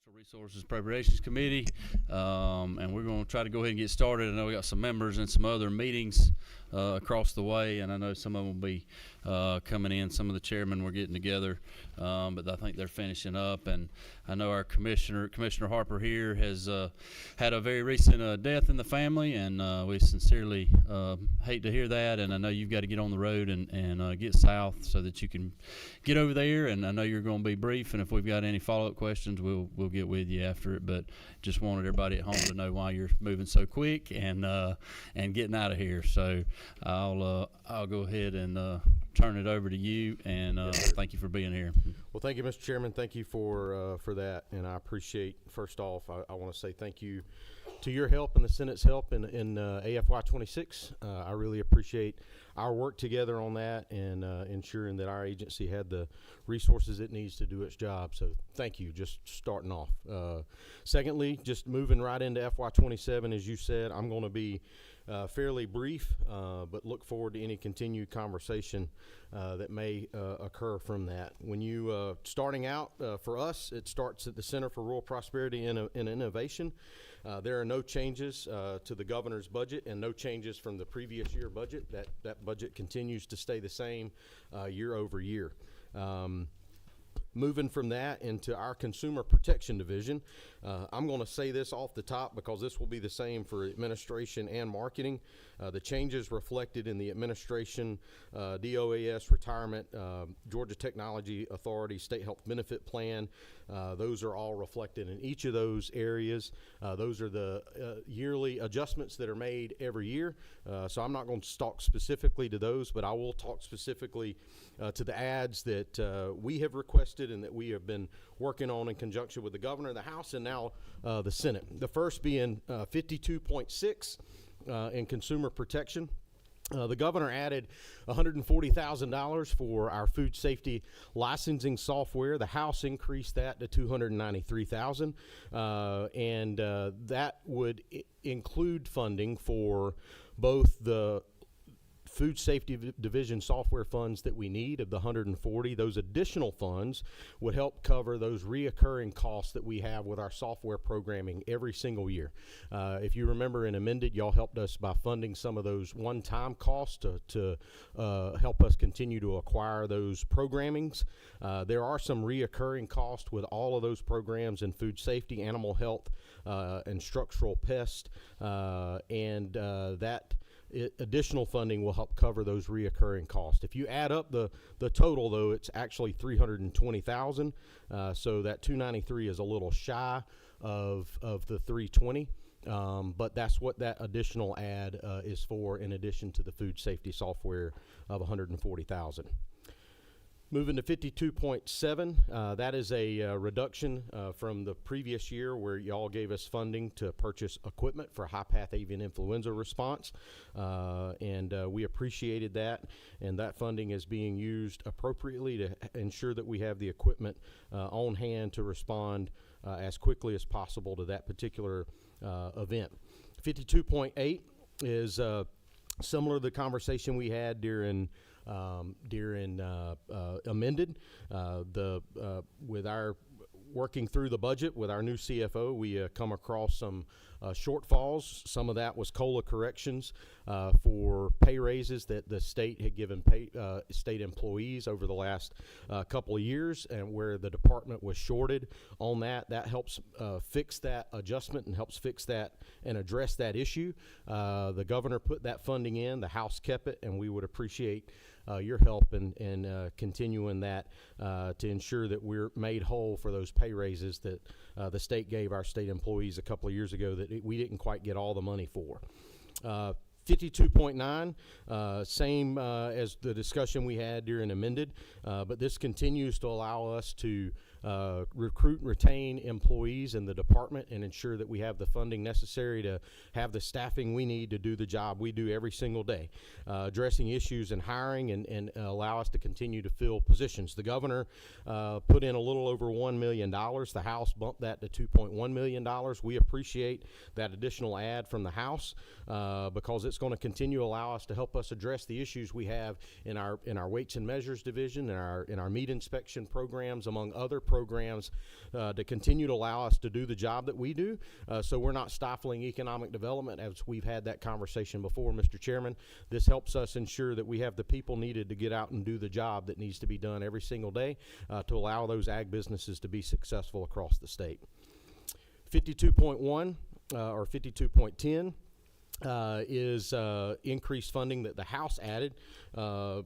Natural Resources Appropriations Committee, and we're going to try to go ahead and get started. I know we got some members and some other meetings across the way, and I know some of them will be coming in. Some of the chairmen we're getting together, but I think they're finishing up. And I know our Commissioner Harper here has had a very recent death in the family, and we sincerely hate to hear that. And I know you've got to get on the road and get south so that you can get over there. And I know you're going to be brief, and if we've got any follow-up questions, we'll get with you after it. But just wanted everybody at home to know why you're moving so quick and getting out of here. So I'll go ahead and turn it over to you, and thank you for being here. Well, thank you, Mr. Chairman. Thank you for that, and I appreciate. First off, I want to say thank you to your help and the Senate's help in AFY 26. I really appreciate our work together on that and ensuring that our agency had the resources it needs to do its job. So thank you. Just starting off. Secondly, just moving right into FY 27, as you said, I'm going to be fairly brief, but look forward to any continued conversation that may occur from that. When you starting out for us, it starts at the Center for Rural Prosperity and Innovation. There are no changes to the governor's budget and no changes from the previous year budget. That budget continues to stay the same year over year. Moving from that into our Consumer Protection Division, I'm going to say this off the top because this will be the same for administration and marketing. The changes reflected in the administration, DOAS retirement, Georgia Technology Authority State Health Benefit Plan, those are all reflected in each of those areas. Those are the yearly adjustments that are made every year. So I'm not going to talk specifically to those, but I will talk specifically to the ads that we have requested and that we have been working on in conjunction with the governor, the House, and now the Senate. The first being 52.6 in consumer protection. The governor added $140,000 for our food safety licensing software. The House increased that to $293,000, and that would include funding for both the Food Safety Division software funds that we need of the 140. Those additional funds would help cover those reoccurring costs that we have with our software programming every single year. If you remember in amended, y'all helped us by funding some of those one-time costs to help us continue to acquire those programmings. There are some reoccurring costs with all of those programs in food safety, animal health, and structural pest, and that additional funding will help cover those reoccurring costs. If you add up the total, though, it's actually $320,000. So that 293 is a little shy of the 320. But that's what that additional add is for, in addition to the food safety software of $140,000. Moving to 52.7, that is a reduction from the previous year where y'all gave us funding to purchase equipment for high-path avian influenza response, and we appreciated that, and that funding is being used appropriately to ensure that we have the equipment on hand to respond as quickly as possible to that particular event. 52.8 is similar to the conversation we had during amended. With our working through the budget with our new CFO, we come across some shortfalls. Some of that was COLA corrections for pay raises that the state had given state employees over the last couple of years, and where the department was shorted on that. That helps fix that adjustment and helps fix that and address that issue. The governor put that funding in, the House kept it, and we would appreciate your help in continuing that to ensure that we're made whole for those pay raises that the state gave our state employees a couple of years ago that we didn't quite get all the money for. 52.9, same as the discussion we had during amended, but this continues to allow us to recruit and retain employees in the department and ensure that we have the funding necessary to have the staffing we need to do the job we do every single day, addressing issues in hiring and allow us to continue to fill positions. The governor put in a little over $1 million. The House bumped that to $2.1 million. We appreciate that additional add from the House because it's going to continue to allow us to help us address the issues we have in our weights and measures division, in our meat inspection programs, among other programs to continue to allow us to do the job that we do, so we're not stifling economic development, as we've had that conversation before, Mr. Chairman. This helps us ensure that we have the people needed to get out and do the job that needs to be done every single day to allow those ag businesses to be successful across the state. 52.1 or 52.10 is increased funding that the House added.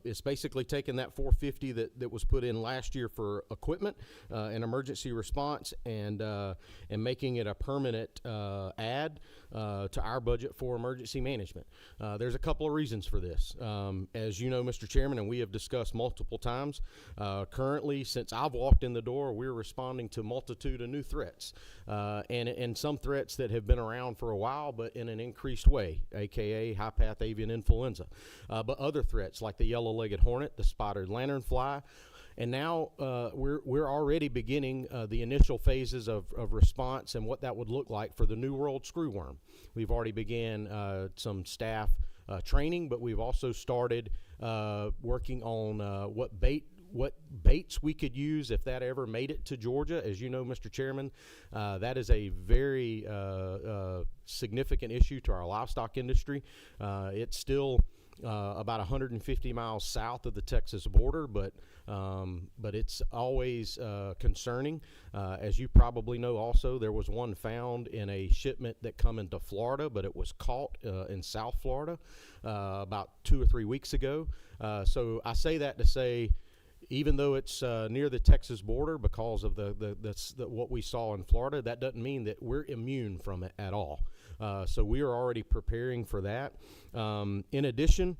It's basically taking that $450 that was put in last year for equipment and emergency response and making it a permanent add to our budget for emergency management. There's a couple of reasons for this. As you know, Mr. Chairman, and we have discussed multiple times, currently, since I've walked in the door, we're responding to a multitude of new threats, and some threats that have been around for a while, but in an increased way, aka high-path avian influenza, but other threats like the yellow-legged hornet, the spotted lanternfly, and now we're already beginning the initial phases of response and what that would look like for the New World screwworm. We've already began some staff training, but we've also started working on what baits we could use if that ever made it to Georgia. As you know, Mr. Chairman, that is a very significant issue to our livestock industry. It's still about 150 miles south of the Texas border, but it's always concerning. As you probably know also, there was one found in a shipment that come into Florida, but it was caught in South Florida about 2 or 3 weeks ago. So I say that to say, even though it's near the Texas border because of what we saw in Florida, that doesn't mean that we're immune from it at all. So we are already preparing for that. In addition,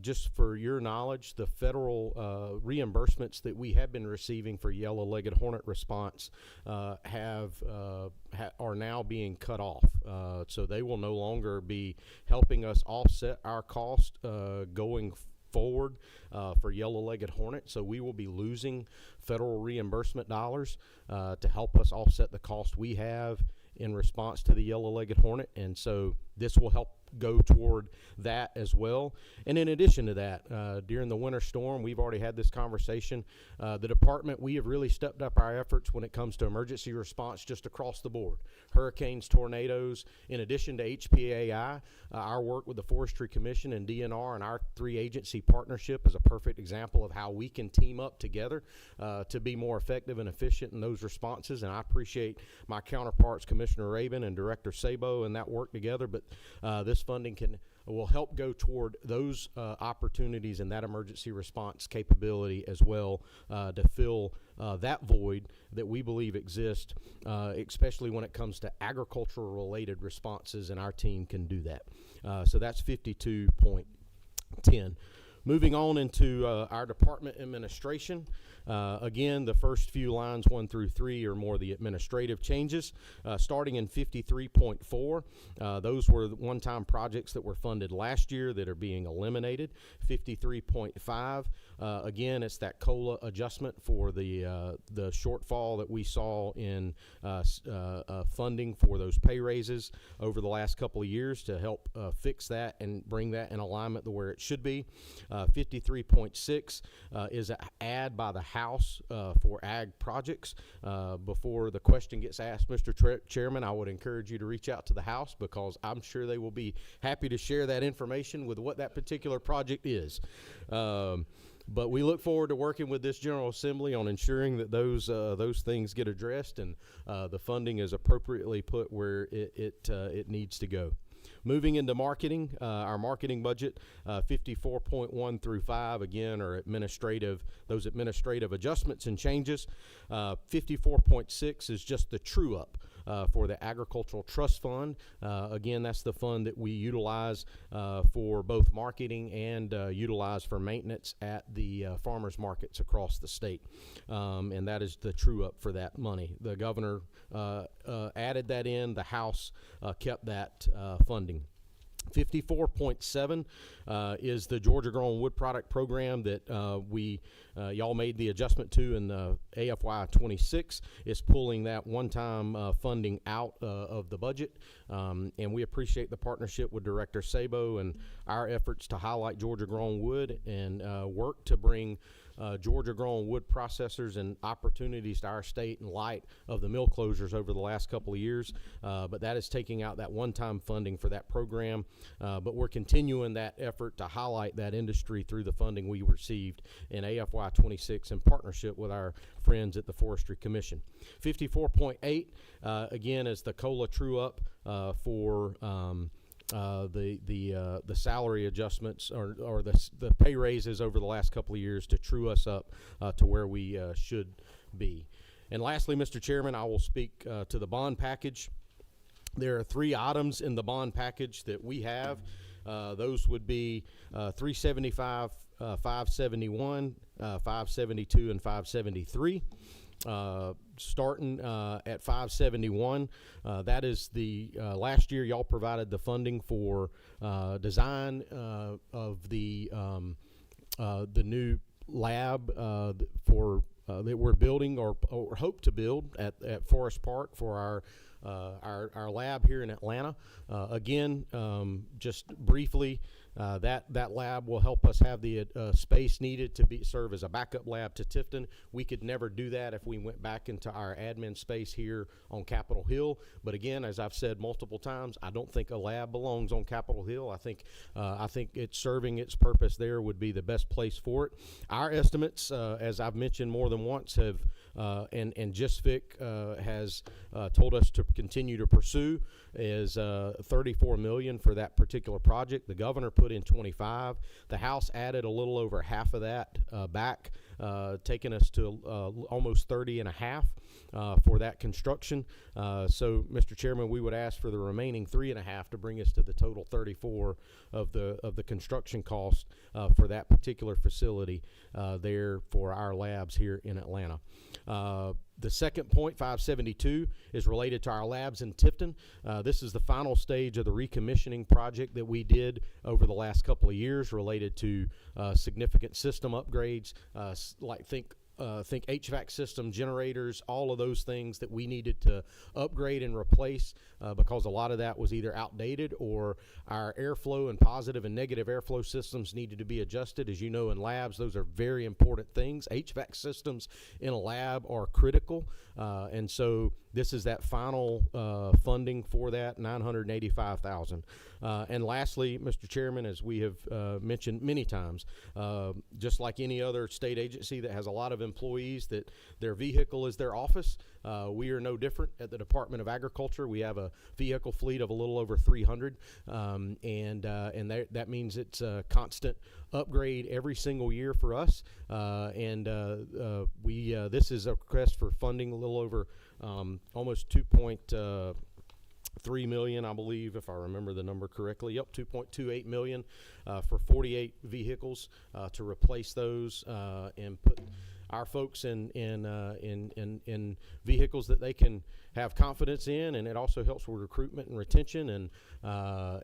just for your knowledge, the federal reimbursements that we have been receiving for yellow-legged hornet response are now being cut off. So they will no longer be helping us offset our cost going forward for yellow-legged hornet. So we will be losing federal reimbursement dollars to help us offset the cost we have in response to the yellow-legged hornet, and so this will help go toward that as well. And in addition to that, during the winter storm, we've already had this conversation. The department, we have really stepped up our efforts when it comes to emergency response just across the board. Hurricanes, tornadoes, in addition to HPAI, our work with the Forestry Commission and DNR and our 3-agency partnership is a perfect example of how we can team up together to be more effective and efficient in those responses. And I appreciate my counterparts, Commissioner Rabin and Director Sabo, and that work together. But this funding will help go toward those opportunities and that emergency response capability as well to fill that void that we believe exists, especially when it comes to agricultural related responses, and our team can do that. So that's 52.10. Moving on into our department administration. Again, the first few lines 1 through 3 are more the administrative changes. Starting in 53.4, those were one-time projects that were funded last year that are being eliminated. 53.5, again, it's that COLA adjustment for the shortfall that we saw in funding for those pay raises over the last couple of years to help fix that and bring that in alignment to where it should be. 53.6 is an add by the House for ag projects. Before the question gets asked, Mr. Chairman, I would encourage you to reach out to the House because I'm sure they will be happy to share that information with what that particular project is. But we look forward to working with this General Assembly on ensuring that those things get addressed and the funding is appropriately put where it needs to go. Moving into marketing, our marketing budget, 54.1 through 5, again, are those administrative adjustments and changes. 54.6 is just the true up for the Agricultural Trust Fund. Again, that's the fund that we utilize for both marketing and utilize for maintenance at the farmers markets across the state. And that is the true up for that money. The governor added that in. The House kept that funding. 54.7 is the Georgia Grown Wood Product Program that y'all made the adjustment to in the AFY 26. It's pulling that one-time funding out of the budget, and we appreciate the partnership with Director Sabo and our efforts to highlight Georgia Grown Wood and work to bring Georgia-grown wood processors and opportunities to our state in light of the mill closures over the last couple of years. But that is taking out that one-time funding for that program. But we're continuing that effort to highlight that industry through the funding we received in AFY 26 in partnership with our friends at the Forestry Commission. 54.8 again is the COLA true-up for the salary adjustments or the pay raises over the last couple of years to true us up to where we should be. And lastly, Mr. Chairman, I will speak to the bond package. There are 3 items in the bond package that we have. Those would be 375, 571, 572, and 573. Starting at 571, that is the last year y'all provided the funding for design of the new lab for that we're building or hope to build at Forest Park for our lab here in Atlanta. Again, just briefly, that lab will help us have the space needed to serve as a backup lab to Tifton. We could never do that if we went back into our admin space here on Capitol Hill. But again, as I've said multiple times, I don't think a lab belongs on Capitol Hill. I think it's serving its purpose there would be the best place for it. Our estimates, as I've mentioned more than once, have and GISFIC has told us to continue to pursue is $34 million for that particular project. The governor put in 25. The House added a little over half of that back, taking us to almost 30 and a half for that construction. So, Mr. Chairman, we would ask for the remaining 3.5 to bring us to the total 34 of the construction cost for that particular facility there for our labs here in Atlanta. The second point, 572, is related to our labs in Tifton. This is the final stage of the recommissioning project that we did over the last couple of years related to significant system upgrades, think HVAC system, generators, all of those things that we needed to upgrade and replace because a lot of that was either outdated or our airflow and positive and negative airflow systems needed to be adjusted. As you know, in labs, those are very important things. HVAC systems in a lab are critical, and so this is that final funding for that, $985,000. And lastly, Mr. Chairman, as we have mentioned many times, just like any other state agency that has a lot of employees that their vehicle is their office, we are no different at the Department of Agriculture. We have a vehicle fleet of a little over 300, and that means it's a constant upgrade every single year for us. This is a request for funding a little over almost 2.3 million, I believe, if I remember the number correctly. Yep, 2.28 million for 48 vehicles to replace those and put our folks in vehicles that they can have confidence in, and it also helps with recruitment and retention, and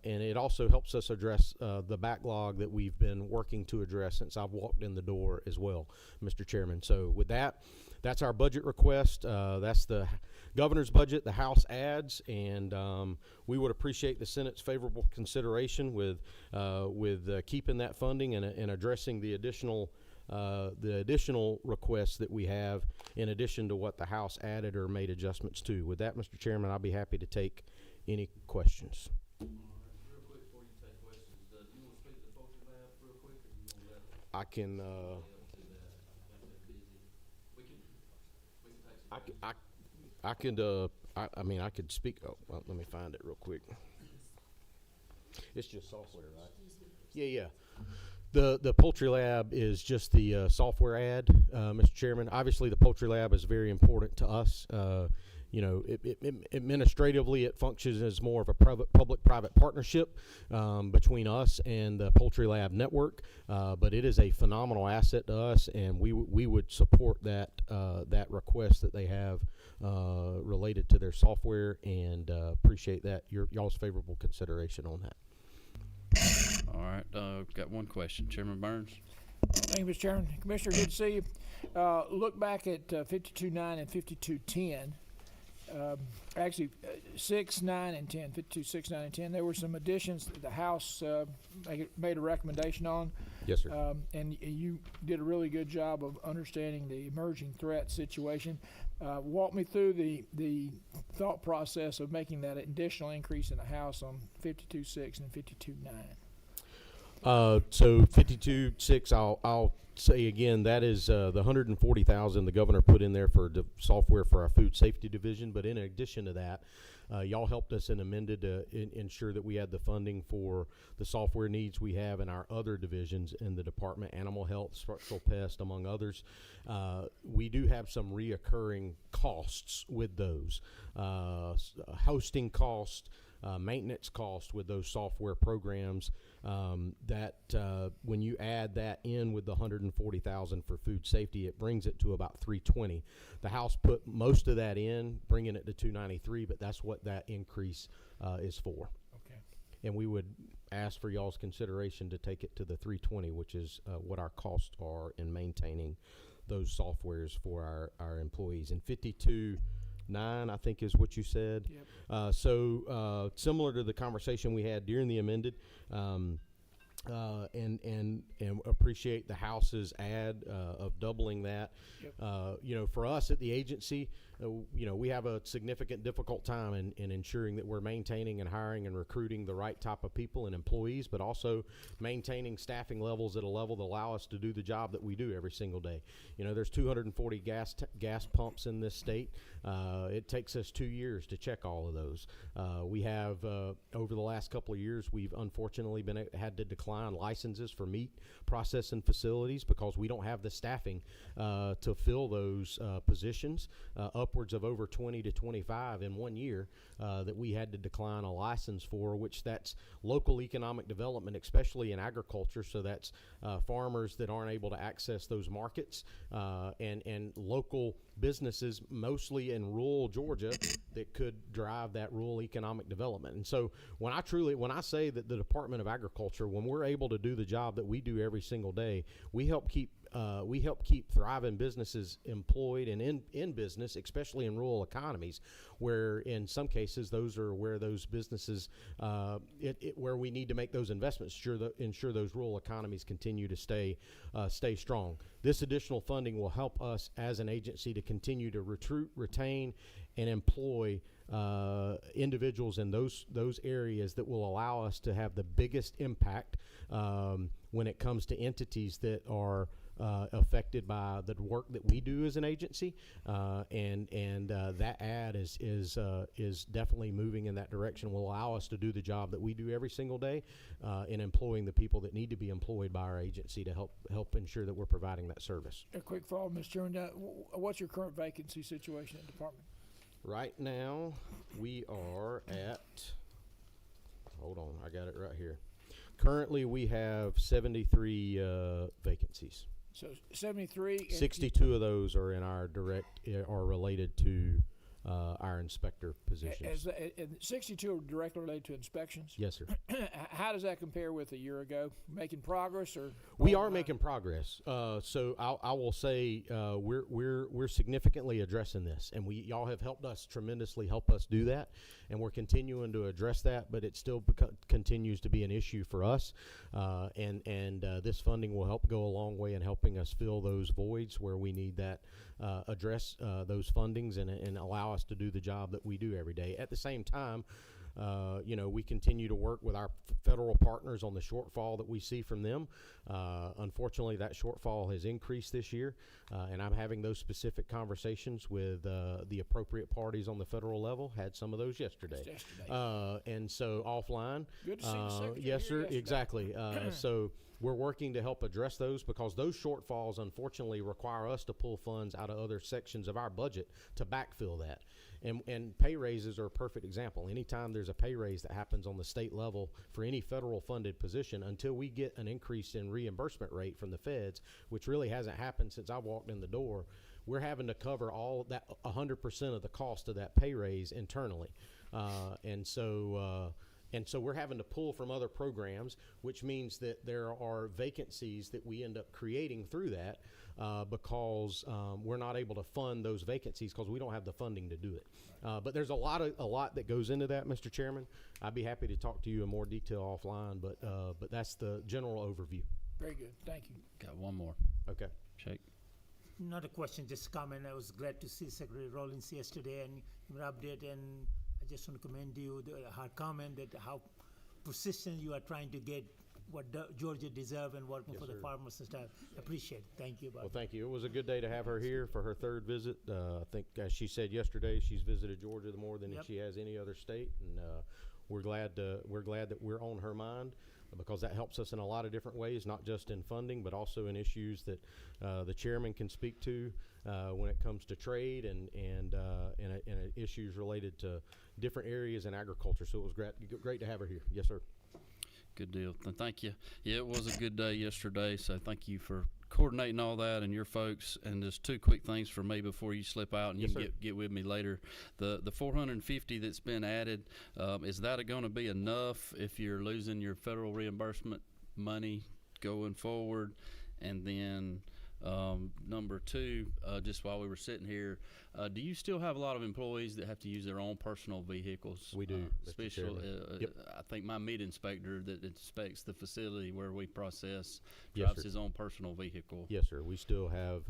it also helps us address the backlog that we've been working to address since I've walked in the door as well, Mr. Chairman. So with that, that's our budget request. That's the governor's budget, the House adds, and we would appreciate the Senate's favorable consideration with keeping that funding and addressing the additional requests that we have in addition to what the House added or made adjustments to. With that, Mr. Chairman, I'll be happy to take any questions. Real quick before you take questions, do you want to speak to the poultry lab real quick, or do you want to let I can. I could speak. Oh, well, let me find it real quick. It's just software, right? Yeah. The poultry lab is just the software ad, Mr. Chairman. Obviously, the poultry lab is very important to us. Administratively, it functions as more of a public-private partnership between us and the poultry lab network. But it is a phenomenal asset to us, and we would support that request that they have related to their software, and appreciate that y'all's favorable consideration on that. All right, got one question. Chairman Burns. Thank you, Mr. Chairman. Commissioner, good to see you. Look back at 52.9 and 52.10. Actually, 6, 9, and 10, 52, 6, 9, and 10. There were some additions that the House made a recommendation on. Yes, sir. And you did a really good job of understanding the emerging threat situation. Walk me through the thought process of making that additional increase in the House on 52.6 and 52.9. So 52.6, I'll say again, that is the $140,000 the governor put in there for the software for our food safety division. But in addition to that, y'all helped us and amended to ensure that we had the funding for the software needs we have in our other divisions in the department, animal health, structural pest, among others. We do have some reoccurring costs with those, hosting costs, maintenance cost with those software programs, that when you add that in with the $140,000 for food safety, it brings it to about $320. The House put most of that in, bringing it to $293, but that's what that increase is for. Okay. And we would ask for y'all's consideration to take it to the $320, which is what our costs are in maintaining those softwares for our employees. And 52.9, I think, is what you said. Yep. So similar to the conversation we had during the amended, and appreciate the House's add of doubling that. Yep. For us at the agency, we have a significant difficult time in ensuring that we're maintaining and hiring and recruiting the right type of people and employees, but also maintaining staffing levels at a level that allow us to do the job that we do every single day. There's 240 gas pumps in this state. It takes us 2 years to check all of those. We have over the last couple of years, we've unfortunately had to decline licenses for meat processing facilities because we don't have the staffing to fill those positions. Upwards of over 20 to 25 in 1 year that we had to decline a license for, which that's local economic development, especially in agriculture. So that's farmers that aren't able to access those markets, and local businesses, mostly in rural Georgia, that could drive that rural economic development. And so when I say that the Department of Agriculture, when we're able to do the job that we do every single day, we help keep thriving businesses employed and in business, especially in rural economies, where in some cases those are where those businesses, where we need to make those investments, ensure those rural economies continue to stay strong. This additional funding will help us as an agency to continue to recruit, retain, and employ individuals in those areas that will allow us to have the biggest impact when it comes to entities that are affected by the work that we do as an agency, and that ad is definitely moving in that direction. Will allow us to do the job that we do every single day, in employing the people that need to be employed by our agency to help ensure that we're providing that service. A quick follow-up, Mr. Chairman. What's your current vacancy situation at the department? Right now, we are at, hold on, I got it right here. Currently, we have 73 vacancies. So 73. 62 of those are in our are related to our inspector positions. And 62 are directly related to inspections? Yes, sir. How does that compare with a year ago? Making progress, or? We are making progress. So I will say we're significantly addressing this, and y'all have helped us tremendously help us do that, and we're continuing to address that, but it still continues to be an issue for us, and this funding will help go a long way in helping us fill those voids where we need that, address those fundings and allow us to do the job that we do every day. At the same time, we continue to work with our federal partners on the shortfall that we see from them. Unfortunately, that shortfall has increased this year, and I'm having those specific conversations with the appropriate parties on the federal level. Had some of those yesterday. And so offline. Good to see the secretary yes, sir. yesterday. Exactly. So we're working to help address those because those shortfalls, unfortunately, require us to pull funds out of other sections of our budget to backfill that. And pay raises are a perfect example. Anytime there's a pay raise that happens on the state level for any federal funded position, until we get an increase in reimbursement rate from the feds, which really hasn't happened since I walked in the door, we're having to cover all that 100% of the cost of that pay raise internally. And so And so we're having to pull from other programs, which means that there are vacancies that we end up creating through that because we're not able to fund those vacancies because we don't have the funding to do it. But there's a lot that goes into that, Mr. Chairman. I'd be happy to talk to you in more detail offline, but that's the general overview. Very good. Thank you. Got one more. Okay. Shake. Not a question, just a comment. I was glad to see Secretary Rollins yesterday and your update, and I just want to commend you, her comment that how persistent you are trying to get what Georgia deserve and working Yes, for the sir. farmers and stuff. Appreciate it. Thank you. Bob. Well, thank you. It was a good day to have her here for her third visit. I think, as she said yesterday, she's visited Georgia more than Yep. she has any other state, and we're glad that we're on her mind because that helps us in a lot of different ways, not just in funding, but also in issues that the chairman can speak to when it comes to trade and issues related to different areas in agriculture. So it was great to have her here. Yes, sir. Good deal. Thank you. Yeah, it was a good day yesterday, so thank you for coordinating all that and your folks. And just two quick things for me before you slip out, and Yes, you can sir. get with me later. The 450 that's been added, is that going to be enough if you're losing your federal reimbursement money going forward? And then number two, just while we were sitting here, do you still have a lot of employees that have to use their own personal vehicles? We do, Mr. Especially, Chairman. Yep. I think my meat inspector that inspects the facility where we process Yes, drives sir. his own personal vehicle. Yes, sir. We still have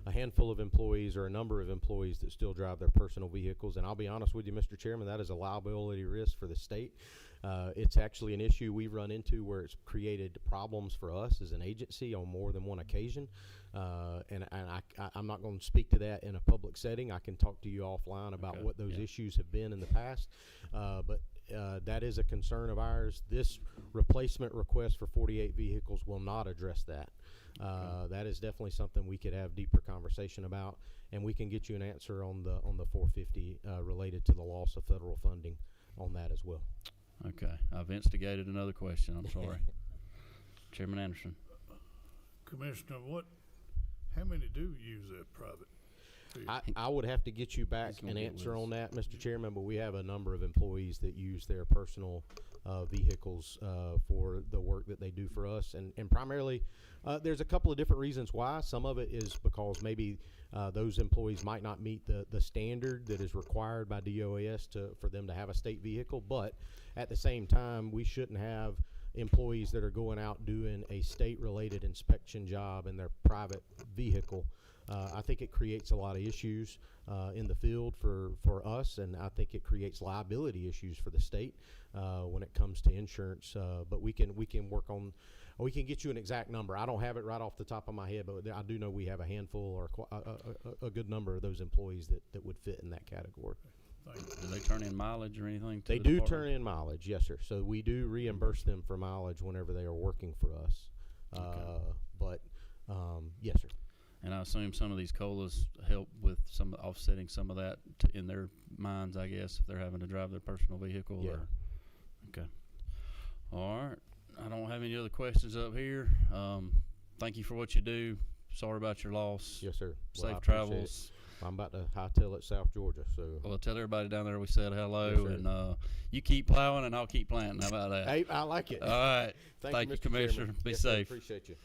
a handful of employees or a number of employees that still drive their personal vehicles. And I'll be honest with you, Mr. Chairman, that is a liability risk for the state. It's actually an issue we've run into where it's created problems for us as an agency on more than one occasion. I'm not going to speak to that in a public setting. I can talk to you offline about Okay. what those Yeah. issues have been in the past. But that is a concern of ours. This replacement request for 48 vehicles will not address that. That is definitely something we could have deeper conversation about, and we can get you an answer on the 450 related to the loss of federal funding on that as well. Okay, I've instigated another question. I'm sorry. Chairman Anderson. Commissioner, how many do use that private? I would have to get you back He's gonna an get answer with on that, Mr. Chairman, but we have a number of employees that use their personal vehicles for the work that they do for us. And primarily, there's a couple of different reasons why. Some of it is because maybe those employees might not meet the standard that is required by DOAS for them to have a state vehicle. But at the same time, we shouldn't have employees that are going out doing a state-related inspection job in their private vehicle. I think it creates a lot of issues in the field for us, and I think it creates liability issues for the state when it comes to insurance. But we can work on. We can get you an exact number. I don't have it right off the top of my head, but I do know we have a handful or a good number of those employees that would fit in that category. Do they turn in mileage or anything? To They the do department? turn in mileage, yes, sir. So we do reimburse them for mileage whenever they are working for us. But yes, sir. And I assume some of these COLAs help with some offsetting some of that in their minds, I guess, if they're having to drive their personal vehicle. Yeah. Or, okay. All right. I don't have any other questions up here. Thank you for what you do. Sorry about your loss. Yes, sir. Well, I Safe appreciate travels. it. I'm about to hightail it South Georgia, so. Well, tell everybody down there we said hello, Yes, sir. and you keep plowing and I'll keep planting. How about that? Hey, I like it. All right. Thank you, Mr. Commissioner. Chairman. Be Yes, sir. safe. Appreciate you.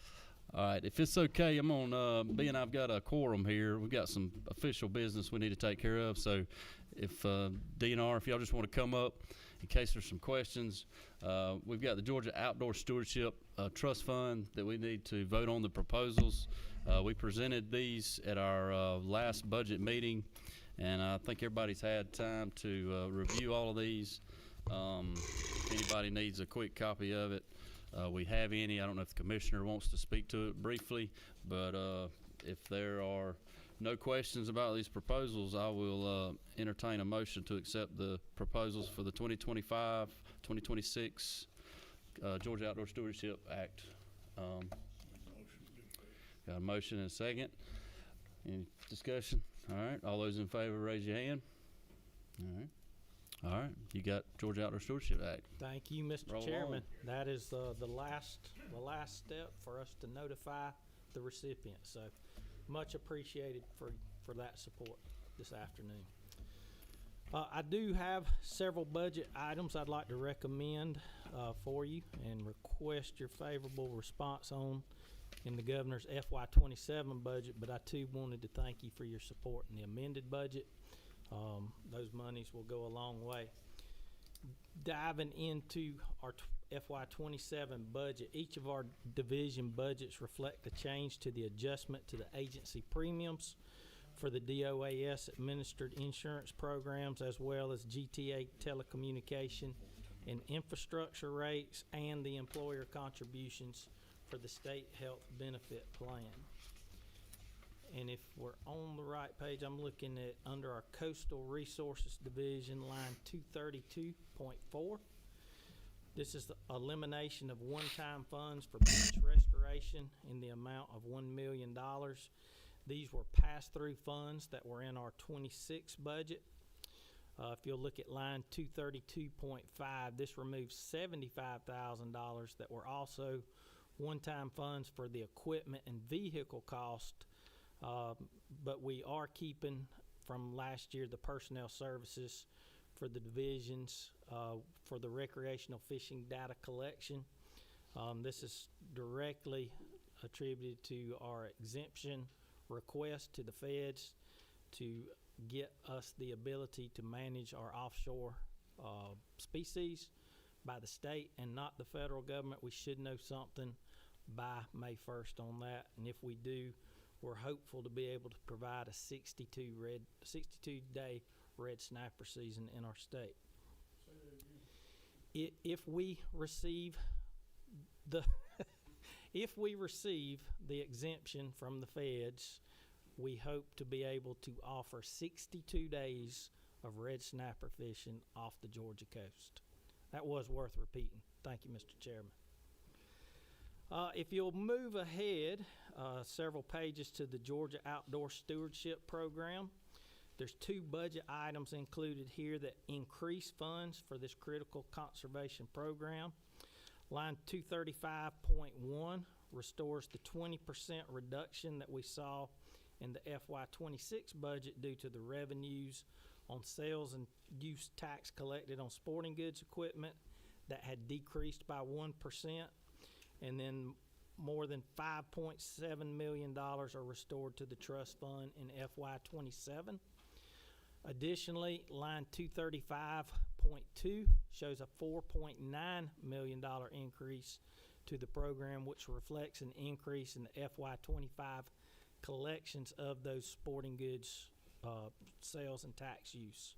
All right, if it's okay, I'm on, being I've got a quorum here, we've got some official business we need to take care of, so if, DNR, if y'all just want to come up in case there's some questions. We've got the Georgia Outdoor Stewardship Trust Fund that we need to vote on the proposals. We presented these at our last budget meeting, and I think everybody's had time to review all of these. If anybody needs a quick copy of it, we have any. I don't know if the commissioner wants to speak to it briefly, but if there are no questions about these proposals, I will entertain a motion to accept the proposals for the 2025-2026 Georgia Outdoor Stewardship Act. Got a motion and a second. Any discussion? All right. All those in favor, raise your hand. All right. All right. You got Georgia Outdoor Stewardship Act. Thank you, Mr. Roll Chairman. That is the last step for us to notify the recipient. So much appreciated for that support this afternoon. I do have several budget items I'd like to recommend for you and request your favorable response on in the governor's FY27 budget, but I too wanted to thank you for your support in the amended budget. Those monies will go a long way. Diving into our FY27 budget, each of our division budgets reflect a change to the adjustment to the agency premiums for the DOAS administered insurance programs, as well as GTA telecommunication and infrastructure rates, and the employer contributions for the state health benefit plan. And if we're on the right page, I'm looking at under our coastal resources division, line 232.4. This is the elimination of one-time funds for beach restoration in the amount of $1 million. These were pass-through funds that were in our 26 budget. If you'll look at line 232.5, this removes $75,000 that were also one-time funds for the equipment and vehicle cost, but we are keeping from last year the personnel services for the divisions for the recreational fishing data collection. This is directly attributed to our exemption request to the feds to get us the ability to manage our offshore species by the state and not the federal government. We should know something by May 1st on that, and if we do, we're hopeful to be able to provide a 62-day red snapper season in our state. If we receive the if we receive the exemption from the feds, we hope to be able to offer 62 days of red snapper fishing off the Georgia coast. That was worth repeating. Thank you, Mr. Chairman. If you'll move ahead several pages to the Georgia Outdoor Stewardship Program, there's two budget items included here that increase funds for this critical conservation program. Line 235.1 restores the 20% reduction that we saw in the FY26 budget due to the revenues on sales and use tax collected on sporting goods equipment that had decreased by 1%, and then more than $5.7 million are restored to the trust fund in FY27. Additionally, line 235.2 shows a $4.9 million increase to the program, which reflects an increase in the FY25 collections of those sporting goods sales and tax use.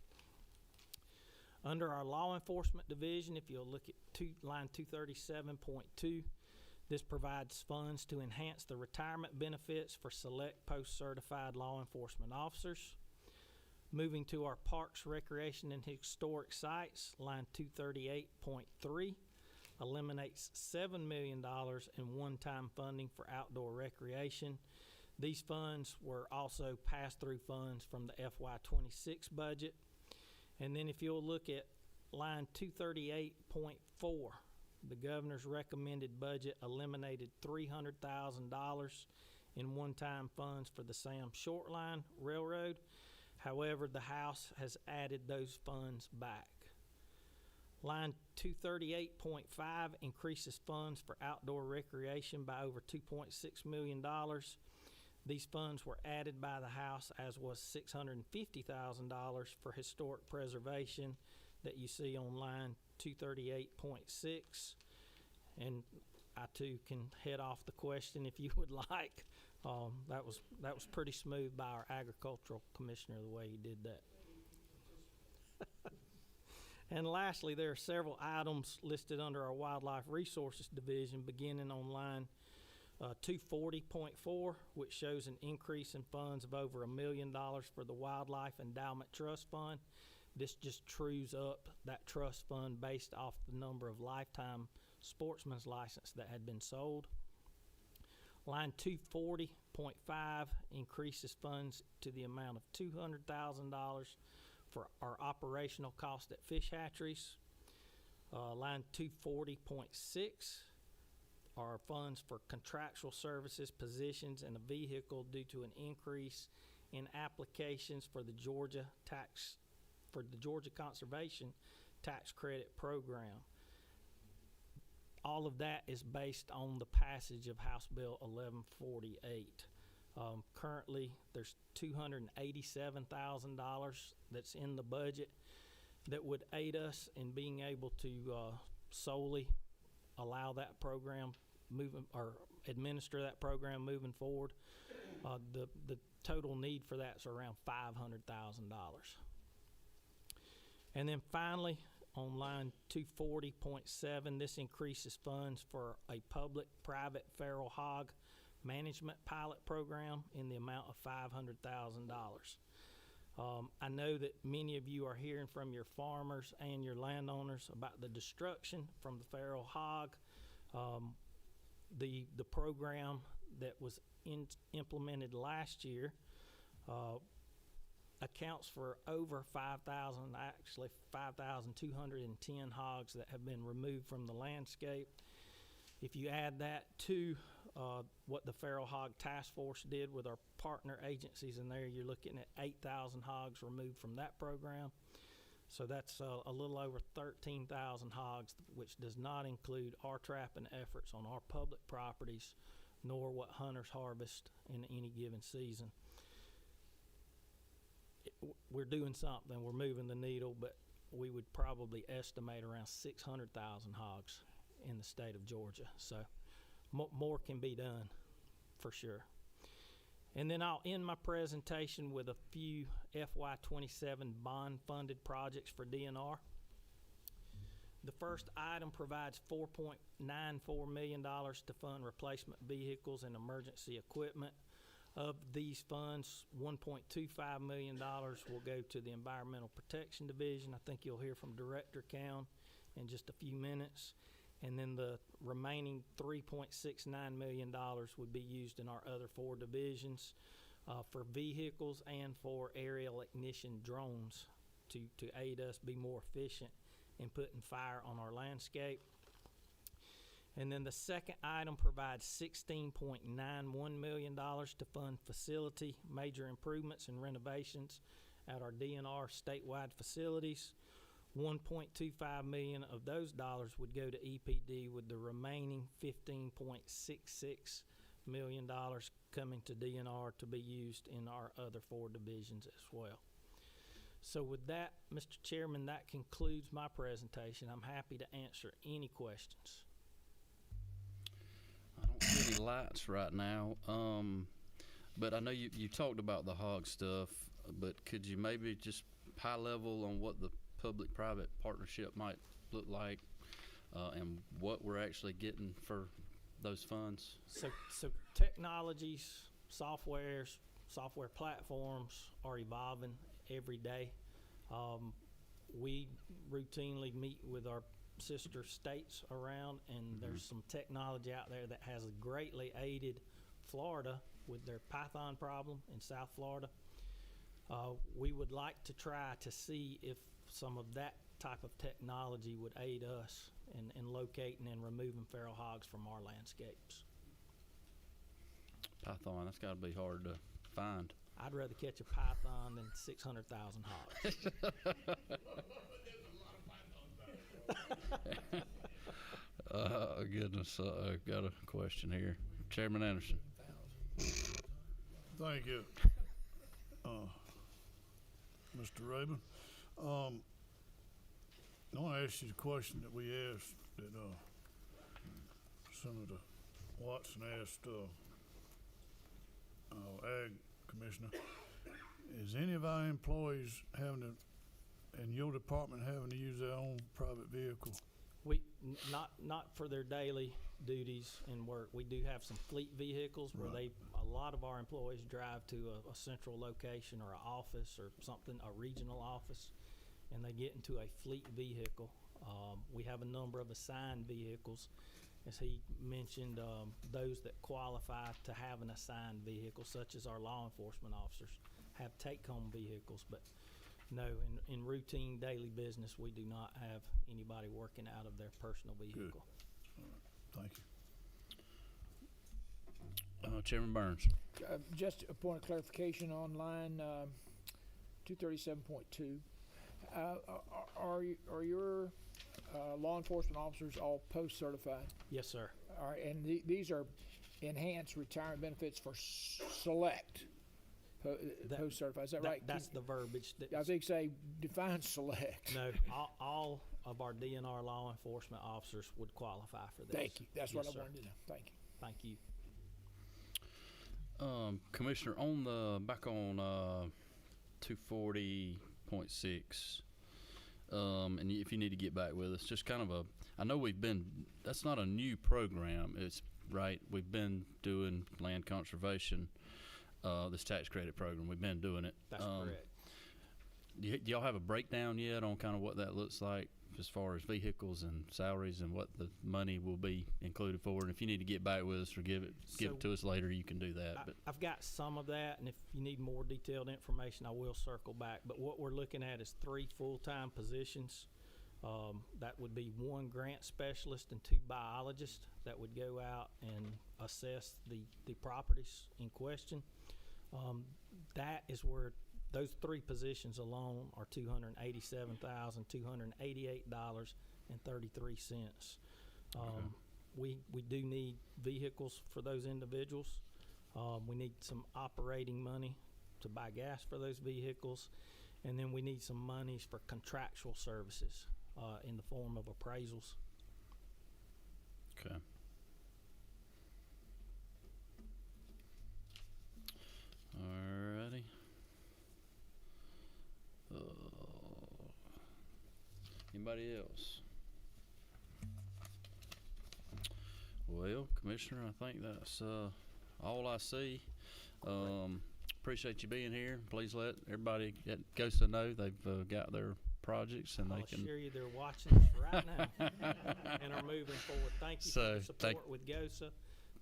Under our law enforcement division, if you'll look at line 237.2, this provides funds to enhance the retirement benefits for select post-certified law enforcement officers. Moving to our parks, recreation, and historic sites, line 238.3 eliminates $7 million in one-time funding for outdoor recreation. These funds were also pass-through funds from the FY26 budget. And then if you'll look at line 238.4, the governor's recommended budget eliminated $300,000 in one-time funds for the Sam Shortline Railroad. However, the House has added those funds back. Line 238.5 increases funds for outdoor recreation by over $2.6 million. These funds were added by the House, as was $650,000 for historic preservation that you see on line 238.6. And I too can head off the question if you would like. That was pretty smooth by our agricultural commissioner, the way he did that. And lastly, there are several items listed under our wildlife resources division, beginning on line 240.4, which shows an increase in funds of over $1 million for the Wildlife Endowment Trust Fund. This just trues up that trust fund based off the number of lifetime sportsman's license that had been sold. Line 240.5 increases funds to the amount of $200,000 for our operational cost at fish hatcheries. Line 240.6 are funds for contractual services, positions, and a vehicle due to an increase in applications for the Georgia tax for the Georgia Conservation Tax Credit Program. All of that is based on the passage of House Bill 1148. Currently, there's $287,000 that's in the budget that would aid us in being able to solely allow that program moving, or administer that program moving forward. The total need for that is around $500,000. And then finally, on line 240.7, this increases funds for a public-private feral hog management pilot program in the amount of $500,000. I know that many of you are hearing from your farmers and your landowners about the destruction from the feral hog. The program that was implemented last year accounts for over 5,000, actually 5,210 hogs that have been removed from the landscape. If you add that to what the Feral Hog Task Force did with our partner agencies in there, you're looking at 8,000 hogs removed from that program. So that's a little over 13,000 hogs, which does not include our trapping efforts on our public properties, nor what hunters harvest in any given season. We're doing something, we're moving the needle, but we would probably estimate around 600,000 hogs in the state of Georgia. So more can be done for sure. And then I'll end my presentation with a few FY27 bond-funded projects for DNR. The first item provides $4.94 million to fund replacement vehicles and emergency equipment. Of these funds, $1.25 million will go to the Environmental Protection Division. I think you'll hear from Director Cowan in just a few minutes. And then the remaining $3.69 million would be used in our other 4 divisions for vehicles and for aerial ignition drones to aid us be more efficient in putting fire on our landscape. And then the second item provides $16.91 million to fund facility major improvements and renovations at our DNR statewide facilities. $1.25 million of those dollars would go to EPD, with the remaining $15.66 million coming to DNR to be used in our other 4 divisions as well. So with that, Mr. Chairman, that concludes my presentation. I'm happy to answer any questions. I don't see any lights right now, but I know you talked about the hog stuff, but could you maybe just high level on what the public-private partnership might look like and what we're actually getting for those funds? So technologies, software platforms are evolving every day. We routinely meet with our sister states around, and there's some technology out there that has greatly aided Florida with their python problem in South Florida. We would like to try to see if some of that type of technology would aid us in locating and removing feral hogs from our landscapes. Python, that's got to be hard to find. I'd rather catch a python than 600,000 hogs. Goodness, I've got a question here. Chairman Anderson. Thank you, Mr. Rabin. I want to ask you the question that we asked, that Senator Watson asked our Ag Commissioner. Is any of our employees having to, in your department, having to use their own private vehicle? We not for their daily duties and work. We do have some fleet vehicles where a lot of our employees drive to a central location or an office or something, a regional office, and they get into a fleet vehicle. We have a number of assigned vehicles, as he mentioned, those that qualify to have an assigned vehicle, such as our law enforcement officers, have take-home vehicles. But no, in routine daily business, we do not have anybody working out of their personal vehicle. Good. All right. Thank you. Chairman Burns. Just a point of clarification on line 237.2. Are your law enforcement officers all post-certified? Yes, sir. All right, and these are enhanced retirement benefits for select post-certified, is that right? That's the verbiage. I think say define select. No, all of our DNR law enforcement officers would qualify for this. Thank you, that's what Yes, I sir. wanted to know, thank you. Thank you. Commissioner, back on 240.6, and if you need to get back with us, just kind of I know that's not a new program, it's right, we've been doing land conservation, this tax credit program, we've been doing it. That's correct. Do y'all have a breakdown yet on kind of what that looks like as far as vehicles and salaries and what the money will be included for? And if you need to get back with us or give it to us later, you can do that. But I've got some of that, and if you need more detailed information, I will circle back. But what we're looking at is 3 full-time positions. That would be 1 grant specialist and 2 biologists that would go out and assess the properties in question. That is where those 3 positions alone are $287,288.33. We do need vehicles for those individuals. We need some operating money to buy gas for those vehicles, and then we need some monies for contractual services in the form of appraisals. okay. Alrighty. Anybody else? Well, Commissioner, I think that's all I see. Appreciate you being here. Please let everybody at GOSA know they've got their projects and I'll they can. assure you they're watching us right now and are moving forward. Thank you for your support with GOSA.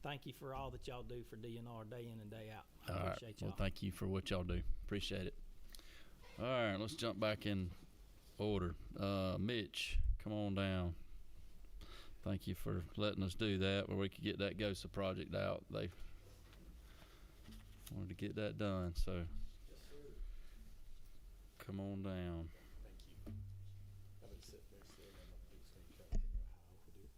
Thank you for all that y'all do for DNR day in and day out. I appreciate y'all. Well, thank you for what y'all do. Appreciate it. All right, let's jump back in order. Mitch, come on down. Thank you for letting us do that where we could get that GOSA project out. They wanted to get that done, so come on down. Thank you. I've been sitting there saying I'm on these things trying to figure out how to do it.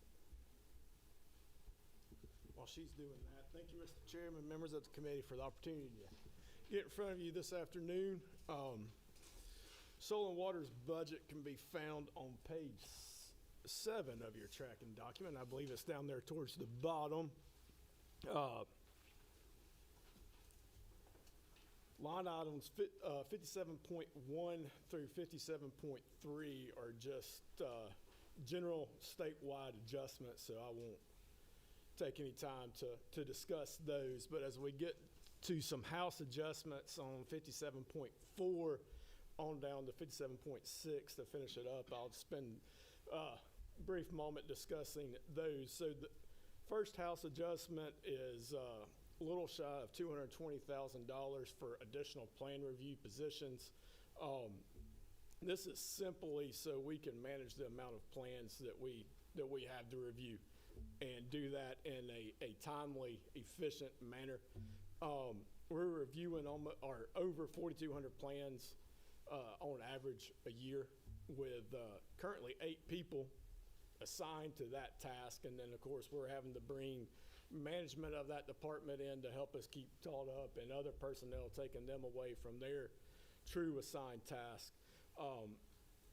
While she's doing that, thank you, Mr. Chairman, members of the committee, for the opportunity to get in front of you this afternoon. Soil and Water's budget can be found on page 7 of your tracking document. I believe it's down there towards the bottom. Line items 57.1 through 57.3 are just general statewide adjustments, so I won't take any time to discuss those. But as we get to some house adjustments on 57.4 on down to 57.6 to finish it up, I'll spend a brief moment discussing those. So the first house adjustment is a little shy of $220,000 for additional plan review positions. This is simply so we can manage the amount of plans that we have to review and do that in a timely, efficient manner. We're reviewing over 4,200 plans on average a year, with currently 8 people assigned to that task. And then, of course, we're having to bring management of that department in to help us keep caught up, and other personnel taking them away from their true assigned task.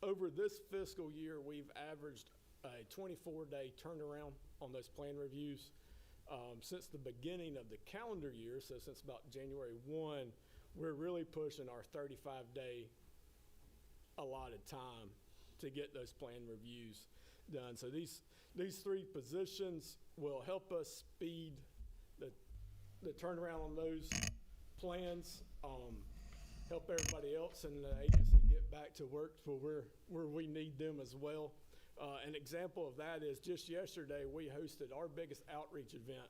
Over this fiscal year, we've averaged a 24-day turnaround on those plan reviews. Since the beginning of the calendar year, so since about January 1, we're really pushing our 35-day allotted time to get those plan reviews done. So these 3 positions will help us speed the turnaround on those plans, help everybody else in the agency get back to work for where we need them as well. An example of that is just yesterday we hosted our biggest outreach event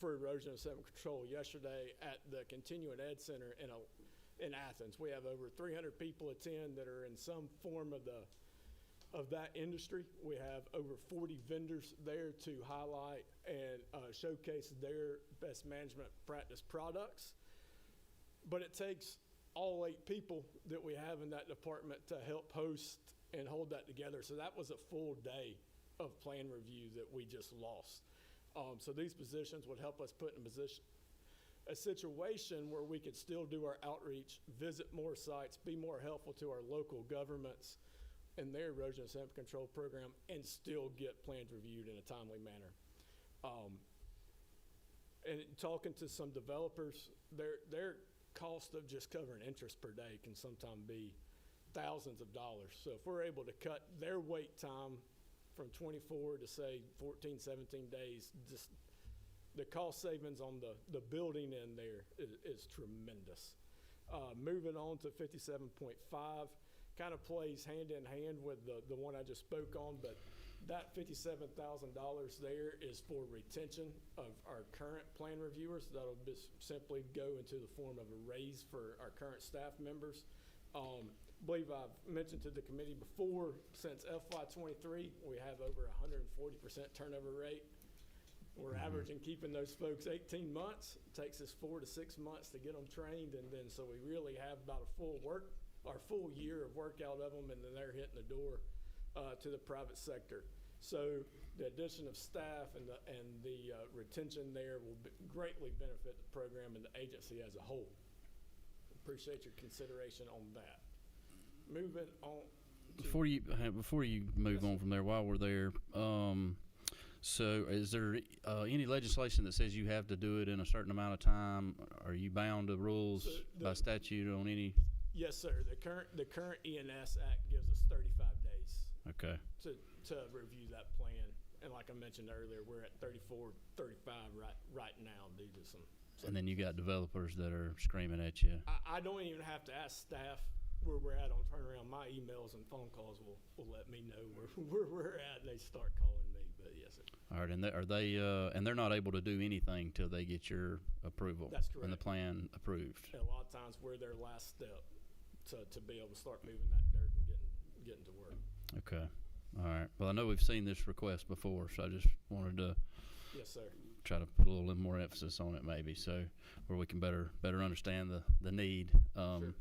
for erosion and sediment control yesterday at the Continuing Ed Center in Athens. We have over 300 people attend that are in some form of that industry. We have over 40 vendors there to highlight and showcase their best management practice products. But it takes all 8 people that we have in that department to help host and hold that together. So that was a full day of plan review that we just lost. So these positions would help us put in a situation where we could still do our outreach, visit more sites, be more helpful to our local governments and their erosion and sediment control program, and still get plans reviewed in a timely manner. And talking to some developers, their cost of just covering interest per day can sometimes be thousands of dollars. So if we're able to cut their wait time from 24 to say 14, 17 days, just the cost savings on the building in there is tremendous. Moving on to 57.5, kind of plays hand in hand with the one I just spoke on, but that $57,000 there is for retention of our current plan reviewers. That'll just simply go into the form of a raise for our current staff members. Believe I've mentioned to the committee before, since FY23, we have over 140% turnover rate. We're averaging keeping those folks 18 months. It takes us 4 to 6 months to get them trained, and then so we really have about a full year of work out of them, and then they're hitting the door to the private sector. So the addition of staff and the retention there will greatly benefit the program and the agency as a whole. Appreciate your consideration on that. Moving on. Before you move on from there, while we're there, so is there any legislation that says you have to do it in a certain amount of time? Are you bound to rules by statute on any? Yes, sir. The current ENS Act gives us 35 days. Okay. To review that plan. And like I mentioned earlier, we're at 34, 35 right now due to some. And then you got developers that are screaming at you. I don't even have to ask staff where we're at on turnaround. My emails and phone calls will let me know where we're at, and they start calling me. But yes, sir. All right, and and they're not able to do anything till they get your approval. That's correct. And the plan approved. And a lot of times we're their last step to be able to start moving that dirt and getting to work. Okay. All right. Well, I know we've seen this request before, so I just wanted to Yes, sir. try to put a little more emphasis on it, maybe, so where we can better understand the need. Sure.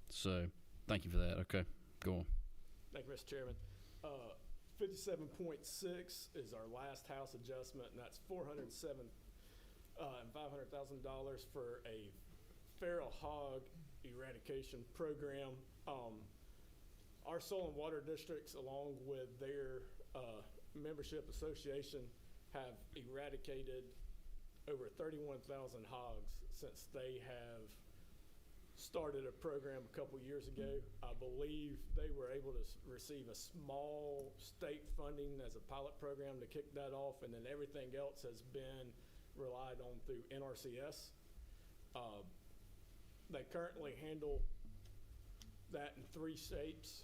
So, thank you for that. Okay, go on. Thank you, Mr. Chairman. 57.6 is our last house adjustment, and that's $407,500 for a feral hog eradication program. Our soil and water districts, along with their membership association, have eradicated over 31,000 hogs since they have started a program a couple years ago. I believe they were able to receive a small state funding as a pilot program to kick that off, and then everything else has been relied on through NRCS. They currently handle that in 3 shapes.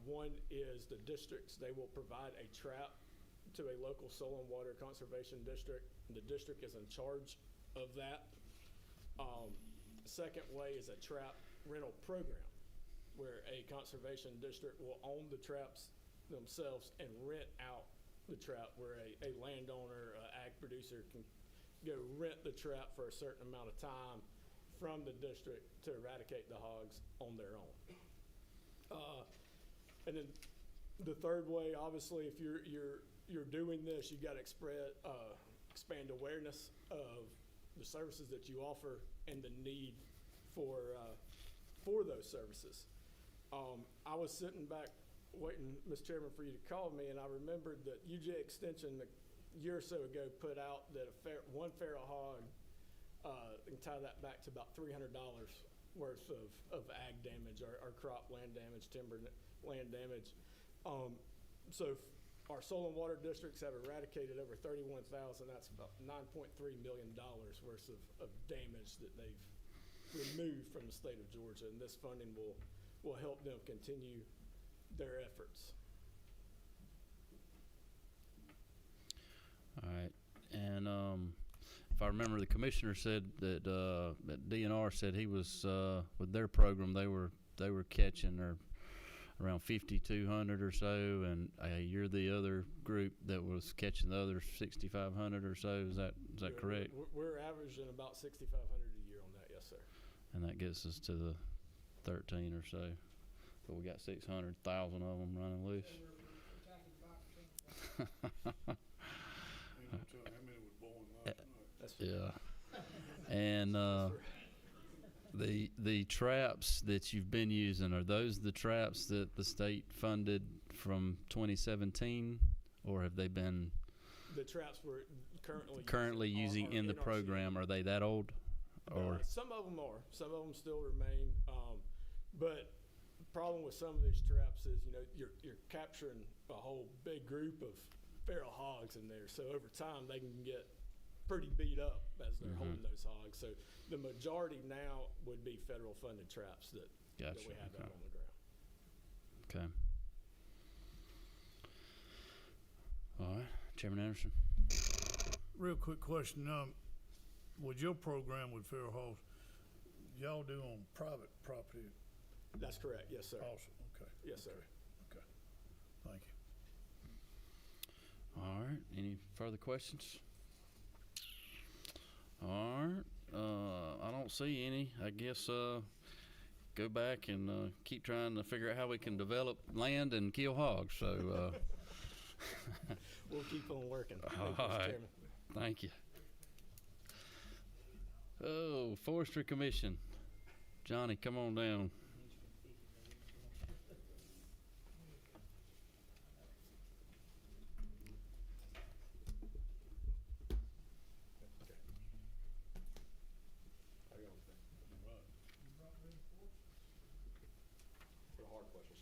One is the districts. They will provide a trap to a local soil and water conservation district. The district is in charge of that. The second way is a trap rental program, where a conservation district will own the traps themselves and rent out the trap, where a landowner, ag producer can go rent the trap for a certain amount of time from the district to eradicate the hogs on their own. And then the third way, obviously, if you're doing this, you got to expand awareness of the services that you offer and the need for those services. I was sitting back waiting, Mr. Chairman, for you to call me, and I remembered that UJ Extension a year or so ago put out that one feral hog, and tie that back to about $300 worth of ag damage, or crop land damage, timber land damage. So our soil and water districts have eradicated over 31,000. That's about $9.3 million worth of damage that they've removed from the state of Georgia, and this funding will help them continue their efforts. All right, and if I remember, the commissioner said that that DNR said he was with their program they were catching around 5,200 or so, and you're the other group that was catching the other 6,500 or so. Is that correct? We're averaging about 6,500 a year on that, yes, sir. And that gets us to 13 or so. But we got 600,000 of them running loose. Ain't no telling how many was born last night. Yeah. And the traps that you've been using, are those the traps that the state funded from 2017, or have they been The traps we're currently using are in the NRC. program? Are they that old? Or Some of them are. Some of them still remain. But the problem with some of these traps is, you're capturing a whole big group of feral hogs in there. So over time, they can get pretty beat up as they're holding those hogs. So the majority now would be federal funded traps that we Gotcha, have okay. out on the ground. okay. All right, Chairman Anderson. Real quick question, with your program with feral hogs, y'all do on private property That's correct. Yes, sir. also? Okay. Yes, sir. Okay. Thank you. All right, any further questions? All right, I don't see any. I guess go back and keep trying to figure out how we can develop land and kill hogs. So We'll keep on working. All Thank you, Mr. right. Chairman. thank you. Oh, Forestry Commission. Johnny, come on down. For hard questions.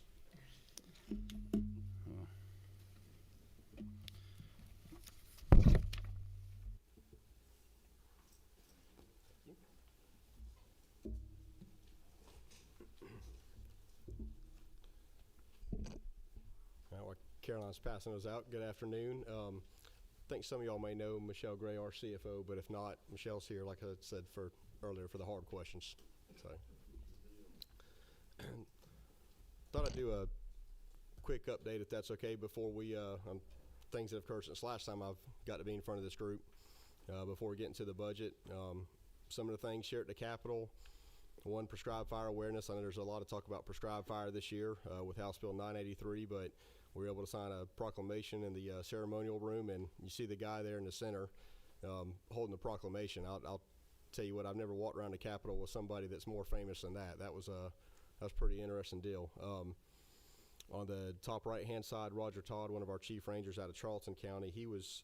While Caroline's passing those out, good afternoon. I think some of y'all may know Michelle Gray, our CFO, but if not, Michelle's here, like I said earlier, for the hard questions. So, thought I'd do a quick update, if that's okay, before we things that have occurred since last time I've got to be in front of this group. Before we get into the budget, some of the things here at the Capitol. One, prescribed fire awareness. I know there's a lot of talk about prescribed fire this year with House Bill 983, but we were able to sign a proclamation in the ceremonial room, and you see the guy there in the center holding the proclamation. I'll tell you what, I've never walked around the Capitol with somebody that's more famous than that. That was a pretty interesting deal. On the top right-hand side, Roger Todd, one of our chief rangers out of Charlton County, he was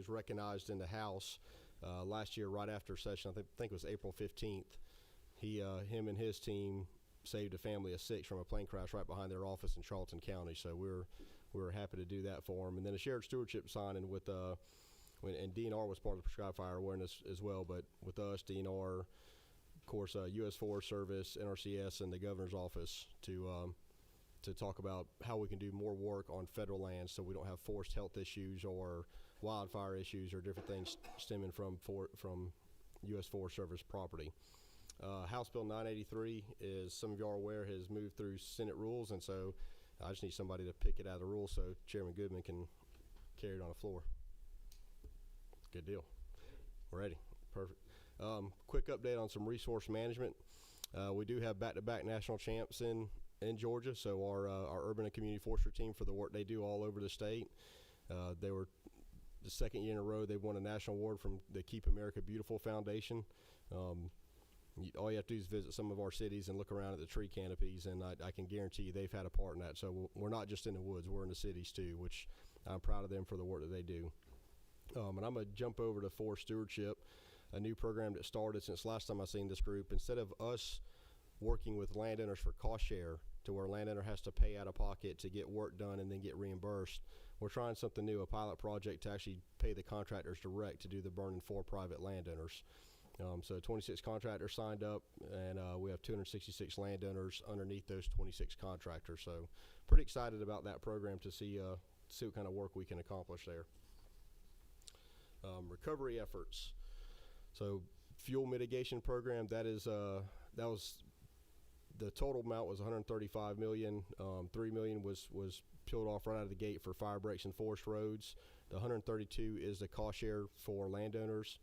recognized in the House last year right after session. I think it was April 15th. Him and his team saved a family of 6 from a plane crash right behind their office in Charlton County. So we were happy to do that for him. And then a shared stewardship signing with and DNR was part of the prescribed fire awareness as well. But with us, DNR, of course, U.S. Forest Service, NRCS, and the governor's office to talk about how we can do more work on federal lands so we don't have forest health issues or wildfire issues or different things stemming from U.S. Forest Service property. House Bill 983, as some of you are aware, has moved through Senate rules, and so I just need somebody to pick it out of the rules so Chairman Goodman can carry it on the floor. Good deal. We're ready. Perfect. Quick update on some resource management. We do have back-to-back national champs in Georgia, so our urban and community forestry team, for the work they do all over the state. They were the second year in a row they've won a national award from the Keep America Beautiful Foundation. All you have to do is visit some of our cities and look around at the tree canopies, and I can guarantee you they've had a part in that. So we're not just in the woods, we're in the cities too, which I'm proud of them for the work that they do. And I'm going to jump over to forest stewardship, a new program that started since last time I seen this group. Instead of us working with landowners for cost share to where a landowner has to pay out of pocket to get work done and then get reimbursed, we're trying something new, a pilot project to actually pay the contractors direct to do the burning for private landowners. So 26 contractors signed up, and we have 266 landowners underneath those 26 contractors. So pretty excited about that program to see what kind of work we can accomplish there. Recovery efforts. So fuel mitigation program, that was the total amount was $135 million. $3 million was peeled off right out of the gate for fire breaks and forest roads. The $132 is the cost share for landowners.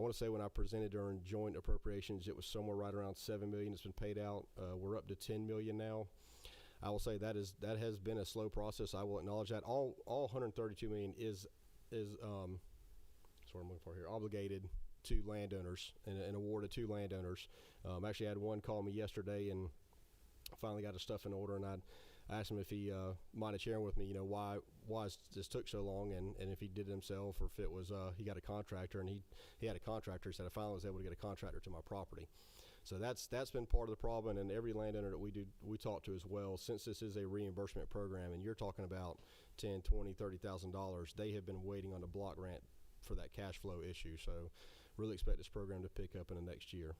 I want to say when I presented during joint appropriations, it was somewhere right around 7 million that's been paid out. We're up to 10 million now. I will say that has been a slow process. I will acknowledge that. All 132 million is sorry, I'm looking for here, obligated to landowners and awarded to landowners. Actually, I had one call me yesterday and finally got his stuff in order, and I asked him if he minded sharing with me, you know, why this took so long, and if he did it himself or if it was he got a contractor, and he had a contractor. He said I finally was able to get a contractor to my property. So that's been part of the problem, and every landowner that we talk to as well, since this is a reimbursement program, and you're talking about $10,000, $20,000, $30,000, they have been waiting on the block grant for that cash flow issue. So really expect this program to pick up in the next year.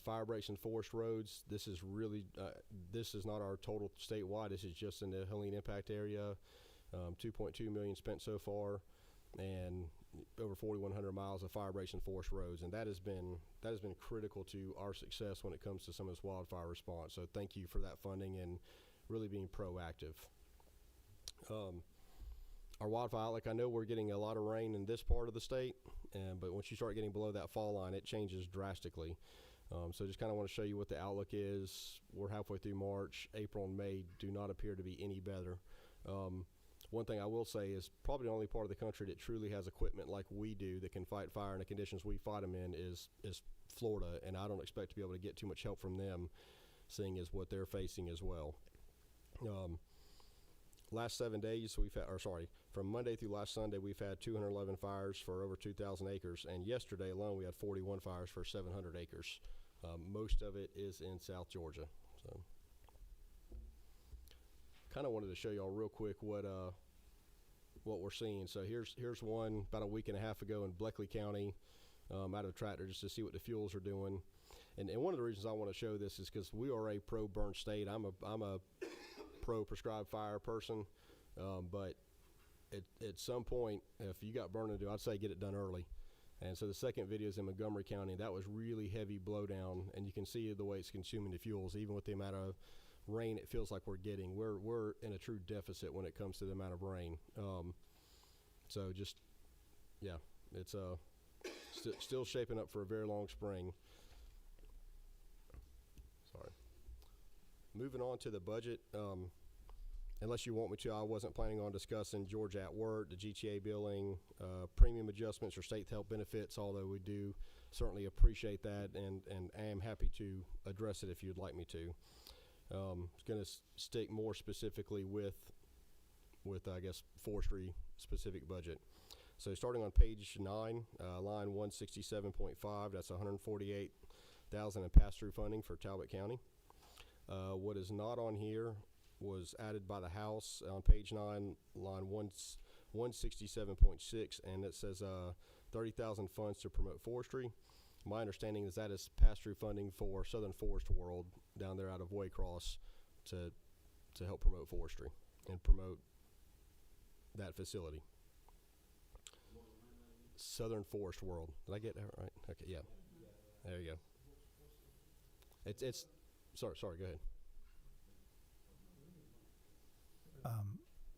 Fire breaks and forest roads. This is really this is not our total statewide. This is just in the Helene impact area. 2.2 million spent so far, and over 4,100 miles of fire breaks and forest roads, and that has been critical to our success when it comes to some of this wildfire response. So thank you for that funding and really being proactive. Our wildfire outlook, I know we're getting a lot of rain in this part of the state, but once you start getting below that fall line, it changes drastically. So just kind of want to show you what the outlook is. We're halfway through March. April and May do not appear to be any better. One thing I will say is probably the only part of the country that truly has equipment like we do that can fight fire in the conditions we fight them in is Florida, and I don't expect to be able to get too much help from them, seeing as what they're facing as well. Last 7 days, from Monday through last Sunday, we've had 211 fires for over 2,000 acres, and yesterday alone we had 41 fires for 700 acres. Most of it is in South Georgia. So, kind of wanted to show y'all real quick what we're seeing. So here's one about a week and a half ago in Bleckley County, out of a tractor, just to see what the fuels are doing. And one of the reasons I want to show this is because we are a pro burn state. I'm a pro prescribed fire person, but at some point, if you got burning to do, I'd say get it done early. And so the second video is in Montgomery County. That was really heavy blowdown, and you can see the way it's consuming the fuels, even with the amount of rain it feels like we're getting. We're in a true deficit when it comes to the amount of rain. So just, yeah, it's still shaping up for a very long spring. Sorry. Moving on to the budget. Unless you want me to, I wasn't planning on discussing Georgia at Work, the GTA billing, premium adjustments, or state health benefits, although we do certainly appreciate that, and I am happy to address it if you'd like me to. It's going to stick more specifically with I guess forestry specific budget. So starting on page 9, line 167.5, that's $148,000 in pass-through funding for Talbot County. What is not on here was added by the House on page 9, line 167.6, and it says 30,000 funds to promote forestry. My understanding is that is pass-through funding for Southern Forest World down there out of Waycross to help promote forestry and promote that facility. Southern Forest World. Did I get that right? Okay, yeah. There you go. It's sorry, go ahead.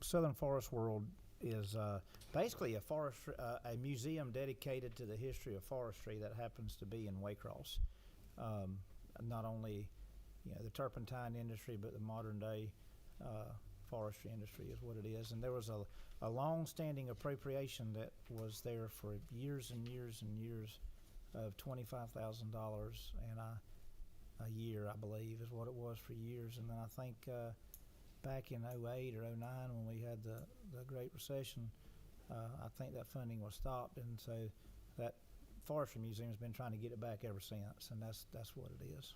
Southern Forest World is basically a museum dedicated to the history of forestry that happens to be in Waycross. Not only, the turpentine industry, but the modern day forestry industry is what it is. And there was a long-standing appropriation that was there for years and years and years of $25,000 and a year, I believe, is what it was for years. And then I think back in 08 or 09 when we had the Great Recession, I think that funding was stopped, and so that Forestry Museum has been trying to get it back ever since, and that's what it is.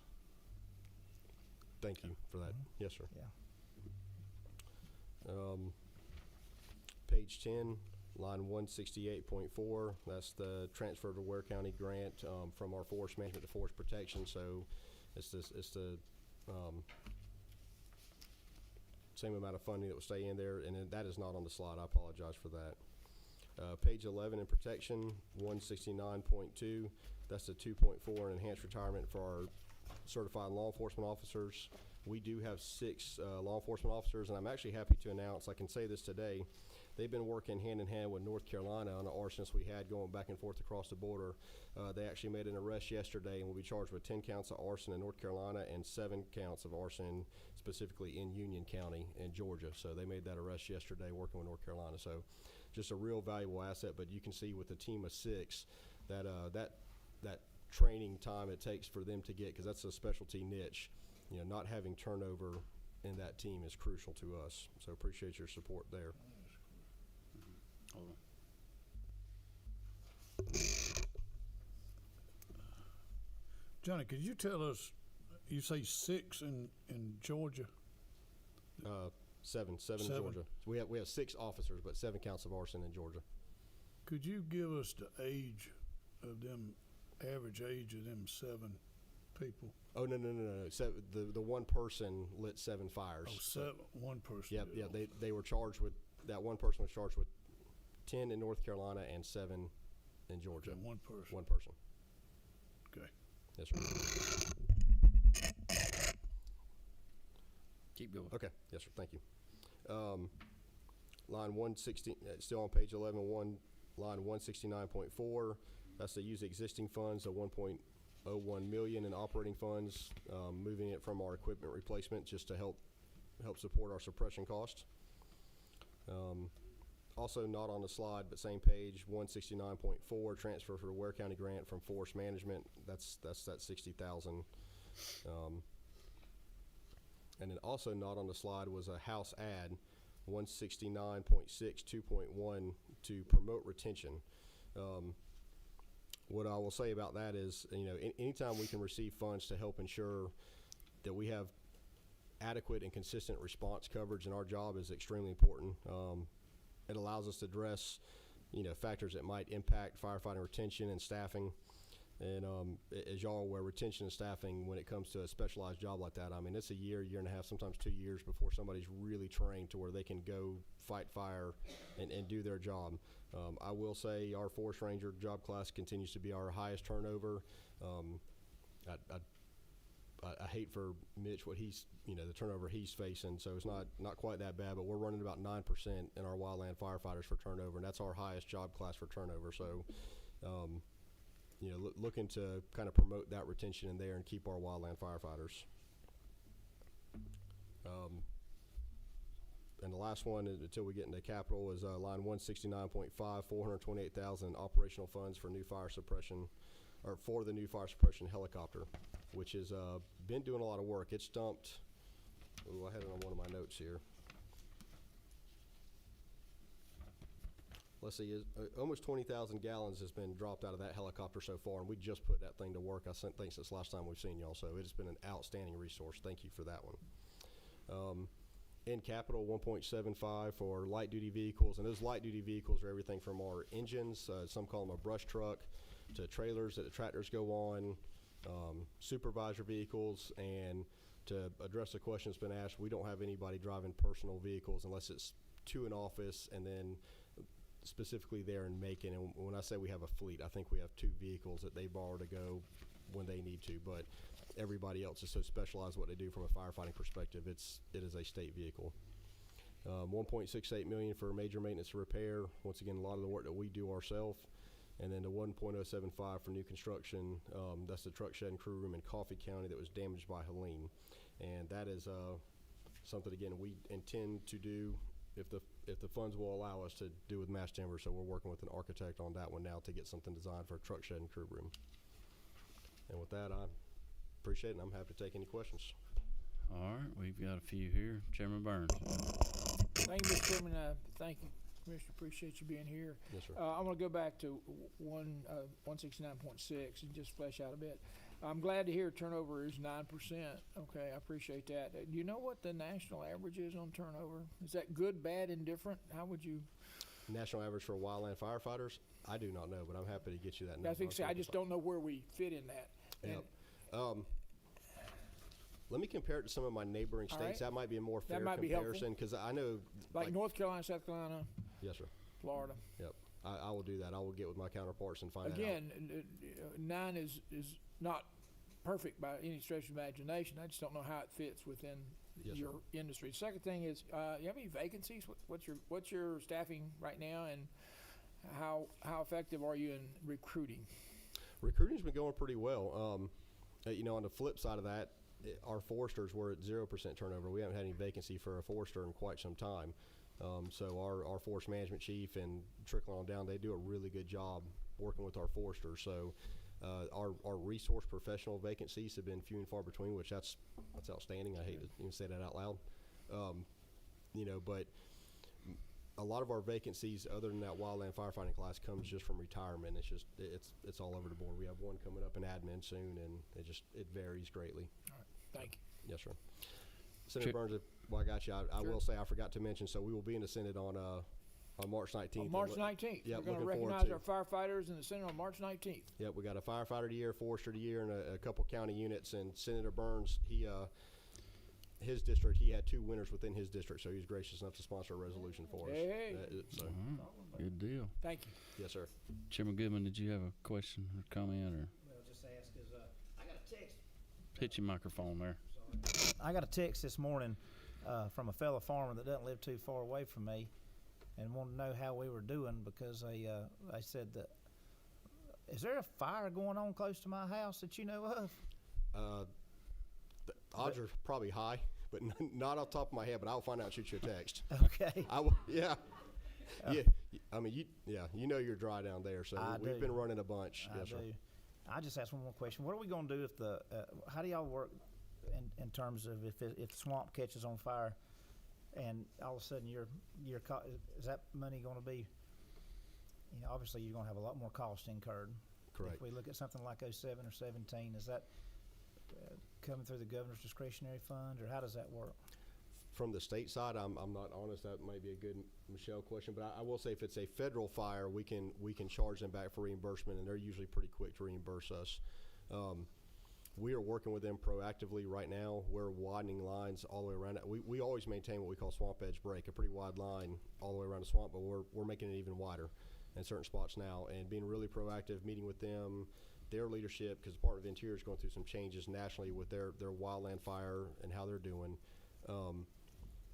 Thank you for that. Mm-hmm. Yes, sir. Yeah. Page 10, line 168.4, that's the transfer to Ware County grant from our forest management to forest protection. So it's the same amount of funding that will stay in there, and that is not on the slide. I apologize for that. Page 11 in protection, 169.2, that's the 2.4 enhanced retirement for our certified law enforcement officers. We do have 6 law enforcement officers, and I'm actually happy to announce, I can say this today, they've been working hand in hand with North Carolina on the arsonists we had going back and forth across the border. They actually made an arrest yesterday and will be charged with 10 counts of arson in North Carolina and 7 counts of arson specifically in Union County in Georgia. So they made that arrest yesterday working with North Carolina. So just a real valuable asset, but you can see with a team of 6 that that training time it takes for them to get, because that's a specialty niche, you know, not having turnover in that team is crucial to us. So appreciate your support there. Hold on. Johnny, could you tell us, you say 6 in Georgia? 7 in 7. Georgia. So we have 6 officers, but 7 counts of arson in Georgia. Could you give us the age of them, average age of them 7 people? Oh, no. So the one person lit 7 fires. Oh, 7, one person. Yeah, did. yeah. They were charged with, that one person was charged with 10 in North Carolina and 7 in Georgia. Okay, one person. One person. Okay. Yes, sir. Keep going. Okay. Yes, sir. Thank you. Line 160, still on page 11, line 169.4. That's to use existing funds of 1.01 million in operating funds, moving it from our equipment replacement just to help support our suppression costs. Also not on the slide, but same page, 169.4, transfer for the Ware County grant from Forest Management. That's that 60,000. And then also not on the slide was a house ad, 169.6, 2.1, to promote retention. What I will say about that is, you know, anytime we can receive funds to help ensure that we have adequate and consistent response coverage in our job is extremely important. It allows us to address, you know, factors that might impact firefighting retention and staffing. And as y'all are aware, retention and staffing, when it comes to a specialized job like that, I mean, it's a year and a half, sometimes 2 years before somebody's really trained to where they can go fight fire and do their job. I will say our Forest Ranger job class continues to be our highest turnover. I hate for Mitch what he's, you know, the turnover he's facing, so it's not quite that bad, but we're running about 9% in our wildland firefighters for turnover, and that's our highest job class for turnover. So, you know, looking to kind of promote that retention in there and keep our wildland firefighters. And the last one, until we get into capital, is line 169.5, 428,000 in operational funds for new fire suppression, or for the new fire suppression helicopter, which has been doing a lot of work. It's dumped, I had it on one of my notes here. Let's see, almost 20,000 gallons has been dropped out of that helicopter so far, and we just put that thing to work, I think, since last time we've seen y'all, so it has been an outstanding resource. Thank you for that one. In capital, 1.75 for light-duty vehicles, and those light-duty vehicles are everything from our engines, some call them a brush truck, to trailers that the tractors go on, supervisor vehicles, and to address the question that's been asked, we don't have anybody driving personal vehicles unless it's to an office and then specifically there in Macon. And when I say we have a fleet, I think we have 2 vehicles that they borrow to go when they need to, but everybody else is so specialized what they do from a firefighting perspective. It is a state vehicle. 1.68 million for major maintenance and repair. Once again, a lot of the work that we do ourselves. And then the 1.075 for new construction, that's the truck shed and crew room in Coffee County that was damaged by Helene. And that is something, again, we intend to do if the funds will allow us to do with mass timber. So we're working with an architect on that one now to get something designed for a truck shed and crew room. And with that, I appreciate it, and I'm happy to take any questions. All right, we've got a few here. Chairman Burns. Thank you, Mr. Chairman. Thank you, Commissioner. Appreciate you being here. Yes, sir. I'm going to go back to 169.6 and just flesh out a bit. I'm glad to hear turnover is 9%. Okay, I appreciate that. Do you know what the national average is on turnover? Is that good, bad, indifferent? How would you? National average for wildland firefighters? I do not know, but I'm happy to get you that number. I think so. I just don't know where we fit in that. Yep. Let me compare it to some of my neighboring All states. right. That might be a more fair might be helpful. comparison, because I know, Like North Carolina, South Carolina, yes, sir. Florida. Yep. I will do that. I will get with my counterparts and find that out. Again, 9 is not perfect by any stretch of imagination. I just don't know how it fits within Yes, your industry. Second thing is, you have any vacancies? What's your staffing right now, and how effective are you in recruiting? Recruiting's been going pretty well. You know, on the flip side of that, our foresters were at 0% turnover. We haven't had any vacancy for a forester in quite some time. So our forest management chief and trickling on down, they do a really good job working with our foresters. So our resource professional vacancies have been few and far between, which that's outstanding. I hate to even say that out loud. You know, but a lot of our vacancies, other than that wildland firefighting class, comes just from retirement. It's all over the board. We have one coming up in admin soon, and it varies greatly. All right, thank you. Yes, sir. Senator Burns, while I got you, I will say I forgot to mention. So we will be in the Senate on March 19th. On March 19th, Yep, we're going to looking forward recognize to. our firefighters in the Senate on March 19th. Yep, we got a firefighter of the year, forester of the year, and a couple county units. And Senator Burns, his district, he had 2 winners within his district, so he was gracious enough to sponsor a resolution for us. Hey. So, Good deal. Thank you. yes, sir. Chairman Goodman, did you have a question or comment, or Well, just ask is, I got a text. hit your microphone there? I got a text this morning from a fellow farmer that doesn't live too far away from me, and wanted to know how we were doing because they said that, is there a fire going on close to my house that you know of? The odds are probably high, but not off the top of my head. But I'll find out and shoot you a text. Okay. I will. Yeah. Yeah. I mean, you know you're dry down there, so we've been running a bunch. I Yes, do. sir. I just asked one more question. What are we going to do if how do y'all work in terms of if the swamp catches on fire, and all of a sudden is that money going to be? You know, obviously you're going to have a lot more cost incurred. Correct. If we look at something like 07 or 17, is that coming through the governor's discretionary fund, or how does that work? From the state side, I'm not honest. That might be a good Michelle question, but I will say if it's a federal fire, we can charge them back for reimbursement, and they're usually pretty quick to reimburse us. We are working with them proactively right now. We're widening lines all the way around it. We always maintain what we call swamp edge break, a pretty wide line all the way around the swamp, but we're making it even wider in certain spots now, and being really proactive, meeting with them, their leadership, because the Department of Interior is going through some changes nationally with their wildland fire and how they're doing.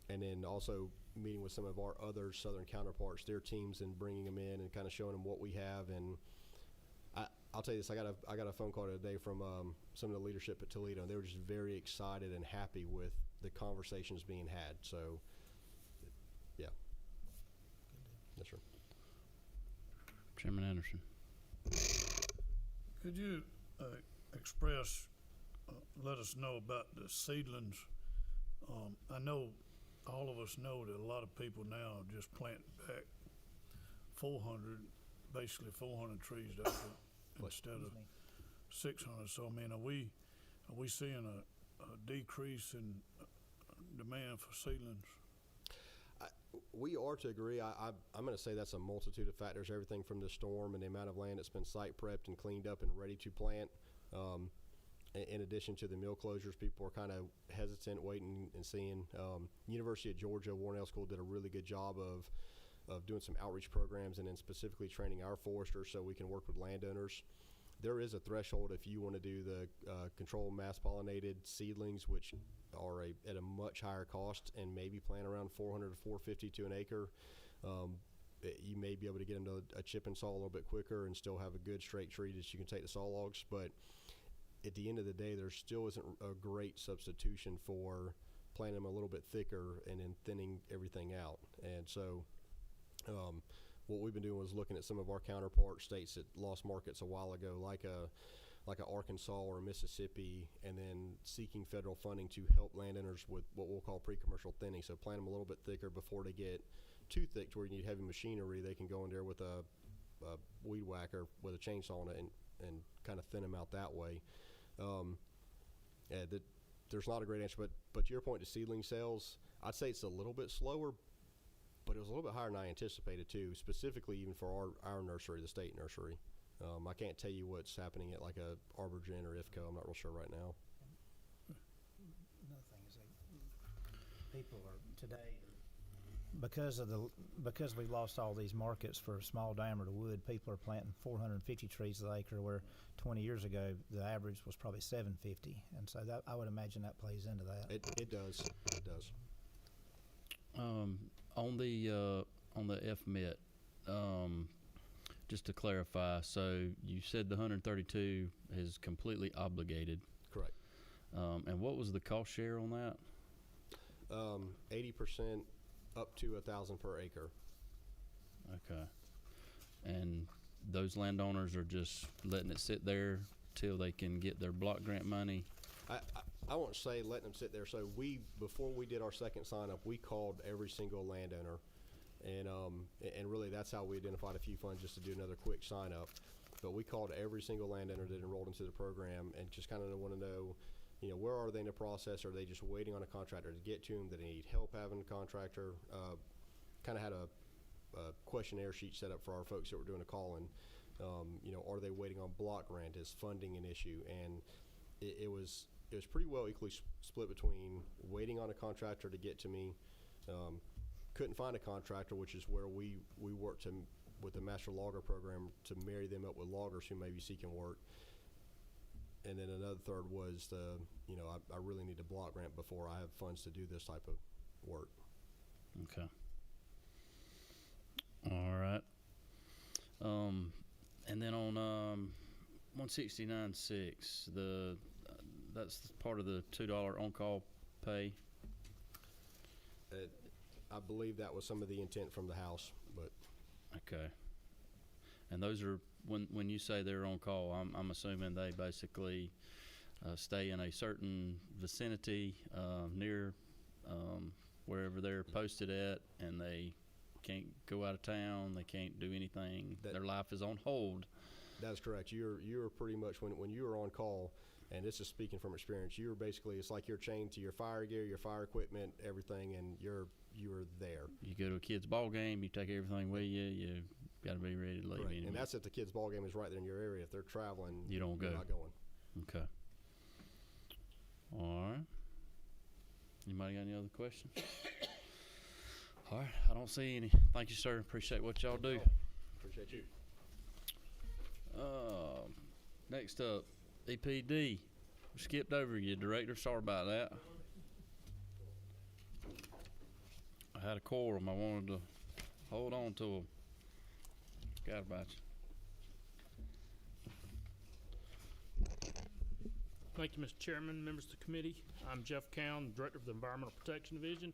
And then also meeting with some of our other southern counterparts, their teams, and bringing them in and kind of showing them what we have. And I'll tell you this, I got a phone call today from some of the leadership at Toledo, and they were just very excited and happy with the conversations being had. So, yeah. Yes, sir. Chairman Anderson. Could you let us know about the seedlings? I know all of us know that a lot of people now are just planting back 400 trees out there instead of 600. So, I mean, are we seeing a decrease in demand for seedlings? We are to agree. I'm going to say that's a multitude of factors, everything from the storm and the amount of land that's been site prepped and cleaned up and ready to plant. In addition to the mill closures, people are kind of hesitant, waiting and seeing. University of Georgia, Warren L. School did a really good job of doing some outreach programs and then specifically training our foresters so we can work with landowners. There is a threshold if you want to do the controlled mass pollinated seedlings, which are at a much higher cost and maybe plant around 400 to 450 to an acre. You may be able to get them to a chip and saw a little bit quicker and still have a good straight tree that you can take the saw logs. But at the end of the day, there still isn't a great substitution for planting them a little bit thicker and then thinning everything out. And so what we've been doing was looking at some of our counterpart states that lost markets a while ago, like a Arkansas or a Mississippi, and then seeking federal funding to help landowners with what we'll call pre-commercial thinning. So plant them a little bit thicker before they get too thick to where you need heavy machinery. They can go in there with a weed whacker with a chainsaw on it and kind of thin them out that way. There's not a great answer, but to your point, the seedling sales, I'd say it's a little bit slower, but it was a little bit higher than I anticipated too, specifically even for our nursery, the state nursery. I can't tell you what's happening at like a Arborgen or IFCO. I'm not real sure right now. Another thing is people are today because we've lost all these markets for small diameter wood, people are planting 450 trees an acre, where 20 years ago the average was probably 750, and so that I would imagine that plays into that. It does. It does. On the FMIT, just to clarify, so you said the 132 is completely obligated, Correct. and what was the cost share on that? 80% up to 1,000 per acre. Okay, and those landowners are just letting it sit there till they can get their block grant money. I won't say letting them sit there. So before we did our second sign up, we called every single landowner, and really that's how we identified a few funds, just to do another quick sign up. But we called every single landowner that enrolled into the program and just kind of want to know, where are they in the process? Are they just waiting on a contractor to get to them? Do they need help having a contractor? Kind of had a questionnaire sheet set up for our folks that were doing a call, and are they waiting on block grant? Is funding an issue? And it was pretty well equally split between waiting on a contractor to get to me, couldn't find a contractor, which is where we worked with the Master Logger program to marry them up with loggers who may be seeking work. And then another third was I really need a block grant before I have funds to do this type of work. Okay. All right. And then on 169.6, that's part of the $2 on-call pay. I believe that was some of the intent from the House, but Okay. And those are, when you say they're on call, I'm assuming they basically stay in a certain vicinity near wherever they're posted at, and they can't go out of town, they can't do anything. Their life is on hold. that is correct. You're pretty much, when you are on call, and this is speaking from experience, you're basically, it's like you're chained to your fire gear, your fire equipment, everything, and you're there. You go to a kid's ball game, you take everything with you, you got to be ready to leave. Correct. Anyway. And that's if the kids' ball game is right there in your area. If they're traveling, You don't you're go. not going. Okay. All right. Anybody got any other questions? All right. I don't see any. Thank you, sir. Appreciate what y'all do. Appreciate you. Next up, EPD. We skipped over you, Director. Sorry about that. I had a quorum. I wanted to hold on to them. Forgot about you. Thank you, Mr. Chairman, members of the committee. I'm Jeff Cowan, Director of the Environmental Protection Division,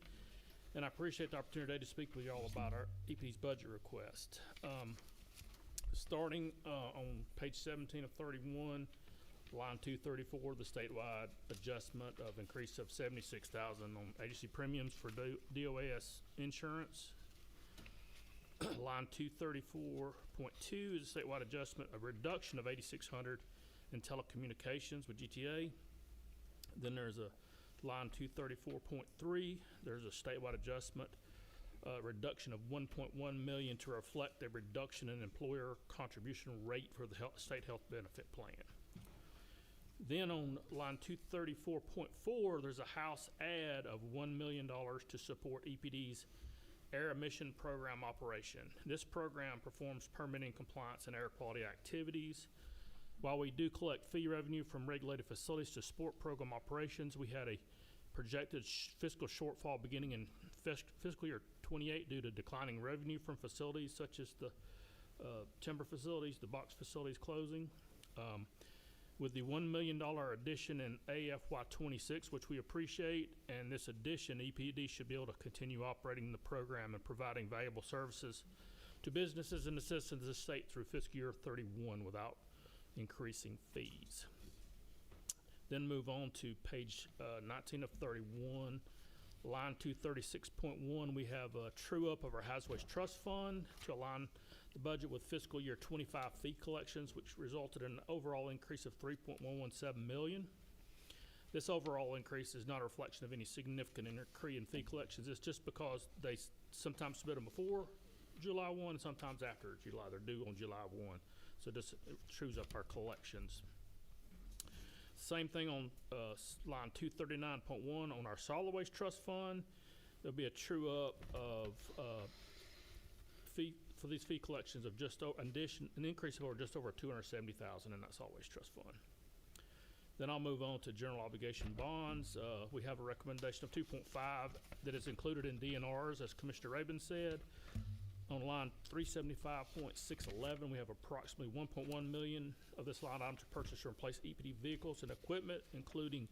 and I appreciate the opportunity to speak with you all about our EPD's budget request. Starting on page 17 of 31, line 234, the statewide adjustment of increase of $76,000 on agency premiums for DOAS insurance. Line 234.2 is a statewide adjustment, a reduction of $8,600 in telecommunications with GTA. Then there's a line 234.3. There's a statewide adjustment, reduction of $1.1 million to reflect a reduction in employer contribution rate for the state health benefit plan. Then on line 234.4, there's a House add of $1 million to support EPD's air emission program operation. This program performs permitting compliance and air quality activities. While we do collect fee revenue from regulated facilities to support program operations, we had a projected fiscal shortfall beginning in fiscal year 28 due to declining revenue from facilities such as the timber facilities, the box facilities closing. With the $1 million addition in AFY 26, which we appreciate, and this addition, EPD should be able to continue operating the program and providing valuable services to businesses and the citizens of the state through fiscal year 31 without increasing fees. Then move on to page 19 of 31, line 236.1. We have a true up of our hazardous waste trust fund to align the budget with fiscal year 25 fee collections, which resulted in an overall increase of $3.117 million. This overall increase is not a reflection of any significant increase in fee collections. It's just because they sometimes submit them before July 1, sometimes after July. They're due on July 1. So this trues up our collections. Same thing on line 239.1 on our solid waste trust fund. there'll be a true up of fee for these fee collections of just an increase of over just over 270,000, and that's always trust fund. Then I'll move on to general obligation bonds. We have a recommendation of 2.5 that is included in DNRs, as Commissioner Rabin said. On line 375.611, we have approximately 1.1 million of this line item to purchase or replace EPD vehicles and equipment, including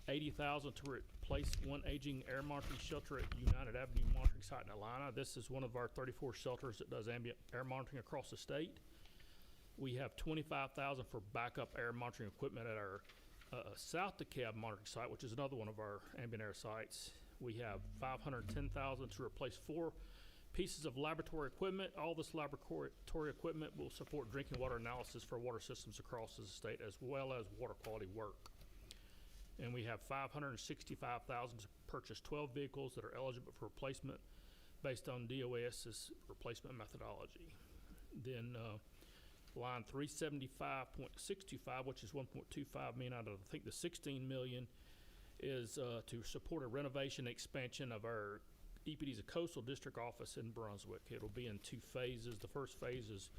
80,000 to replace one aging air monitoring shelter at United Avenue Monitoring Site in Atlanta. This is one of our 34 shelters that does ambient air monitoring across the state. We have 25,000 for backup air monitoring equipment at our South DeKalb monitoring site, which is another one of our ambient air sites. We have 510,000 to replace 4 pieces of laboratory equipment. All this laboratory equipment will support drinking water analysis for water systems across the state, as well as water quality work. And we have 565,000 to purchase 12 vehicles that are eligible for replacement based on DOS's replacement methodology. Then line 375.625, which is 1.25 million out of, I think, the 16 million, is to support a renovation expansion of our EPD's Coastal District office in Brunswick. It'll be in 2 phases. The first phase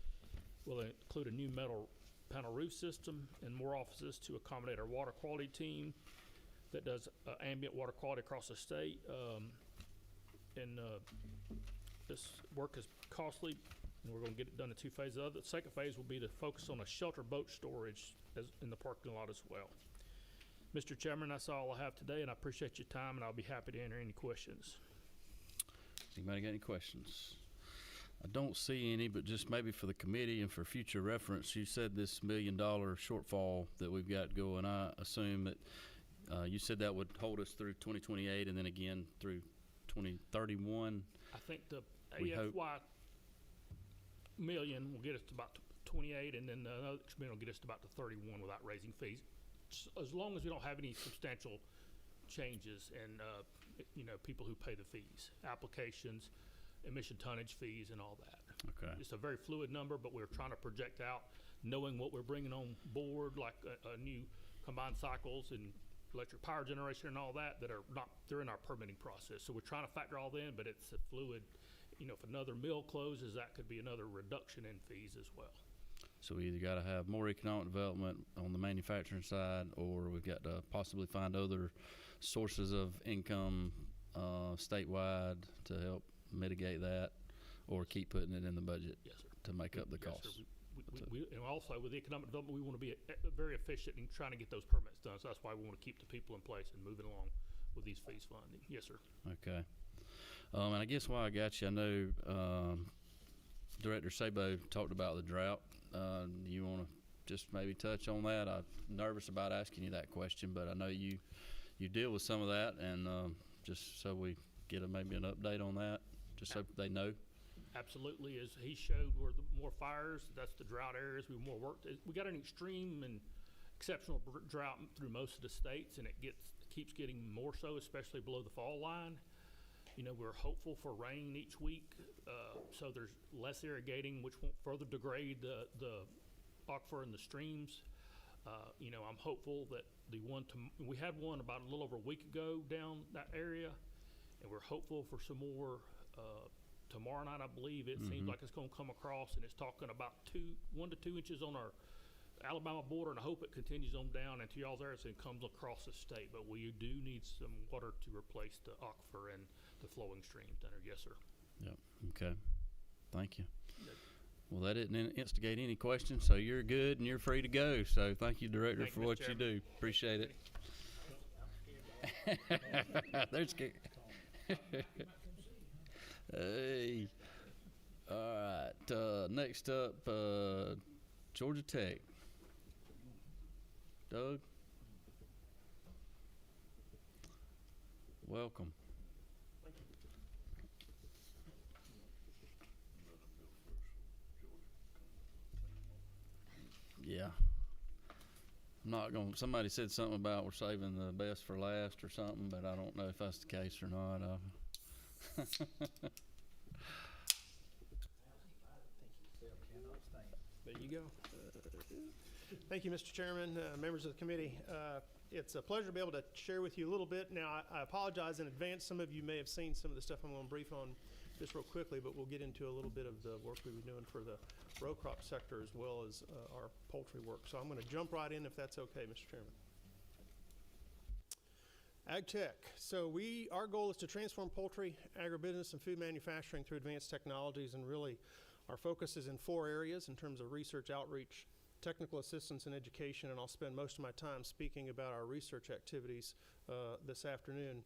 will include a new metal panel roof system and more offices to accommodate our water quality team that does ambient water quality across the state. This work is costly, and we're going to get it done in 2 phases. The second phase will be to focus on a shelter boat storage in the parking lot as well. Mr. Chairman, that's all I have today, and I appreciate your time, and I'll be happy to answer any questions. Anybody got any questions? I don't see any, but just maybe for the committee and for future reference, you said this $1 million shortfall that we've got going. I assume that you said that would hold us through 2028 and then again through 2031. I think the We hope. AFY million will get us to about 28, and then the other million will get us to about to 31 without raising fees, as long as we don't have any substantial changes in people who pay the fees, applications, emission tonnage fees, and all that. Okay. It's a very fluid number, but we're trying to project out, knowing what we're bringing on board, like a new combined cycles and electric power generation and all that are not, they're in our permitting process. So we're trying to factor all that in, but it's a fluid. If another mill closes, that could be another reduction in fees as well. So we either got to have more economic development on the manufacturing side, or we've got to possibly find other sources of income statewide to help mitigate that, or keep putting it in the budget. Yes, sir. To make up the Yes, costs. sir. And also with the economic development, we want to be very efficient in trying to get those permits done. So that's why we want to keep the people in place and moving along with these fees funding. Yes, sir. Okay. And I guess while I got you, I know Director Sabo talked about the drought. You want to just maybe touch on that? I'm nervous about asking you that question, but I know you deal with some of that, and just so we get maybe an update on that, just so they know. Absolutely. As he showed, where the more fires, that's the drought areas. We more work. We got an extreme and exceptional drought through most of the states, and it keeps getting more so, especially below the fall line. We're hopeful for rain each week, so there's less irrigating, which won't further degrade the aquifer and the streams. I'm hopeful that we had one about a little over a week ago down that area, and we're hopeful for some more tomorrow night. I believe it seems like it's going to come across, and it's talking about 1 to 2 inches on our Alabama border, and I hope it continues on down into y'all's areas and comes across the state. But we do need some water to replace the aquifer and the flowing streams down there. Yes, sir. Yep. Okay. Thank you. Well, that didn't instigate any questions, so you're good and you're free to go. So thank you, Director, Thank you, for Mr. what Chairman. you do. Appreciate it. They're scared. Hey. All right. Next up, Georgia Tech. Doug. Welcome. Yeah. I'm not going to, somebody said something about we're saving the best for last or something, but I don't know if that's the case or not. There you go. Thank you, Mr. Chairman, members of the committee. It's a pleasure to be able to share with you a little bit. Now, I apologize in advance. Some of you may have seen some of the stuff I'm going to brief on just real quickly, but we'll get into a little bit of the work we've been doing for the row crop sector as well as our poultry work. So I'm going to jump right in if that's okay, Mr. Chairman. Ag Tech. So our goal is to transform poultry, agribusiness, and food manufacturing through advanced technologies, and really our focus is in 4 areas in terms of research, outreach, technical assistance, and education, and I'll spend most of my time speaking about our research activities this afternoon.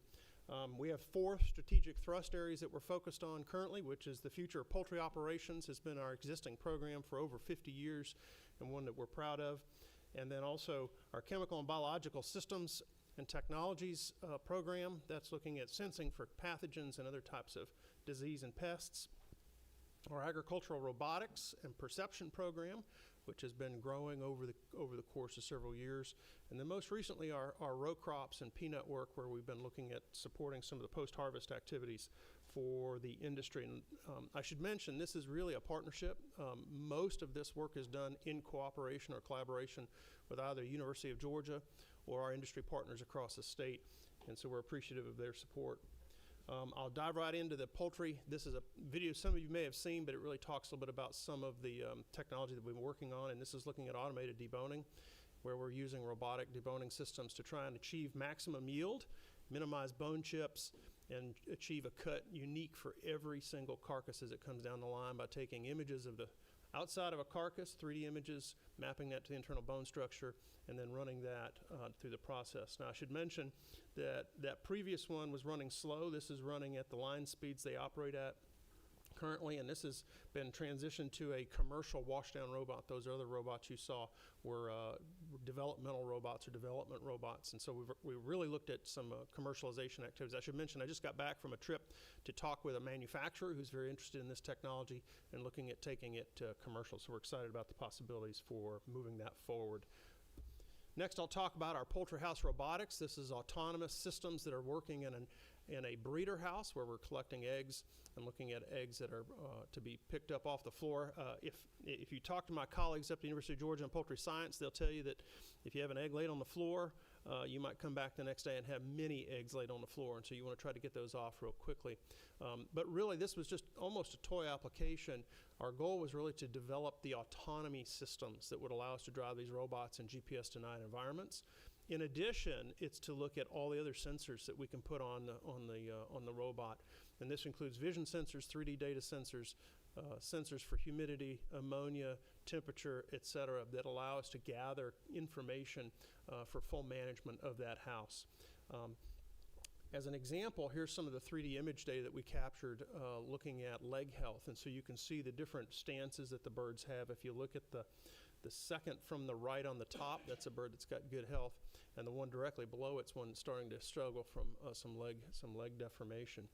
We have 4 strategic thrust areas that we're focused on currently, which is the future of poultry operations has been our existing program for over 50 years and one that we're proud of. And then also our chemical and biological systems and technologies program that's looking at sensing for pathogens and other types of disease and pests. Our agricultural robotics and perception program, which has been growing over the course of several years. And then most recently our row crops and peanut work, where we've been looking at supporting some of the post-harvest activities for the industry. And I should mention this is really a partnership. Most of this work is done in cooperation or collaboration with either University of Georgia or our industry partners across the state. And so we're appreciative of their support. I'll dive right into the poultry. This is a video some of you may have seen, but it really talks a little bit about some of the technology that we've been working on, and this is looking at automated deboning, where we're using robotic deboning systems to try and achieve maximum yield, minimize bone chips, and achieve a cut unique for every single carcass as it comes down the line by taking images of the outside of a carcass, 3D images, mapping that to the internal bone structure, and then running that through the process. Now, I should mention that that previous one was running slow. This is running at the line speeds they operate at currently, and this has been transitioned to a commercial washdown robot. Those other robots you saw were developmental robots or development robots, and so we really looked at some commercialization activities. I should mention I just got back from a trip to talk with a manufacturer who's very interested in this technology and looking at taking it to commercial, so we're excited about the possibilities for moving that forward. Next, I'll talk about our poultry house robotics. This is autonomous systems that are working in a breeder house where we're collecting eggs and looking at eggs that are to be picked up off the floor. If you talk to my colleagues up at the University of Georgia in poultry science, they'll tell you that if you have an egg laid on the floor, you might come back the next day and have many eggs laid on the floor, and so you want to try to get those off real quickly. But really, this was just almost a toy application. Our goal was really to develop the autonomy systems that would allow us to drive these robots in GPS-denied environments. In addition, it's to look at all the other sensors that we can put on the robot, and this includes vision sensors, 3D data sensors, sensors for humidity, ammonia, temperature, etc., that allow us to gather information for full management of that house. As an example, here's some of the 3D image data that we captured looking at leg health, and so you can see the different stances that the birds have. If you look at the second from the right on the top, that's a bird that's got good health, and the one directly below it's one starting to struggle from some leg deformation.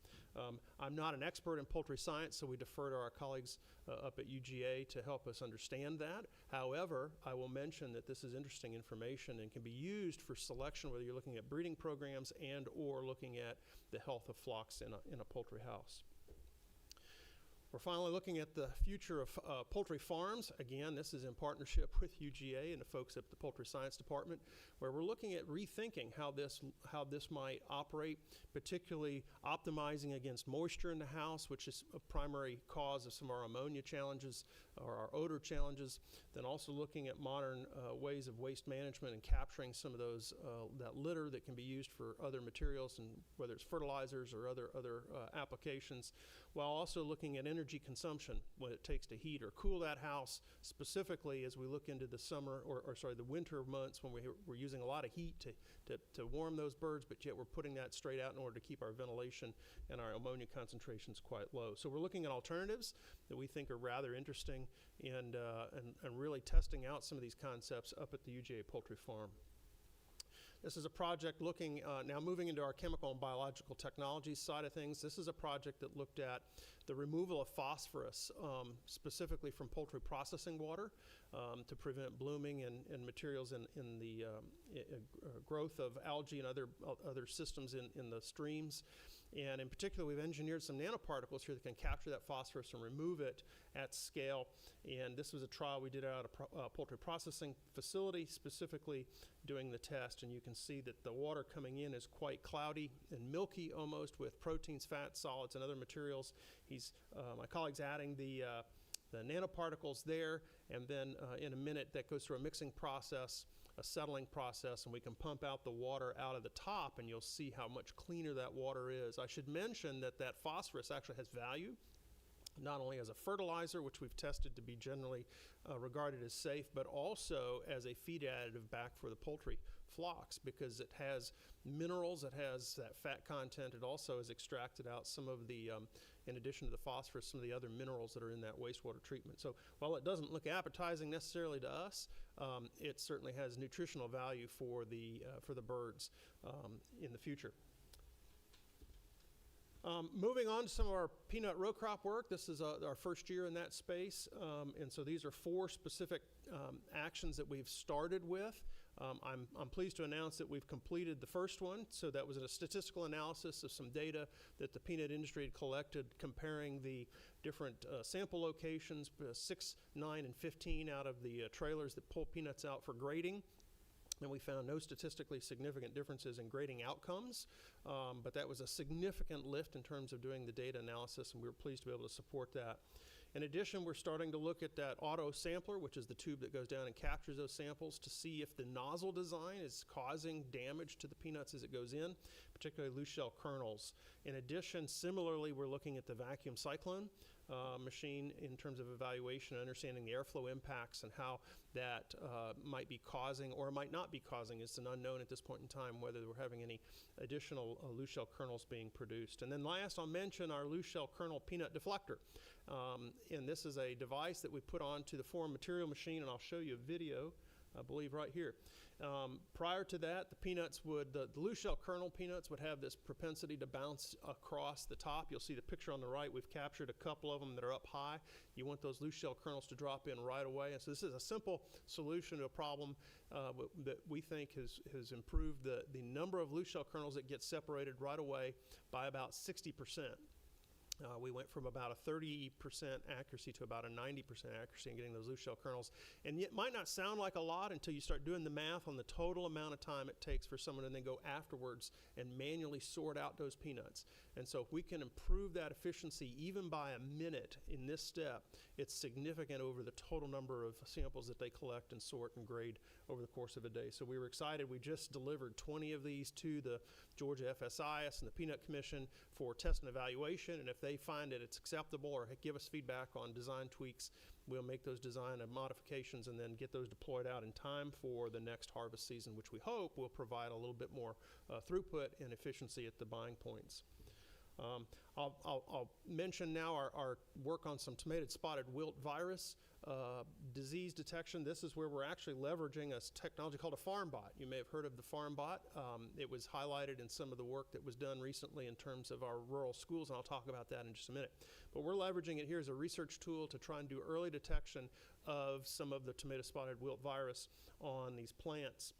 I'm not an expert in poultry science, so we defer to our colleagues up at UGA to help us understand that. However, I will mention that this is interesting information and can be used for selection, whether you're looking at breeding programs and or looking at the health of flocks in a poultry house. We're finally looking at the future of poultry farms. Again, this is in partnership with UGA and the folks at the Poultry Science Department, where we're looking at rethinking how this might operate, particularly optimizing against moisture in the house, which is a primary cause of some of our ammonia challenges or our odor challenges. Then also looking at modern ways of waste management and capturing some of those that litter that can be used for other materials, and whether it's fertilizers or other applications, while also looking at energy consumption, what it takes to heat or cool that house, specifically as we look into the summer, the winter months when we're using a lot of heat to warm those birds, but yet we're putting that straight out in order to keep our ventilation and our ammonia concentrations quite low. So we're looking at alternatives that we think are rather interesting and really testing out some of these concepts up at the UGA poultry farm. This is a project looking, now moving into our chemical and biological technologies side of things. This is a project that looked at the removal of phosphorus, specifically from poultry processing water, to prevent blooming and materials in the growth of algae and other systems in the streams. And in particular, we've engineered some nanoparticles here that can capture that phosphorus and remove it at scale. And this was a trial we did out of a poultry processing facility, specifically doing the test. And you can see that the water coming in is quite cloudy and milky almost, with proteins, fats, solids, and other materials. My colleague's adding the nanoparticles there, and then in a minute that goes through a mixing process, a settling process, and we can pump out the water out of the top, and you'll see how much cleaner that water is. I should mention that that phosphorus actually has value, not only as a fertilizer, which we've tested to be generally regarded as safe, but also as a feed additive back for the poultry flocks, because it has minerals, it has that fat content. It also has extracted out some of the, in addition to the phosphorus, some of the other minerals that are in that wastewater treatment. So while it doesn't look appetizing necessarily to us, it certainly has nutritional value for the birds in the future. Moving on to some of our peanut row crop work. This is our first year in that space, and so these are 4 specific actions that we've started with. I'm pleased to announce that we've completed the first one. So that was a statistical analysis of some data that the peanut industry had collected, comparing the different sample locations, 6, 9, and 15 out of the trailers that pull peanuts out for grading. And we found no statistically significant differences in grading outcomes, but that was a significant lift in terms of doing the data analysis, and we were pleased to be able to support that. In addition, we're starting to look at that auto sampler, which is the tube that goes down and captures those samples, to see if the nozzle design is causing damage to the peanuts as it goes in, particularly loose shell kernels. In addition, similarly, we're looking at the vacuum cyclone machine in terms of evaluation and understanding the airflow impacts and how that might be causing or might not be causing. It's an unknown at this point in time whether we're having any additional loose shell kernels being produced. And then last, I'll mention our loose shell kernel peanut deflector. And this is a device that we put onto the foreign material machine, and I'll show you a video, I believe, right here. Prior to that, the loose shell kernel peanuts would have this propensity to bounce across the top. You'll see the picture on the right. We've captured a couple of them that are up high. You want those loose shell kernels to drop in right away. And so this is a simple solution to a problem that we think has improved the number of loose shell kernels that get separated right away by about 60%. We went from about a 30% accuracy to about a 90% accuracy in getting those loose shell kernels. And it might not sound like a lot until you start doing the math on the total amount of time it takes for someone to then go afterwards and manually sort out those peanuts. And so if we can improve that efficiency even by a minute in this step, it's significant over the total number of samples that they collect and sort and grade over the course of a day. So we were excited. We just delivered 20 of these to the Georgia FSIS and the Peanut Commission for test and evaluation, and if they find that it's acceptable or give us feedback on design tweaks, we'll make those design and modifications and then get those deployed out in time for the next harvest season, which we hope will provide a little bit more throughput and efficiency at the buying points. I'll mention now our work on some tomato spotted wilt virus disease detection. This is where we're actually leveraging a technology called a FarmBot. You may have heard of the FarmBot. It was highlighted in some of the work that was done recently in terms of our rural schools, and I'll talk about that in just a minute. But we're leveraging it here as a research tool to try and do early detection of some of the tomato spotted wilt virus on these plants.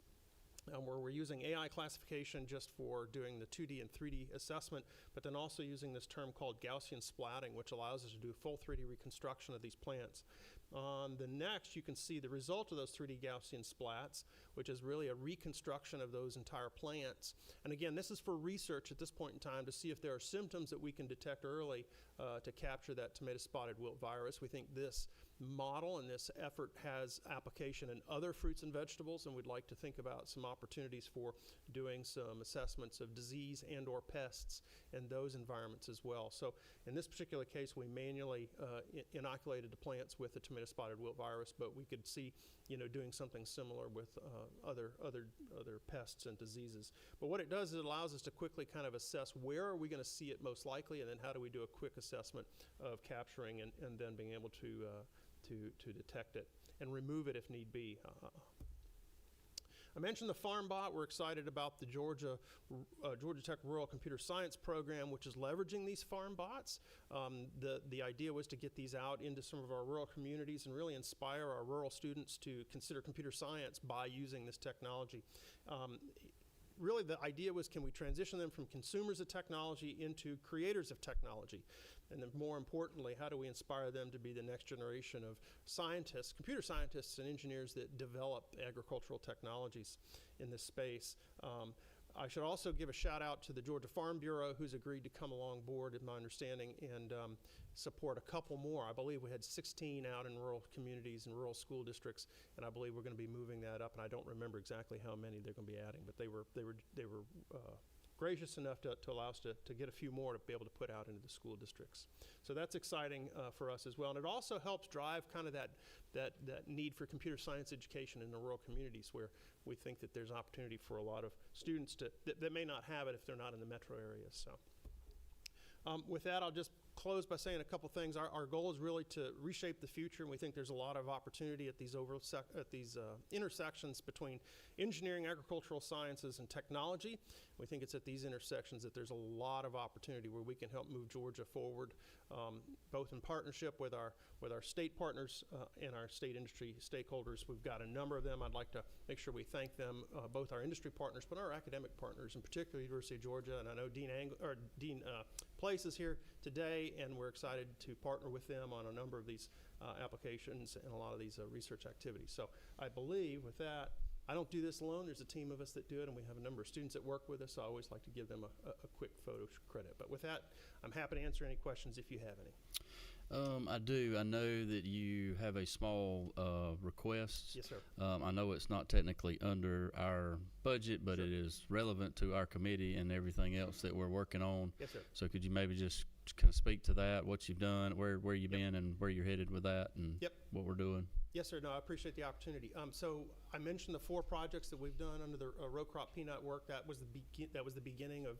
Where we're using AI classification just for doing the 2D and 3D assessment, but then also using this term called Gaussian splatting, which allows us to do full 3D reconstruction of these plants. On the next, you can see the result of those 3D Gaussian splats, which is really a reconstruction of those entire plants. And again, this is for research at this point in time to see if there are symptoms that we can detect early to capture that tomato spotted wilt virus. We think this model and this effort has application in other fruits and vegetables, and we'd like to think about some opportunities for doing some assessments of disease and or pests in those environments as well. So in this particular case, we manually inoculated the plants with the tomato spotted wilt virus, but we could see, doing something similar with other pests and diseases. But what it does is it allows us to quickly kind of assess where are we going to see it most likely, and then how do we do a quick assessment of capturing and then being able to detect it and remove it if need be. I mentioned the FarmBot. We're excited about the Georgia Tech Rural Computer Science Program, which is leveraging these FarmBots. The idea was to get these out into some of our rural communities and really inspire our rural students to consider computer science by using this technology. really the idea was, can we transition them from consumers of technology into creators of technology? And then more importantly, how do we inspire them to be the next generation of scientists, computer scientists and engineers that develop agricultural technologies in this space? I should also give a shout out to the Georgia Farm Bureau, who's agreed to come along board, in my understanding, and support a couple more. I believe we had 16 out in rural communities and rural school districts, and I believe we're going to be moving that up. And I don't remember exactly how many they're going to be adding, but they were gracious enough to allow us to get a few more to be able to put out into the school districts. So that's exciting for us as well. And it also helps drive kind of that need for computer science education in the rural communities, where we think that there's opportunity for a lot of students that may not have it if they're not in the metro areas. So with that, I'll just close by saying a couple things. Our goal is really to reshape the future, and we think there's a lot of opportunity at these intersections between engineering, agricultural sciences, and technology. We think it's at these intersections that there's a lot of opportunity where we can help move Georgia forward, both in partnership with our state partners and our state industry stakeholders. We've got a number of them. I'd like to make sure we thank them, both our industry partners, but our academic partners, in particular University of Georgia. And I know Dean Place is here today, and we're excited to partner with them on a number of these applications and a lot of these research activities. So I believe with that, I don't do this alone. There's a team of us that do it, and we have a number of students that work with us, so I always like to give them a quick photo credit. But with that, I'm happy to answer any questions if you have any. I do. I know that you have a small request. Yes, sir. I know it's not technically under our budget, but Sure. it is relevant to our committee and everything else that we're working on. Yes, sir. So could you maybe just kind of speak to that, what you've done, where you've been, and where you're headed with that, and Yep. what we're doing? Yes, sir. No, I appreciate the opportunity. So I mentioned the 4 projects that we've done under the row crop peanut work. That was the beginning of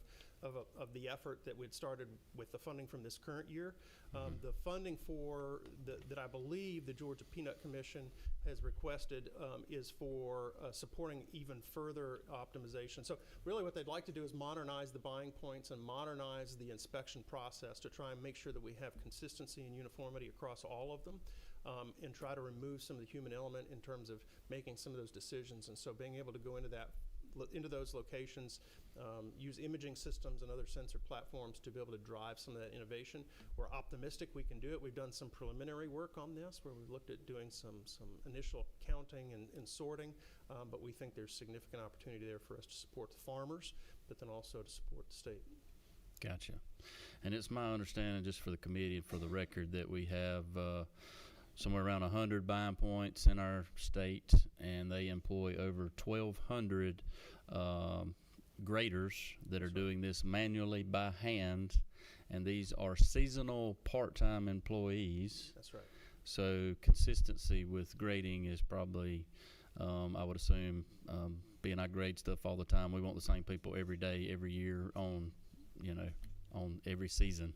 the effort that we'd started with the funding from this current year. The funding for that I believe the Georgia Peanut Commission has requested is for supporting even further optimization. So really what they'd like to do is modernize the buying points and modernize the inspection process to try and make sure that we have consistency and uniformity across all of them, and try to remove some of the human element in terms of making some of those decisions. And so being able to go into those locations, use imaging systems and other sensor platforms to be able to drive some of that innovation. We're optimistic we can do it. We've done some preliminary work on this where we've looked at doing some initial counting and sorting, but we think there's significant opportunity there for us to support the farmers, but then also to support the state. Gotcha. And it's my understanding, just for the committee and for the record, that we have somewhere around 100 buying points in our state, and they employ over 1,200 graders that are doing this manually by hand, and these are seasonal part-time employees. That's right. So consistency with grading is probably, I would assume, being I grade stuff all the time, we want the same people every day, every year on every season.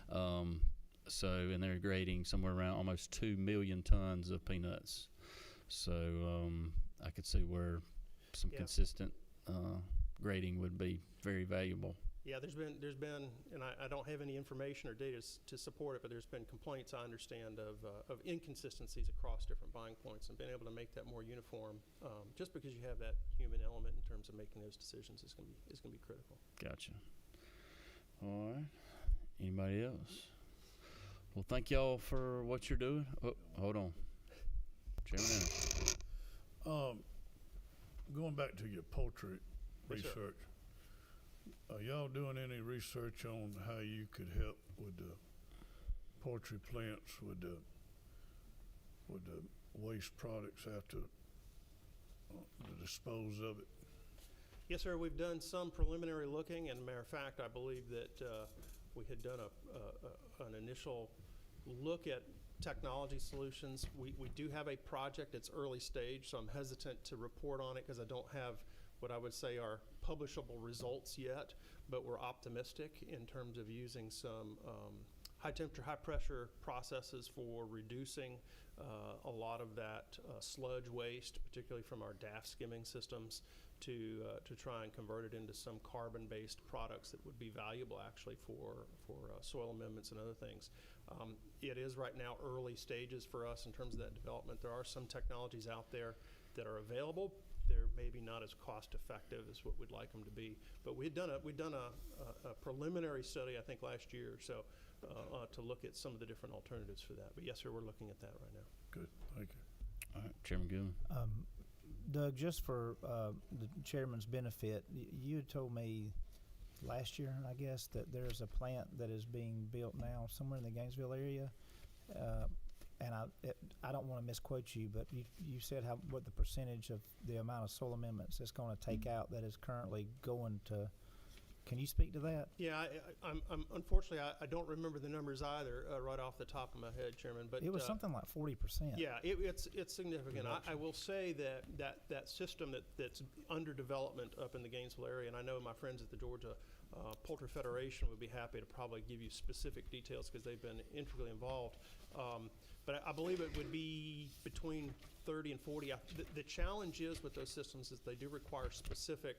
And they're grading somewhere around almost 2 million tons of peanuts. So I could see where some consistent grading would be very valuable. Yeah, there's been, and I don't have any information or data to support it, but there's been complaints, I understand, of inconsistencies across different buying points, and being able to make that more uniform, just because you have that human element in terms of making those decisions is going to be critical. Gotcha. All right. Anybody else? Well, thank y'all for what you're doing. Oh, hold on. Chairman Ennis. Going back to your poultry Yes, sir. research, are y'all doing any research on how you could help with the poultry plants with the waste products after the dispose of it? Yes, sir. We've done some preliminary looking, and matter of fact, I believe that we had done an initial look at technology solutions. We do have a project. It's early stage, so I'm hesitant to report on it because I don't have what I would say are publishable results yet, but we're optimistic in terms of using some high temperature, high pressure processes for reducing a lot of that sludge waste, particularly from our DAF skimming systems, to try and convert it into some carbon-based products that would be valuable actually for soil amendments and other things. It is right now early stages for us in terms of that development. There are some technologies out there that are available. They're maybe not as cost effective as what we'd like them to be. But we'd done a preliminary study, I think, last year or so to look at some of the different alternatives for that. But yes, sir, we're looking at that right now. Good, thank you. All right, Chairman Goodwin. Doug, just for the chairman's benefit, you had told me last year, I guess, that there's a plant that is being built now somewhere in the Gainesville area. And I don't want to misquote you, but you said what the percentage of the amount of soil amendments it's going to take out that is currently going to. Can you speak to that? Yeah, I'm unfortunately I don't remember the numbers either right off the top of my head, Chairman. But it was something like 40%. Yeah, it's significant. I will say that system that's under development up in the Gainesville area, and I know my friends at the Georgia Poultry Federation would be happy to probably give you specific details because they've been integrally involved. But I believe it would be between 30 and 40. The challenge is with those systems is they do require specific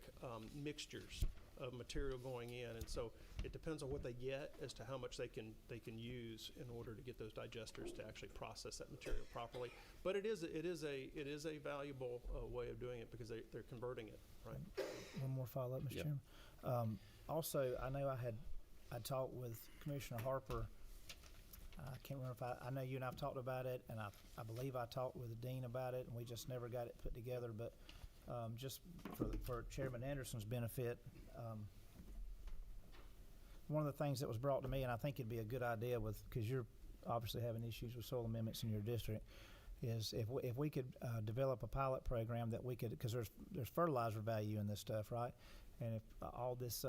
mixtures of material going in, and so it depends on what they get as to how much they can use in order to get those digesters to actually process that material properly. But it is a valuable way of doing it because they're converting it, right? One more follow-up, Mr. Yep. Chairman. Also, I know I talked with Commissioner Harper. I can't remember if I know you and I've talked about it, and I believe I talked with the dean about it, and we just never got it put together. But just for Chairman Anderson's benefit, one of the things that was brought to me, and I think it'd be a good idea because you're obviously having issues with soil amendments in your district, is if we could develop a pilot program that we could, because there's fertilizer value in this stuff, right? And if all this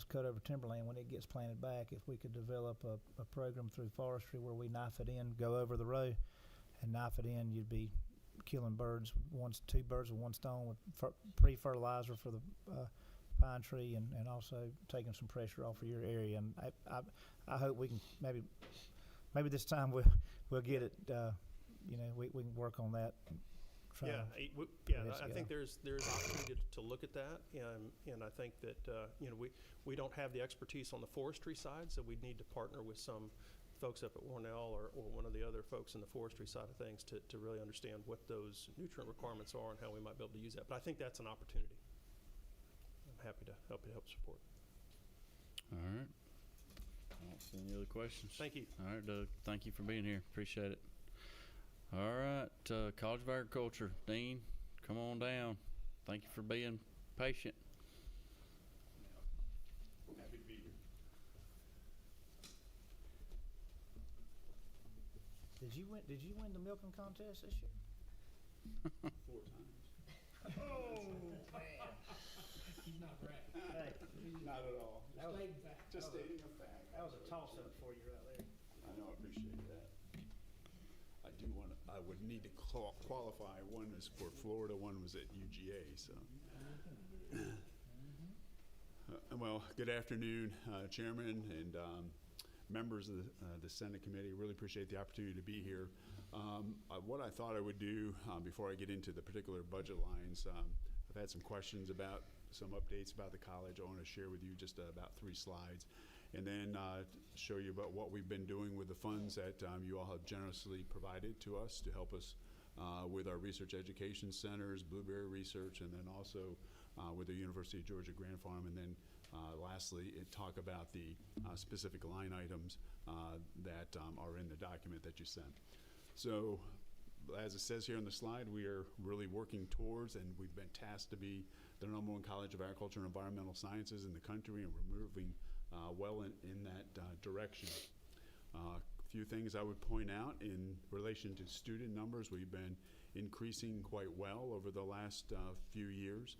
cut over timberland, when it gets planted back, if we could develop a program through forestry where we knife it in, go over the row and knife it in, you'd be killing two birds with one stone with pre-fertilizer for the pine tree and also taking some pressure off of your area. And I hope we can maybe this time we'll get it. We can work on that. I think there's opportunity to look at that, and I think that we don't have the expertise on the forestry side, so we'd need to partner with some folks up at Warnell or one of the other folks in the forestry side of things to really understand what those nutrient requirements are and how we might be able to use that. But I think that's an opportunity. I'm happy to help support. All right. I don't see any other questions. Thank you. All right, Doug. Thank you for being here. Appreciate it. All right, College of Agriculture, Dean, come on down. Thank you for being patient. Happy to be here. Did you win the milking contest this year? 4 times. Oh, man. He's not bragging. Hey, Not at all. Stating fact. Just stating a fact. that was a toss-up for you right there. I know, I appreciate that. I would need to qualify. One was for Florida, one was at UGA, so. Well, good afternoon, Chairman and members of the Senate Committee. Really appreciate the opportunity to be here. What I thought I would do before I get into the particular budget lines, I've had some questions about some updates about the college. I want to share with you just about 3 slides, and then show you about what we've been doing with the funds that you all have generously provided to us to help us with our research education centers, Blueberry Research, and then also with the University of Georgia Grand Farm, and then lastly, talk about the specific line items that are in the document that you sent. So, as it says here on the slide, we are really working towards, and we've been tasked to be the #1 College of Agriculture and Environmental Sciences in the country, and we're moving well in that direction. A few things I would point out in relation to student numbers. We've been increasing quite well over the last few years.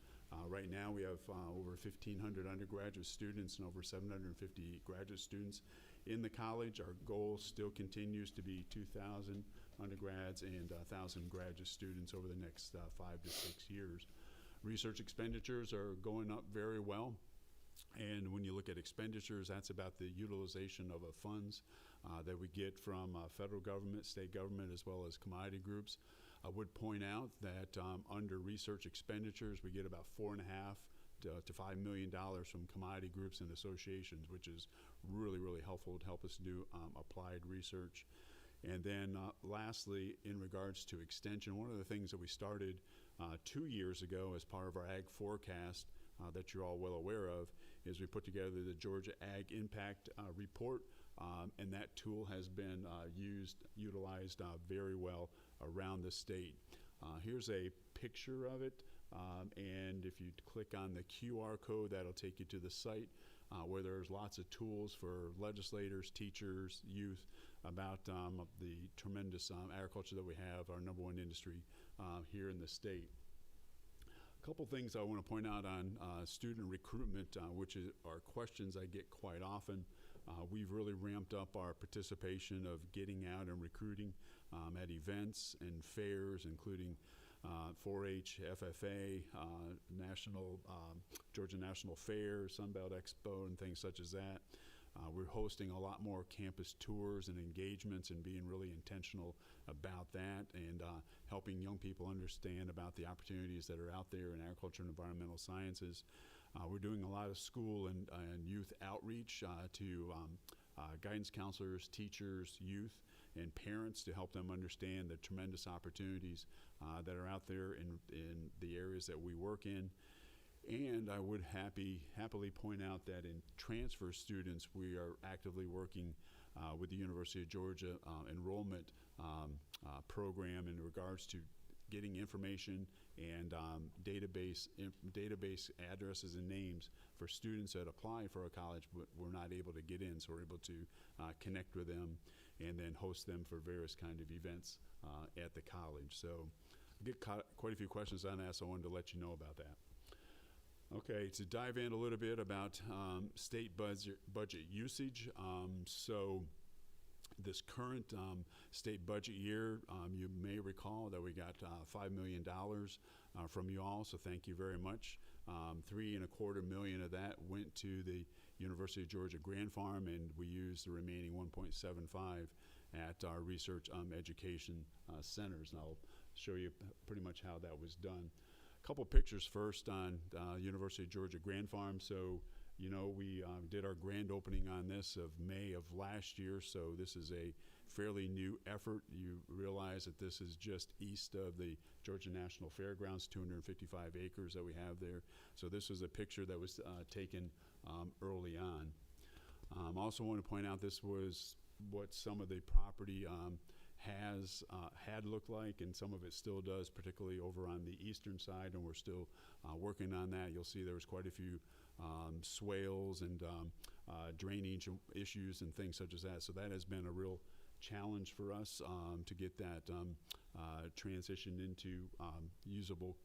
Right now we have over 1,500 undergraduate students and over 750 graduate students in the college. Our goal still continues to be 2,000 undergrads and 1,000 graduate students over the next 5 to 6 years. Research expenditures are going up very well. And when you look at expenditures, that's about the utilization of funds that we get from federal government, state government, as well as commodity groups. I would point out that under research expenditures, we get about $4.5 to $5 million from commodity groups and associations, which is really, really helpful to help us do applied research. And then lastly, in regards to extension, one of the things that we started 2 years ago as part of our Ag Forecast that you're all well aware of, is we put together the Georgia Ag Impact Report, and that tool has been utilized very well around the state. Here's a picture of it, and if you click on the QR code, that'll take you to the site where there's lots of tools for legislators, teachers, youth about the tremendous agriculture that we have, our #1 industry here in the state. A couple things I want to point out on student recruitment, which are questions I get quite often. We've really ramped up our participation of getting out and recruiting at events and fairs, including 4-H, FFA, Georgia National Fair, Sunbelt Expo, and things such as that. We're hosting a lot more campus tours and engagements and being really intentional about that, and helping young people understand about the opportunities that are out there in agriculture and environmental sciences. We're doing a lot of school and youth outreach to guidance counselors, teachers, youth, and parents to help them understand the tremendous opportunities that are out there in the areas that we work in. And I would happily point out that in transfer students, we are actively working with the University of Georgia enrollment program in regards to getting information and database addresses and names for students that apply for a college but we're not able to get in, so we're able to connect with them and then host them for various kind of events at the college. So I get quite a few questions on that, so I wanted to let you know about that. Okay, to dive in a little bit about state budget usage. So this current state budget year, you may recall that we got $5 million from you all, so thank you very much. $3.25 million of that went to the University of Georgia Grand Farm, and we used the remaining 1.75 at our research education centers, and I'll show you pretty much how that was done. A couple pictures first on University of Georgia Grand Farm. So, you know, we did our grand opening on this of May of last year, so this is a fairly new effort. You realize that this is just east of the Georgia National Fairgrounds, 255 acres that we have there. So this was a picture that was taken early on. Also want to point out this was what some of the property had looked like, and some of it still does, particularly over on the eastern side, and we're still working on that. You'll see there was quite a few swales and drainage issues and things such as that. So that has been a real challenge for us to get that transitioned into usable,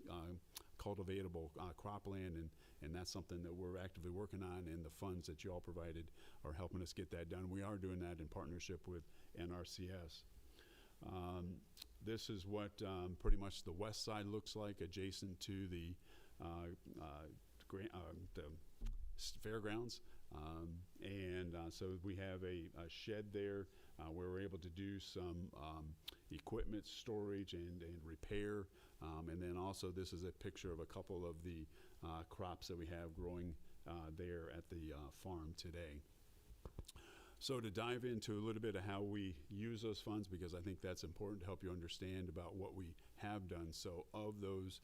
cultivatable cropland, and that's something that we're actively working on, and the funds that you all provided are helping us get that done. We are doing that in partnership with NRCS. This is what pretty much the west side looks like, adjacent to the fairgrounds. So we have a shed there where we're able to do some equipment storage and repair. And then also this is a picture of a couple of the crops that we have growing there at the farm today. So to dive into a little bit of how we use those funds, because I think that's important to help you understand about what we have done. So of those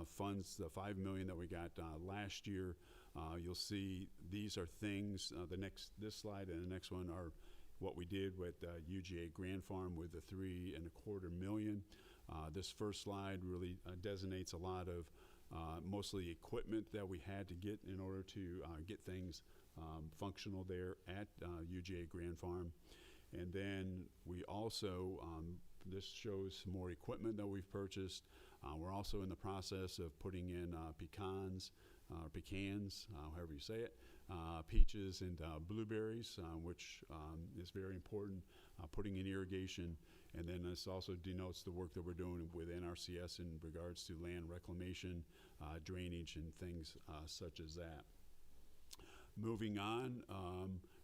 funds, the $5 million that we got last year, you'll see these are things, this slide and the next one are what we did with UGA Grand Farm with the $3.25 million. This first slide really designates a lot of mostly equipment that we had to get in order to get things functional there at UGA Grand Farm. And then we also, this shows some more equipment that we've purchased. We're also in the process of putting in pecans, however you say it, peaches and blueberries, which is very important, putting in irrigation. And then this also denotes the work that we're doing with NRCS in regards to land reclamation, drainage, and things such as that. Moving on,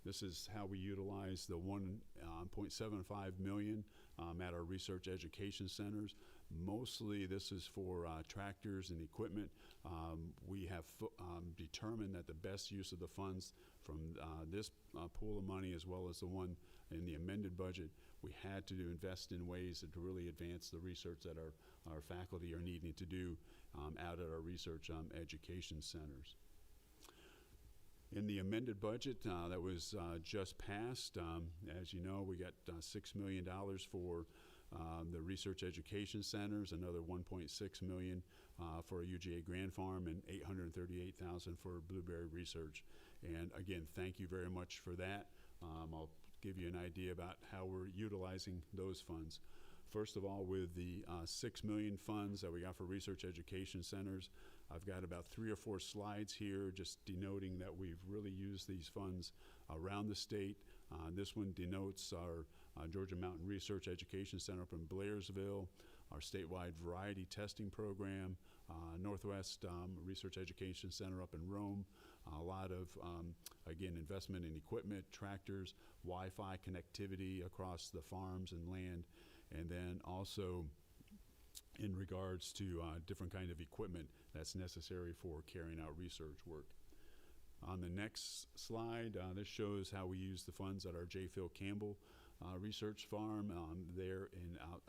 this is how we utilize the $1.75 million at our research education centers. Mostly this is for tractors and equipment. We have determined that the best use of the funds from this pool of money, as well as the one in the amended budget, we had to invest in ways to really advance the research that our faculty are needing to do out at our research education centers. In the amended budget that was just passed, as you know, we got $6 million for the research education centers, another $1.6 million for a UGA Grand Farm, and $838,000 for Blueberry Research. And again, thank you very much for that. I'll give you an idea about how we're utilizing those funds. First of all, with the $6 million funds that we got for research education centers, I've got about 3 or 4 slides here just denoting that we've really used these funds around the state. This one denotes our Georgia Mountain Research Education Center up in Blairsville, our statewide variety testing program, Northwest Research Education Center up in Rome, a lot of, again, investment in equipment, tractors, Wi-Fi connectivity across the farms and land, and then also in regards to different kind of equipment that's necessary for carrying out research work. On the next slide, this shows how we use the funds at our J. Phil Campbell Research Farm there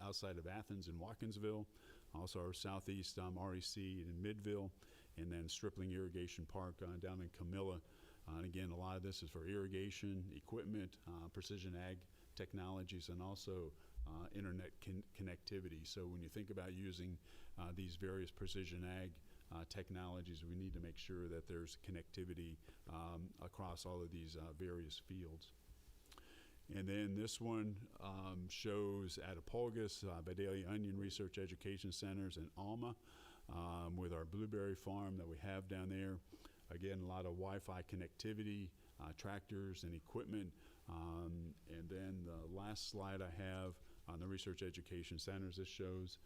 outside of Athens in Watkinsville, also our Southeast REC in Midville, and then Stripling Irrigation Park down in Camilla. And again, a lot of this is for irrigation, equipment, precision ag technologies, and also internet connectivity. So when you think about using these various precision ag technologies, we need to make sure that there's connectivity across all of these various fields. And then this one shows Attapulgis, Vidalia Onion Research Education Centers, and Alma with our blueberry farm that we have down there. Again, a lot of Wi-Fi connectivity, tractors and equipment. And then the last slide I have on the research education centers, this shows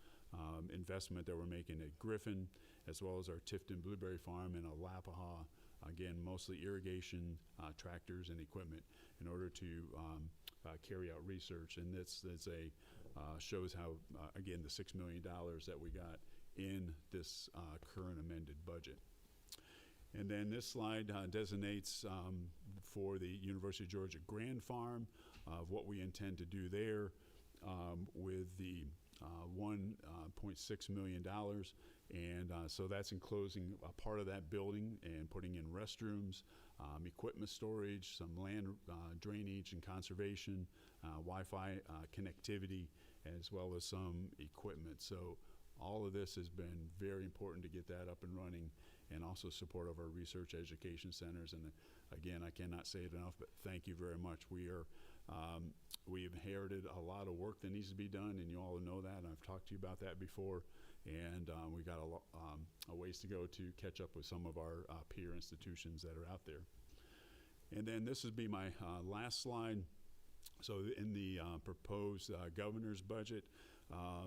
investment that we're making at Griffin, as well as our Tifton Blueberry Farm in Alapaha. Again, mostly irrigation, tractors and equipment in order to carry out research. And this shows how, again, the $6 million that we got in this current amended budget. And then this slide designates for the University of Georgia Grand Farm of what we intend to do there with the $1.6 million. And so that's enclosing a part of that building and putting in restrooms, equipment storage, some land drainage and conservation, Wi-Fi connectivity, as well as some equipment. So all of this has been very important to get that up and running, and also support of our research education centers. And again, I cannot say it enough, but thank you very much. We inherited a lot of work that needs to be done, and you all know that, and I've talked to you about that before. And we got a ways to go to catch up with some of our peer institutions that are out there. And then this would be my last slide. So in the proposed governor's budget,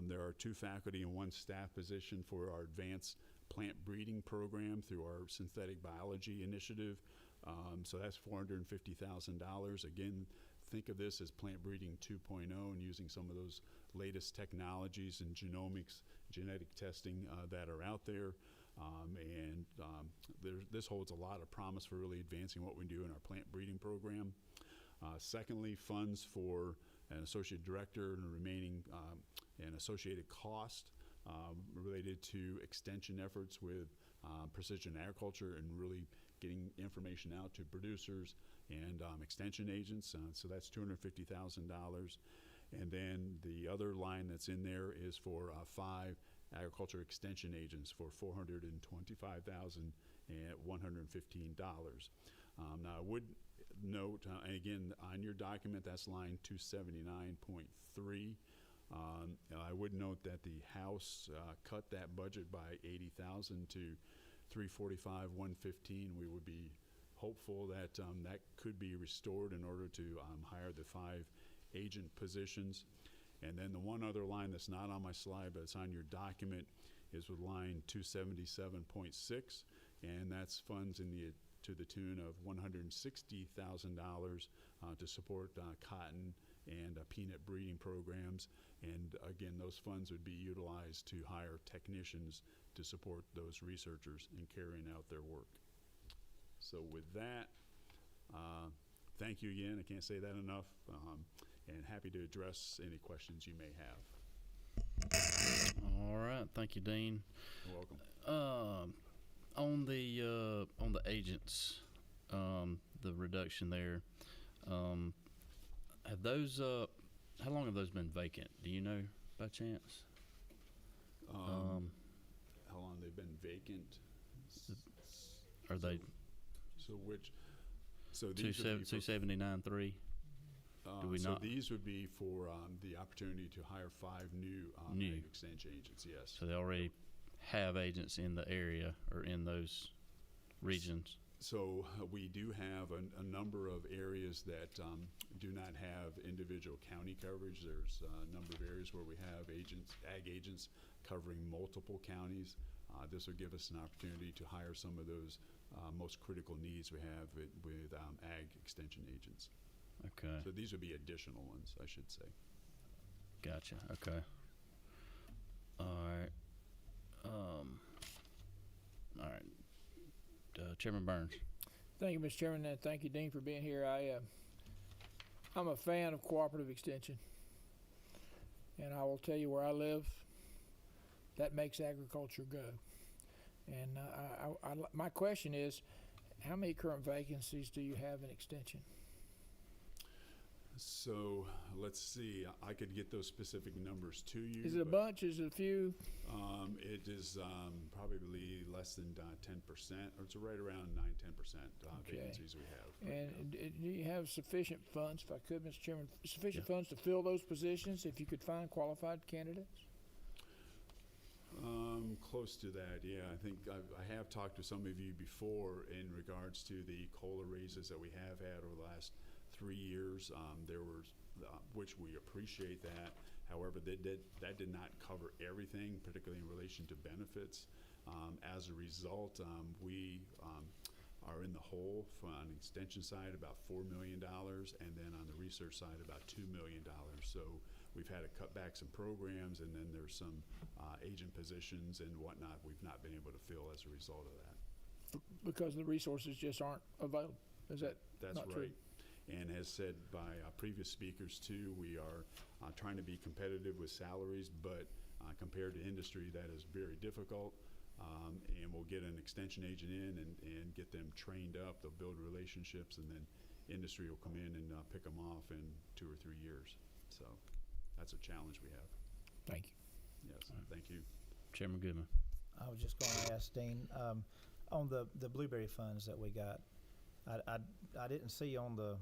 there are 2 faculty and 1 staff position for our advanced plant breeding program through our synthetic biology initiative. So that's $450,000. Again, think of this as plant breeding 2.0 and using some of those latest technologies and genomics, genetic testing that are out there. This holds a lot of promise for really advancing what we do in our plant breeding program. Secondly, funds for an associate director and remaining and associated cost related to extension efforts with precision agriculture and really getting information out to producers and extension agents. So that's $250,000. And then the other line that's in there is for 5 agriculture extension agents for $425,115. Now I would note, and again, on your document, that's line 279.3. I would note that the House cut that budget by $80,000 to $345,115. We would be hopeful that that could be restored in order to hire the 5 agent positions. And then the one other line that's not on my slide, but it's on your document, is with line 277.6, and that's funds to the tune of $160,000 to support cotton and peanut breeding programs. And again, those funds would be utilized to hire technicians to support those researchers in carrying out their work. So with that, thank you again. I can't say that enough. and happy to address any questions you may have. All right, thank you, Dean. You're welcome. On the agents, the reduction there, have those how long have those been vacant? Do you know by chance? How long they've been vacant? Are they So these would be for- 279.3? Do we so not? these would be for the opportunity to hire 5 new New. ag extension agents. Yes. So they already have agents in the area or in those regions. So we do have a number of areas that do not have individual county coverage. There's a number of areas where we have ag agents covering multiple counties. This will give us an opportunity to hire some of those most critical needs we have with ag extension agents. Okay, So these would be additional ones, I should say. gotcha. Okay. All right. All right. Chairman Burns. Thank you, Mr. Chairman, and thank you, Dean, for being here. I'm a fan of cooperative extension, and I will tell you where I live, that makes agriculture go. And my question is, how many current vacancies do you have in extension? So let's see. I could get those specific numbers to you. Is it a but, bunch? Is it a few? It is probably less than 10%, or it's right around 9-10% Okay. vacancies we have. right And now. do you have sufficient funds, if I could, Mr. Chairman, sufficient funds to fill those positions if you could find qualified candidates? Close to that, yeah. I think I have talked to some of you before in regards to the COLA raises that we have had over the last 3 years. There were, which we appreciate that. However, that did not cover everything, particularly in relation to benefits. As a result, we are in the hole on the extension side about $4 million, and then on the research side about $2 million. So we've had to cut back some programs, and then there's some agent positions and whatnot we've not been able to fill as a result of that. Because the resources just aren't available. Is that That's not right. true? And as said by previous speakers too, we are trying to be competitive with salaries, but compared to industry, that is very difficult. And we'll get an extension agent in and get them trained up. They'll build relationships, and then industry will come in and pick them off in 2 or 3 years. So that's a challenge we have. Thank you. Yes, thank you. Chairman Goodman. I was just going to ask Dean, on the blueberry funds that we got, I didn't see on the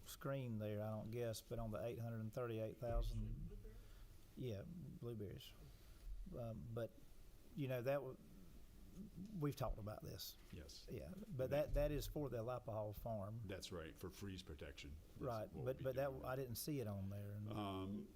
screen there, I don't guess, but on the 838,000, yeah, blueberries. But you know we've talked about this. Yes, Yeah, but that is for the Alapahaw farm, that's right, for freeze protection. That's right? what But we'll be doing. I didn't see it on there.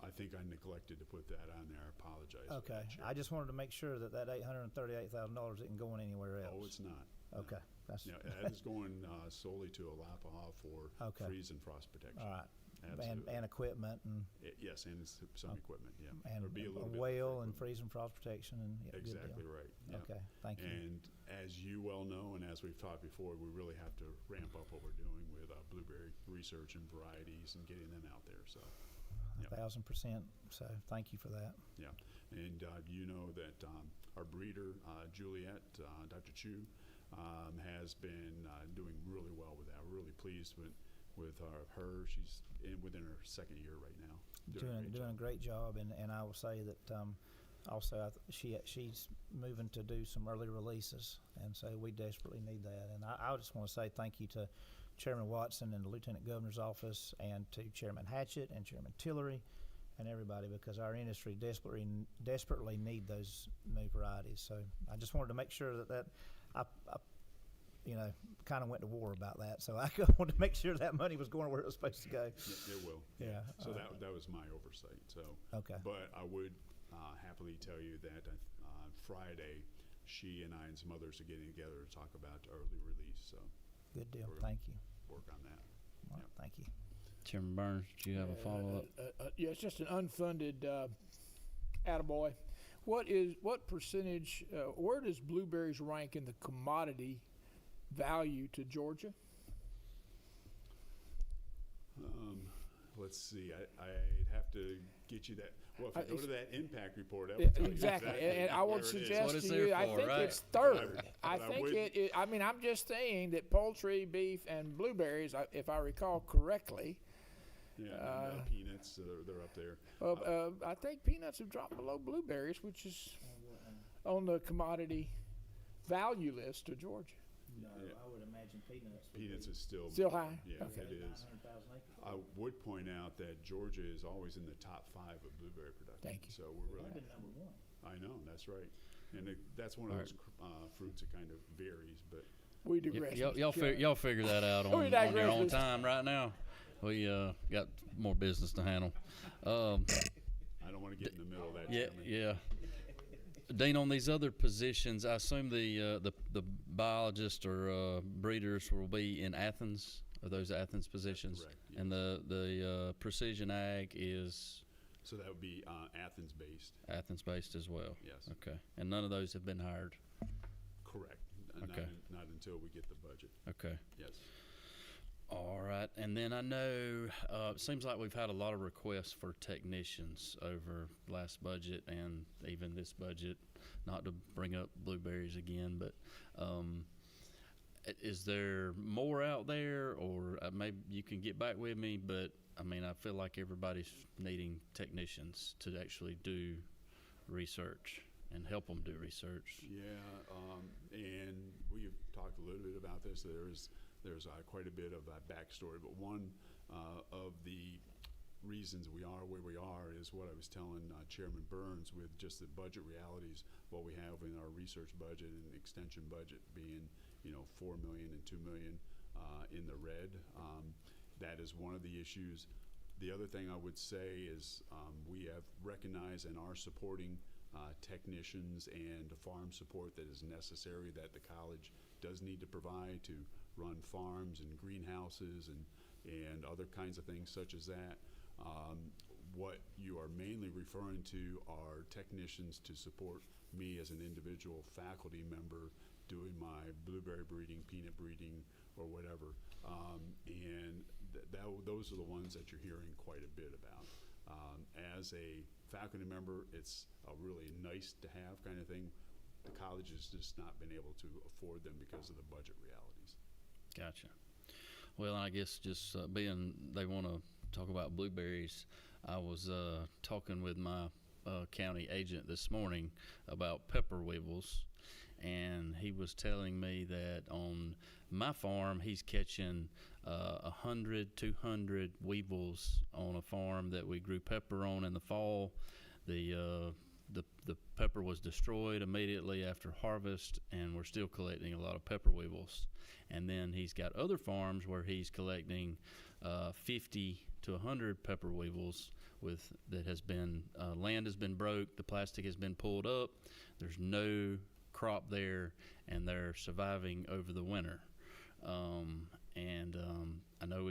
I think I neglected to put that on there. I apologize. for Okay, that, Chair. I just wanted to make sure that $838,000 isn't going anywhere else. Oh, it's not. Okay, that's No, that is going solely to Alapahaw for Okay. freeze and frost protection. all right. Absolutely. And equipment and Yes, and some equipment, yeah. and There'll be a little a bit well for and equipment. freeze and frost protection and yeah, good deal. Exactly right, yeah. Okay, thank you. And as you well know, and as we've talked before, we really have to ramp up what we're doing with blueberry research and varieties and getting them out there, so. yeah. 1,000%. So thank you for that. Yeah, and you know that our breeder, Juliet, Dr. Chu, has been doing really well with that. We're really pleased with her. She's within her 2nd year right now. Doing a great job, and I will say that also she's moving to do some early releases, and so we desperately need that. And I just want to say thank you to Chairman Watson and the Lieutenant Governor's office, and to Chairman Hatchett and Chairman Tillery, and everybody, because our industry desperately need those new varieties. So I just wanted to make sure that I kind of went to war about that. So I wanted to make sure that money was going where it was supposed to go. It will. Yeah. So that was my oversight. So. Okay. But I would happily tell you that on Friday, she and I and some others are getting together to talk about early release. So. Good deal. We're gonna Thank you. Work on that. All right, thank you. Chairman Burns, do you have a follow-up? Yeah, it's just an unfunded attaboy. What percentage, where does blueberries rank in the commodity value to Georgia? let's see, I'd have to get you that. Well, if you go to that impact report, that Yeah, will tell you exactly, and I where would it is. suggest what it's to there you, I for, think right? it's third. But I I think would- I mean, I'm just saying that poultry, beef, and blueberries, if I recall correctly, Yeah, and, peanuts, they're up there. I think peanuts have dropped below blueberries, which is on the commodity value list of Georgia. No, Yeah. I would imagine peanuts. Peanuts is still. Still high? Yeah, Okay. it is. 900,000 acres. I would point out that Georgia is always in the top 5 of blueberry production. Thank you. So we're Might really, have been number one. I know, that's right. And that's one of those fruits that kind of varies, but We digress. Y'all figure that out We on your digress, own Mr. time right now. We got more business to handle. I don't want to get in the middle of that, Yeah, Chairman. yeah. Dean, on these other positions, I assume the biologists or breeders will be in Athens. Are those Athens positions? correct, And the precision ag is So that would be Athens-based, Athens-based as well. yes. Okay. And none of those have been hired. Correct. Okay. Not until we get the budget, Okay. yes. All right, and then I know it seems like we've had a lot of requests for technicians over last budget and even this budget. Not to bring up blueberries again, but is there more out there, or maybe you can get back with me? But I mean, I feel like everybody's needing technicians to actually do research and help them do research. Yeah, and we've talked a little bit about this. There's quite a bit of a backstory, but one of the reasons we are where we are is what I was telling Chairman Burns with just the budget realities, what we have in our research budget and extension budget being, $4 million and $2 million in the red. That is one of the issues. The other thing I would say is we have recognized and are supporting technicians and farm support that is necessary that the college does need to provide to run farms and greenhouses and other kinds of things such as that. What you are mainly referring to are technicians to support me as an individual faculty member doing my blueberry breeding, peanut breeding, or whatever. And those are the ones that you're hearing quite a bit about. As a faculty member, it's a really nice to have kind of thing. The college has just not been able to afford them because of the budget realities. Gotcha. Well, I guess just being they want to talk about blueberries, I was talking with my county agent this morning about pepper weevils, and he was telling me that on my farm he's catching 100, 200 weevils on a farm that we grew pepper on in the fall. The pepper was destroyed immediately after harvest, and we're still collecting a lot of pepper weevils. And then he's got other farms where he's collecting 50 to 100 pepper weevils that has been land has been broke, the plastic has been pulled up, there's no crop there, and they're surviving over the winter. I know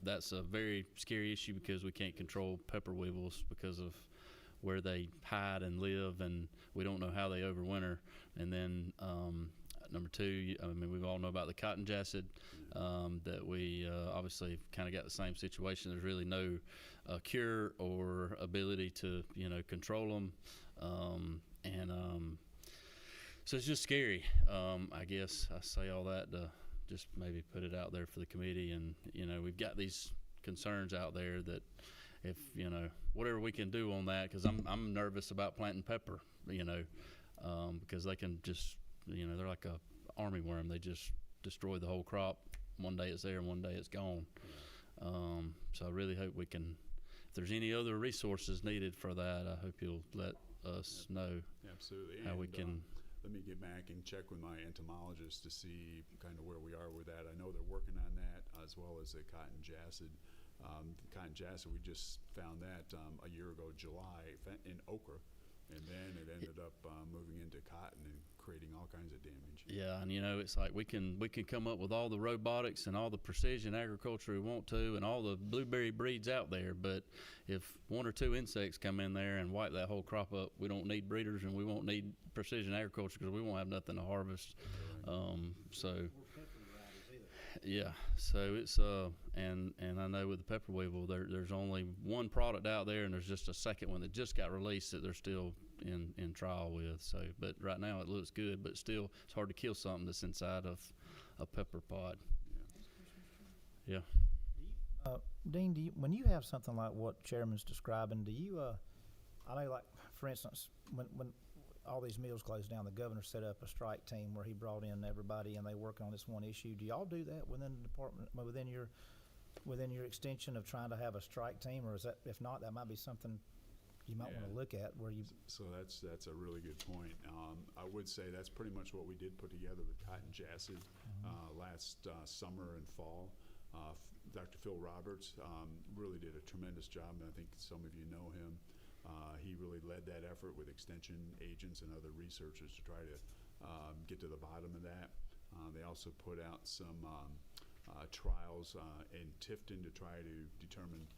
that's a very scary issue because we can't control pepper weevils because of where they hide and live, and we don't know how they overwinter. And then number two, I mean, we all know about the cotton jacid, that we obviously kind of got the same situation. There's really no cure or ability to control them, so it's just scary. I guess I say all that to just maybe put it out there for the committee, and we've got these concerns out there that if whatever we can do on that, because I'm nervous about planting pepper, because they can just they're like a army worm. They just destroy the whole crop. One day it's there and one day it's gone. So I really hope we can, if there's any other resources needed for that, I hope you'll let us know. Absolutely. How we And, can. let me get back and check with my entomologist to see kind of where we are with that. I know they're working on that as well as the cotton jacid. The cotton jacid, we just found that a year ago, July, in okra, and then it ended up moving into cotton and creating all kinds of damage. Yeah, and it's like we can come up with all the robotics and all the precision agriculture we want to, and all the blueberry breeds out there. But if one or two insects come in there and wipe that whole crop up, we don't need breeders and we won't need precision agriculture because we won't have nothing to harvest. So. Yeah, so it's and I know with the pepper weevil there's only one product out there, and there's just a second one that just got released that they're still in trial with. So, but right now it looks good, but still it's hard to kill something that's inside of a pepper pod. Yeah. Dean, when you have something like what Chairman's describing, do you, I know, like, for instance, when all these mills closed down, the governor set up a strike team where he brought in everybody and they work on this one issue. Do y'all do that within the department, within your extension of trying to have a strike team, or is that, if not, that might be something you might want to look at where you? So that's a really good point. I would say that's pretty much what we did put together with Cotton Jassy last summer and fall. Dr. Phil Roberts really did a tremendous job, and I think some of you know him. He really led that effort with extension agents and other researchers to try to get to the bottom of that. They also put out some trials in Tifton to try to determine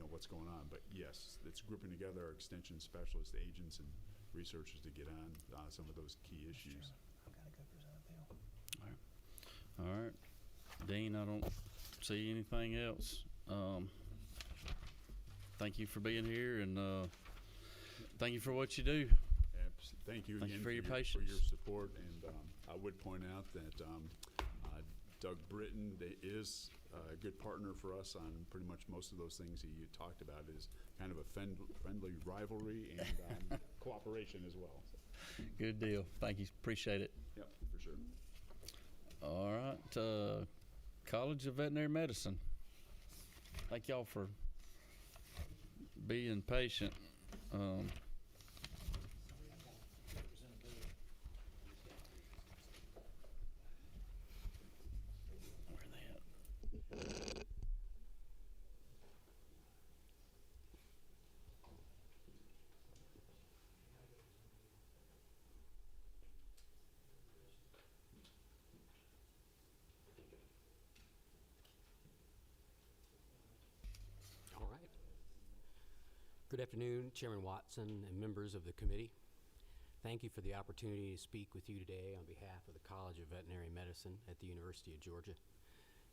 what's going on. But yes, it's grouping together our extension specialists, agents, and researchers to get on some of those key issues. All right, Dean, I don't see anything else. Thank you for being here, and thank you for what you do. Thank you Thank again you for your for patience. your support. And I would point out that Doug Britton is a good partner for us on pretty much most of those things that you talked about. It is kind of a friendly rivalry and cooperation as well. Good deal. Thank you. Appreciate it. Yep, for sure. All right, College of Veterinary Medicine. Thank y'all for being patient. Where are they at? All right. Good afternoon, Chairman Watson and members of the committee. Thank you for the opportunity to speak with you today on behalf of the College of Veterinary Medicine at the University of Georgia.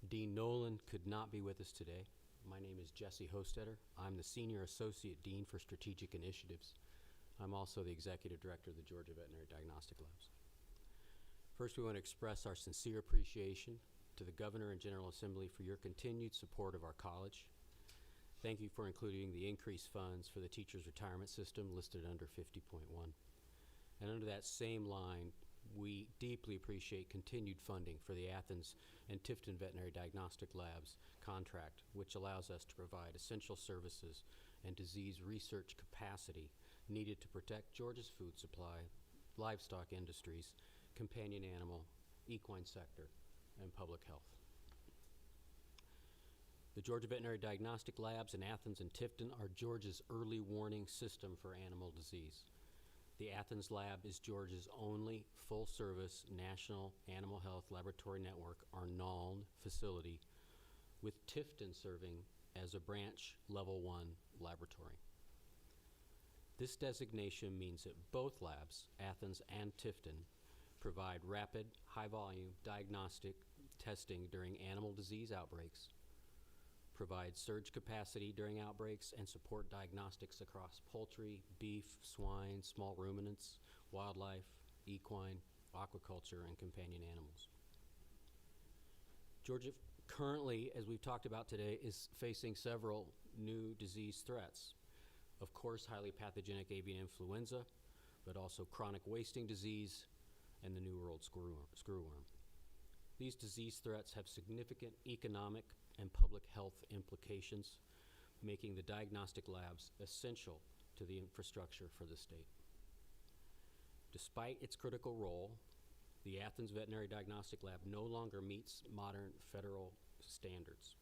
Dean Nolan could not be with us today. My name is Jesse Hostetter. I'm the Senior Associate Dean for Strategic Initiatives. I'm also the Executive Director of the Georgia Veterinary Diagnostic Labs. First, we want to express our sincere appreciation to the Governor and General Assembly for your continued support of our college. Thank you for including the increased funds for the teacher's retirement system listed under 50.1. And under that same line, we deeply appreciate continued funding for the Athens and Tifton Veterinary Diagnostic Labs contract, which allows us to provide essential services and disease research capacity needed to protect Georgia's food supply, livestock industries, companion animal, equine sector, and public health. The Georgia Veterinary Diagnostic Labs in Athens and Tifton are Georgia's early warning system for animal disease. The Athens Lab is Georgia's only full-service National Animal Health Laboratory Network, or NALN, facility, with Tifton serving as a branch Level 1 laboratory. This designation means that both labs, Athens and Tifton, provide rapid, high-volume diagnostic testing during animal disease outbreaks, provide surge capacity during outbreaks, and support diagnostics across poultry, beef, swine, small ruminants, wildlife, equine, aquaculture, and companion animals. Georgia currently, as we've talked about today, is facing several new disease threats. Of course, highly pathogenic avian influenza, but also chronic wasting disease and the New World screwworm. These disease threats have significant economic and public health implications, making the diagnostic labs essential to the infrastructure for the state. Despite its critical role, the Athens Veterinary Diagnostic Lab no longer meets modern federal standards.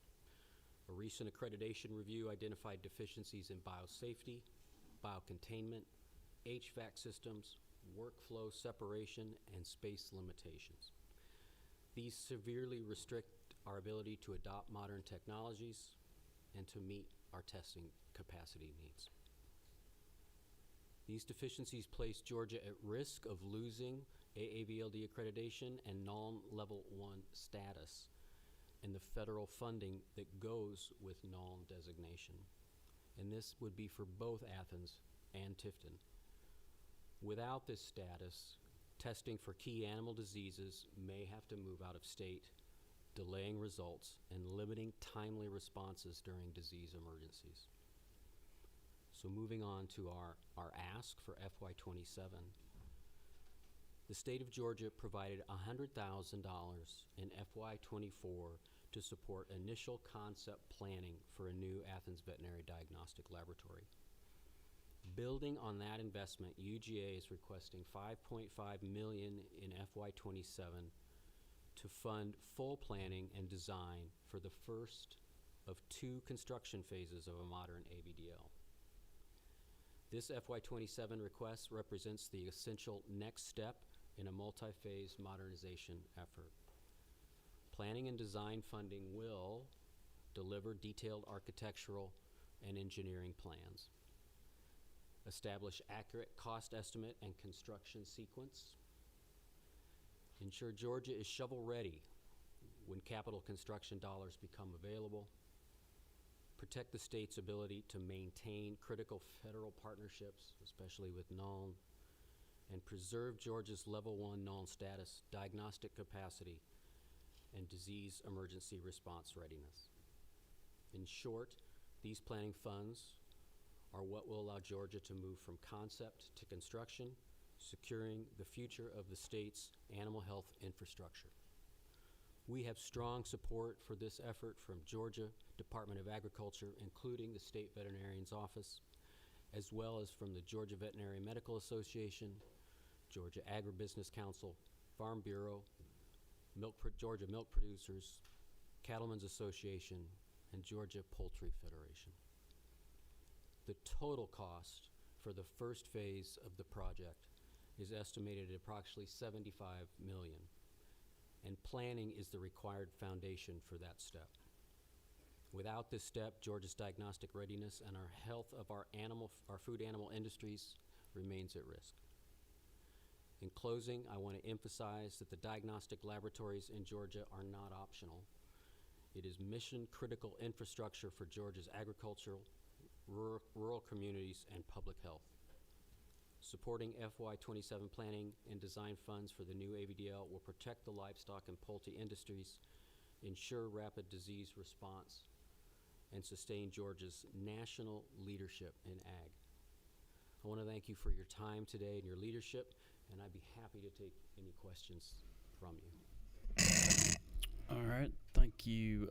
A recent accreditation review identified deficiencies in biosafety, biocontainment, HVAC systems, workflow separation, and space limitations. These severely restrict our ability to adopt modern technologies and to meet our testing capacity needs. These deficiencies place Georgia at risk of losing AAVLD accreditation and NALN Level 1 status and the federal funding that goes with NOLN designation. And this would be for both Athens and Tifton. Without this status, testing for key animal diseases may have to move out of state, delaying results and limiting timely responses during disease emergencies. So moving on to our ask for FY27. The state of Georgia provided $100,000 in FY24 to support initial concept planning for a new Athens Veterinary Diagnostic Laboratory. Building on that investment, UGA is requesting $5.5 million in FY27 to fund full planning and design for the first of 2 construction phases of a modern AVDL. This FY27 request represents the essential next step in a multi-phase modernization effort. Planning and design funding will deliver detailed architectural and engineering plans, establish accurate cost estimate and construction sequence, ensure Georgia is shovel-ready when capital construction dollars become available, protect the state's ability to maintain critical federal partnerships, especially with NOLN, and preserve Georgia's Level 1 NOLN status, diagnostic capacity, and disease emergency response readiness. In short, these planning funds are what will allow Georgia to move from concept to construction, securing the future of the state's animal health infrastructure. We have strong support for this effort from Georgia Department of Agriculture, including the State Veterinarian's Office, as well as from the Georgia Veterinary Medical Association, Georgia Agribusiness Council, Farm Bureau, Georgia Milk Producers, Cattlemen's Association, and Georgia Poultry Federation. The total cost for the first phase of the project is estimated at approximately $75 million, and planning is the required foundation for that step. Without this step, Georgia's diagnostic readiness and our health of our food animal industries remains at risk. In closing, I want to emphasize that the diagnostic laboratories in Georgia are not optional. It is mission-critical infrastructure for Georgia's agricultural, rural communities, and public health. Supporting FY27 planning and design funds for the new AVDL will protect the livestock and poultry industries, ensure rapid disease response, and sustain Georgia's national leadership in ag. I want to thank you for your time today and your leadership, and I'd be happy to take any questions from you. All right, thank you.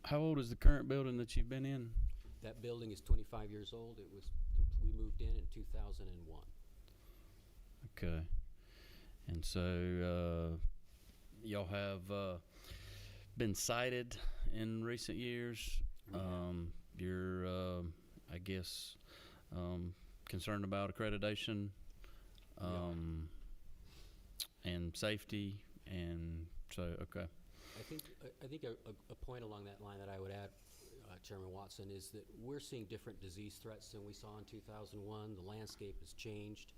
How old is the current building that you've been in? That building is 25 years old. We moved in 2001. Okay. And so y'all have been cited in recent years. You're, I guess, concerned about accreditation and safety, and so, okay. I think a point along that line that I would add, Chairman Watson, is that we're seeing different disease threats than we saw in 2001. The landscape has changed.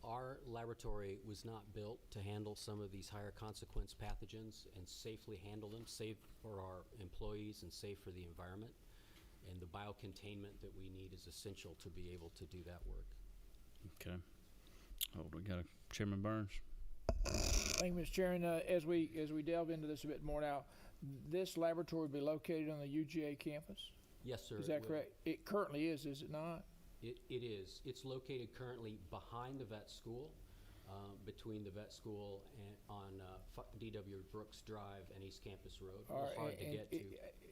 Our laboratory was not built to handle some of these higher consequence pathogens and safely handle them, safe for our employees and safe for the environment. And the biocontainment that we need is essential to be able to do that work. Okay. Oh, we got Chairman Burns. Thank you, Mr. Chairman. As we delve into this a bit more now, this laboratory will be located on the UGA campus? Yes, sir. Is that correct? It currently is it not? It is. It's located currently behind the vet school, between the vet school and on D.W. Brooks Drive and East Campus Road. Hard to get to.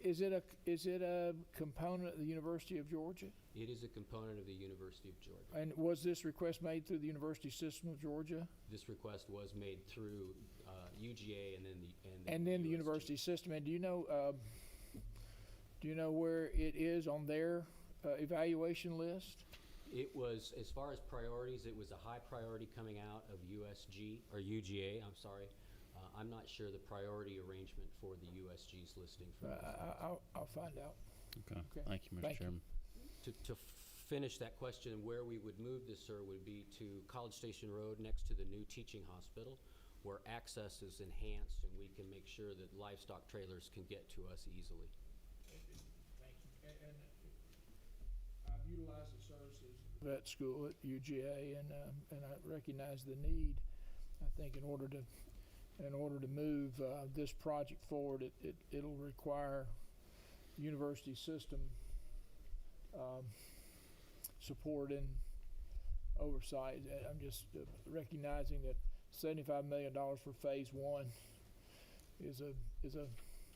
Is it a component of the University of Georgia? It is a component of the University of Georgia. And was this request made through the University System of Georgia? This request was made through UGA and then the University System. And do you know where it is on their evaluation list? It was, as far as priorities, it was a high priority coming out of UGA, I'm sorry. I'm not sure the priority arrangement for the USG's listing. I'll find out. Okay. Thank you, Mr. Chairman. To finish that question, where we would move this, sir, would be to College Station Road next to the new teaching hospital, where access is enhanced and we can make sure that livestock trailers can get to us easily. Thank you. And I've utilized the services of vet school at UGA, and I recognize the need. I think in order to move this project forward, it'll require university system support and oversight. I'm just recognizing that $75 million for phase one is a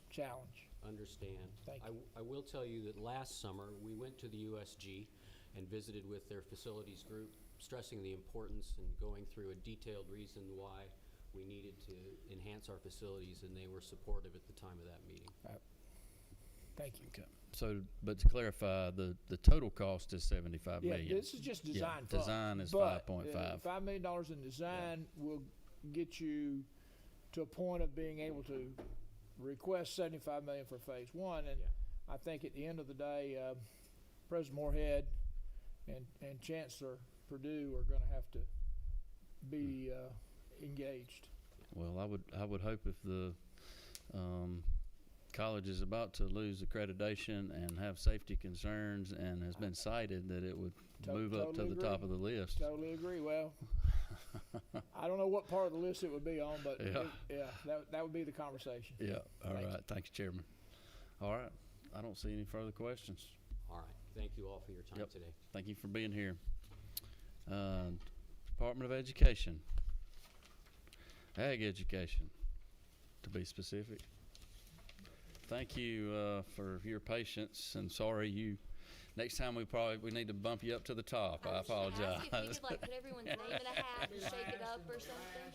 challenge. Understand. Thank you. I will tell you that last summer, we went to the USG and visited with their facilities group, stressing the importance and going through a detailed reason why we needed to enhance our facilities, and they were supportive at the time of that meeting. Thank you. Okay. So, but to clarify, the total cost is 75 Yeah, million. this is just design funds. Design is But, 5.5. $5 million in design will get you to a point of being able to request $75 million for phase one. And Yeah. I think at the end of the day, President Moorhead and Chancellor Purdue are going to have to be engaged. Well, I would hope if the college is about to lose accreditation and have safety concerns and has been cited, that it would move up to Totally the top agree. of the list. Totally agree. Well, I don't know what part of the list it would be on, but that would be the conversation. Yeah. All Thank right. Thank you, Chairman. All right. I don't see any further questions. All right. Thank you all for your time Yep. today. Thank you for being here. Department of Education. Ag Education, to be specific. Thank you for your patience, and sorry next time we need to bump you up to the top. I apologize. If we could like put everyone's name in a hat and shake it up or something.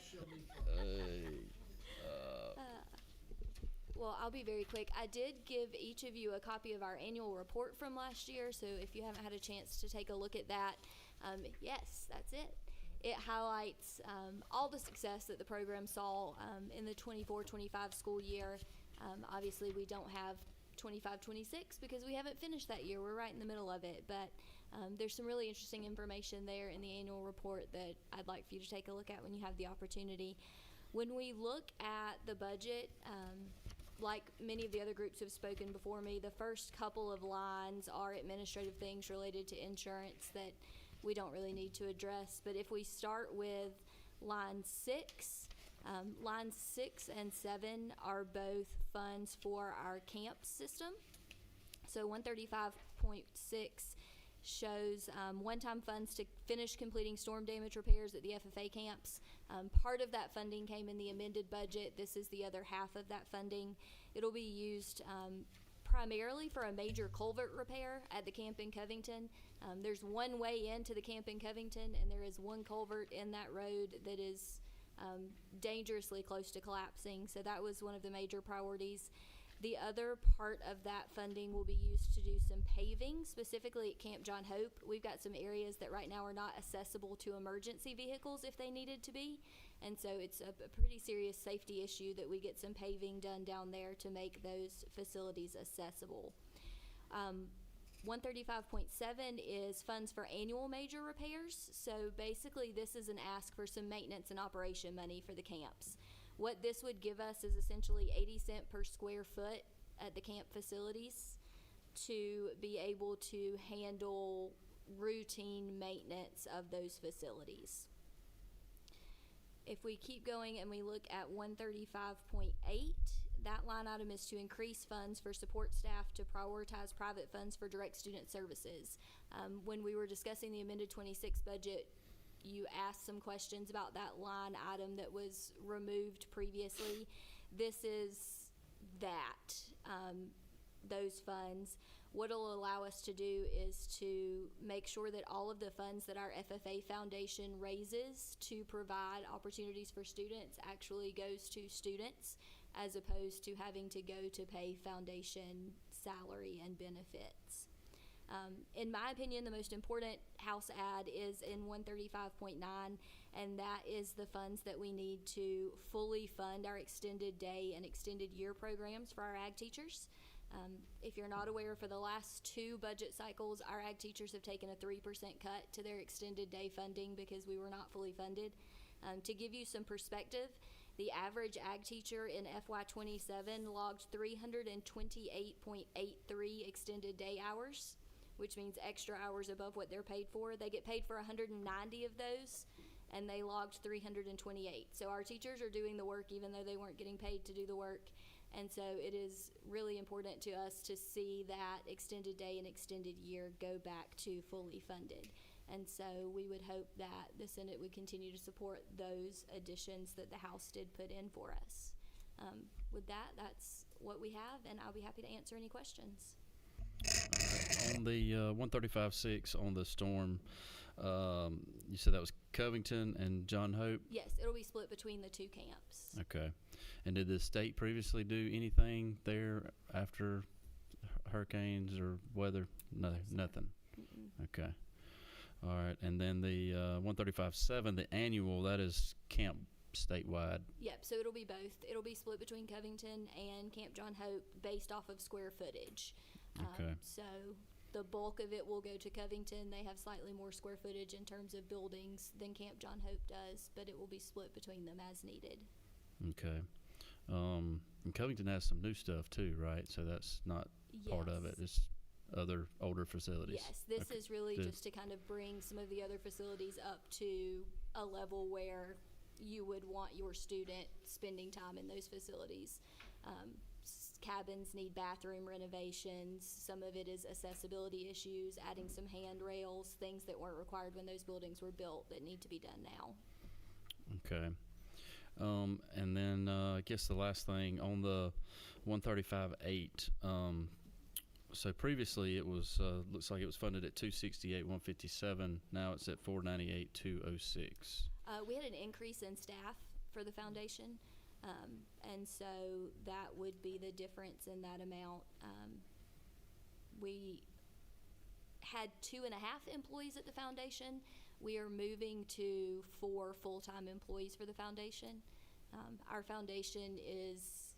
Well, I'll be very quick. I did give each of you a copy of our annual report from last year, so if you haven't had a chance to take a look at that, yes, that's it. It highlights all the success that the program saw in the 24-25 school year. Obviously, we don't have 25-26 because we haven't finished that year. We're right in the middle of it, but there's some really interesting information there in the annual report that I'd like for you to take a look at when you have the opportunity. When we look at the budget, like many of the other groups have spoken before me, the first couple of lines are administrative things related to insurance that we don't really need to address. But if we start with line 6, lines 6 and 7 are both funds for our camp system. So 135.6 shows one-time funds to finish completing storm damage repairs at the FFA camps. Part of that funding came in the amended budget. This is the other half of that funding. It'll be used primarily for a major culvert repair at the camp in Covington. There's one way into the camp in Covington, and there is one culvert in that road that is dangerously close to collapsing. So that was one of the major priorities. The other part of that funding will be used to do some paving, specifically at Camp John Hope. We've got some areas that right now are not accessible to emergency vehicles if they needed to be. And so it's a pretty serious safety issue that we get some paving done down there to make those facilities accessible. 135.7 is funds for annual major repairs. So basically this is an ask for some maintenance and operation money for the camps. What this would give us is essentially 80 cents per square foot at the camp facilities to be able to handle routine maintenance of those facilities. If we keep going and we look at 135.8, that line item is to increase funds for support staff to prioritize private funds for direct student services. When we were discussing the amended 26 budget, you asked some questions about that line item that was removed previously. This is that, those funds. What it'll allow us to do is to make sure that all of the funds that our FFA Foundation raises to provide opportunities for students actually goes to students, as opposed to having to go to pay foundation salary and benefits. In my opinion, the most important house add is in 135.9, and that is the funds that we need to fully fund our extended day and extended year programs for our ag teachers. If you're not aware, for the last 2 budget cycles, our ag teachers have taken a 3% cut to their extended day funding because we were not fully funded. To give you some perspective, The average ag teacher in FY27 logged 328.83 extended day hours, which means extra hours above what they're paid for. They get paid for 190 of those, and they logged 328. So our teachers are doing the work even though they weren't getting paid to do the work. And so it is really important to us to see that extended day and extended year go back to fully funded. And so we would hope that the Senate would continue to support those additions that the House did put in for us. With that, that's what we have, and I'll be happy to answer any questions. On the 135.6 on the storm, you said that was Covington and John Hope? Yes, it'll be split between the two camps. Okay. And did the state previously do anything there after hurricanes or weather? No, nothing. Okay. All right. And then the 135.7, the annual, that is camp statewide. Yep, so it'll be both. It'll be split between Covington and Camp John Hope based off of square footage. Okay. So the bulk of it will go to Covington. They have slightly more square footage in terms of buildings than Camp John Hope does, but it will be split between them as needed. Okay. And Covington has some new stuff too, right? So that's not part of it. It's other older facilities. Yes, this Okay. is really just to kind of bring some of the other facilities up to a level where you would want your student spending time in those facilities. Cabins need bathroom renovations. Some of it is accessibility issues, adding some handrails, things that weren't required when those buildings were built that need to be done now. Okay. And then I guess the last thing on the 135.8. So previously it was looks like it was funded at 268,157. Now it's at 498,206. We had an increase in staff for the foundation, and so that would be the difference in that amount. We had 2.5 employees at the foundation. We are moving to 4 full-time employees for the foundation. Our foundation is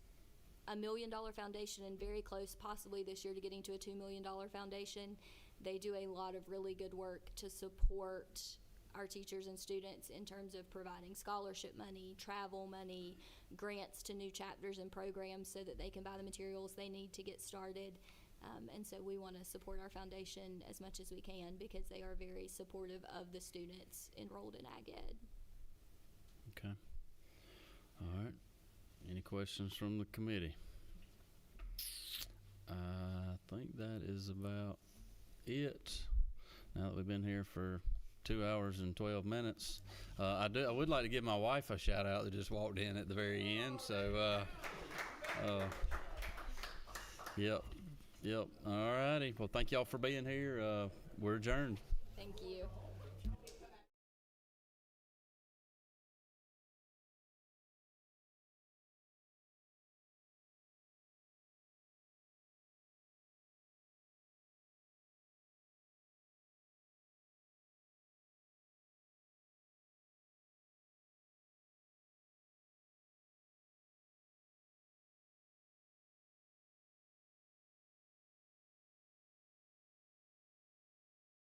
$1 million foundation and very close possibly this year to getting to a $2 million foundation. They do a lot of really good work to support our teachers and students in terms of providing scholarship money, travel money, grants to new chapters and programs so that they can buy the materials they need to get started. And so we want to support our foundation as much as we can because they are very supportive of the students enrolled in Ag Ed. Okay. All right. Any questions from the committee? I think that is about it. Now that we've been here for 2 hours and 12 minutes, I would like to give my wife a shout out that just walked in at the very end. So, yep. All righty. Well, thank y'all for being here. We're adjourned. Thank you.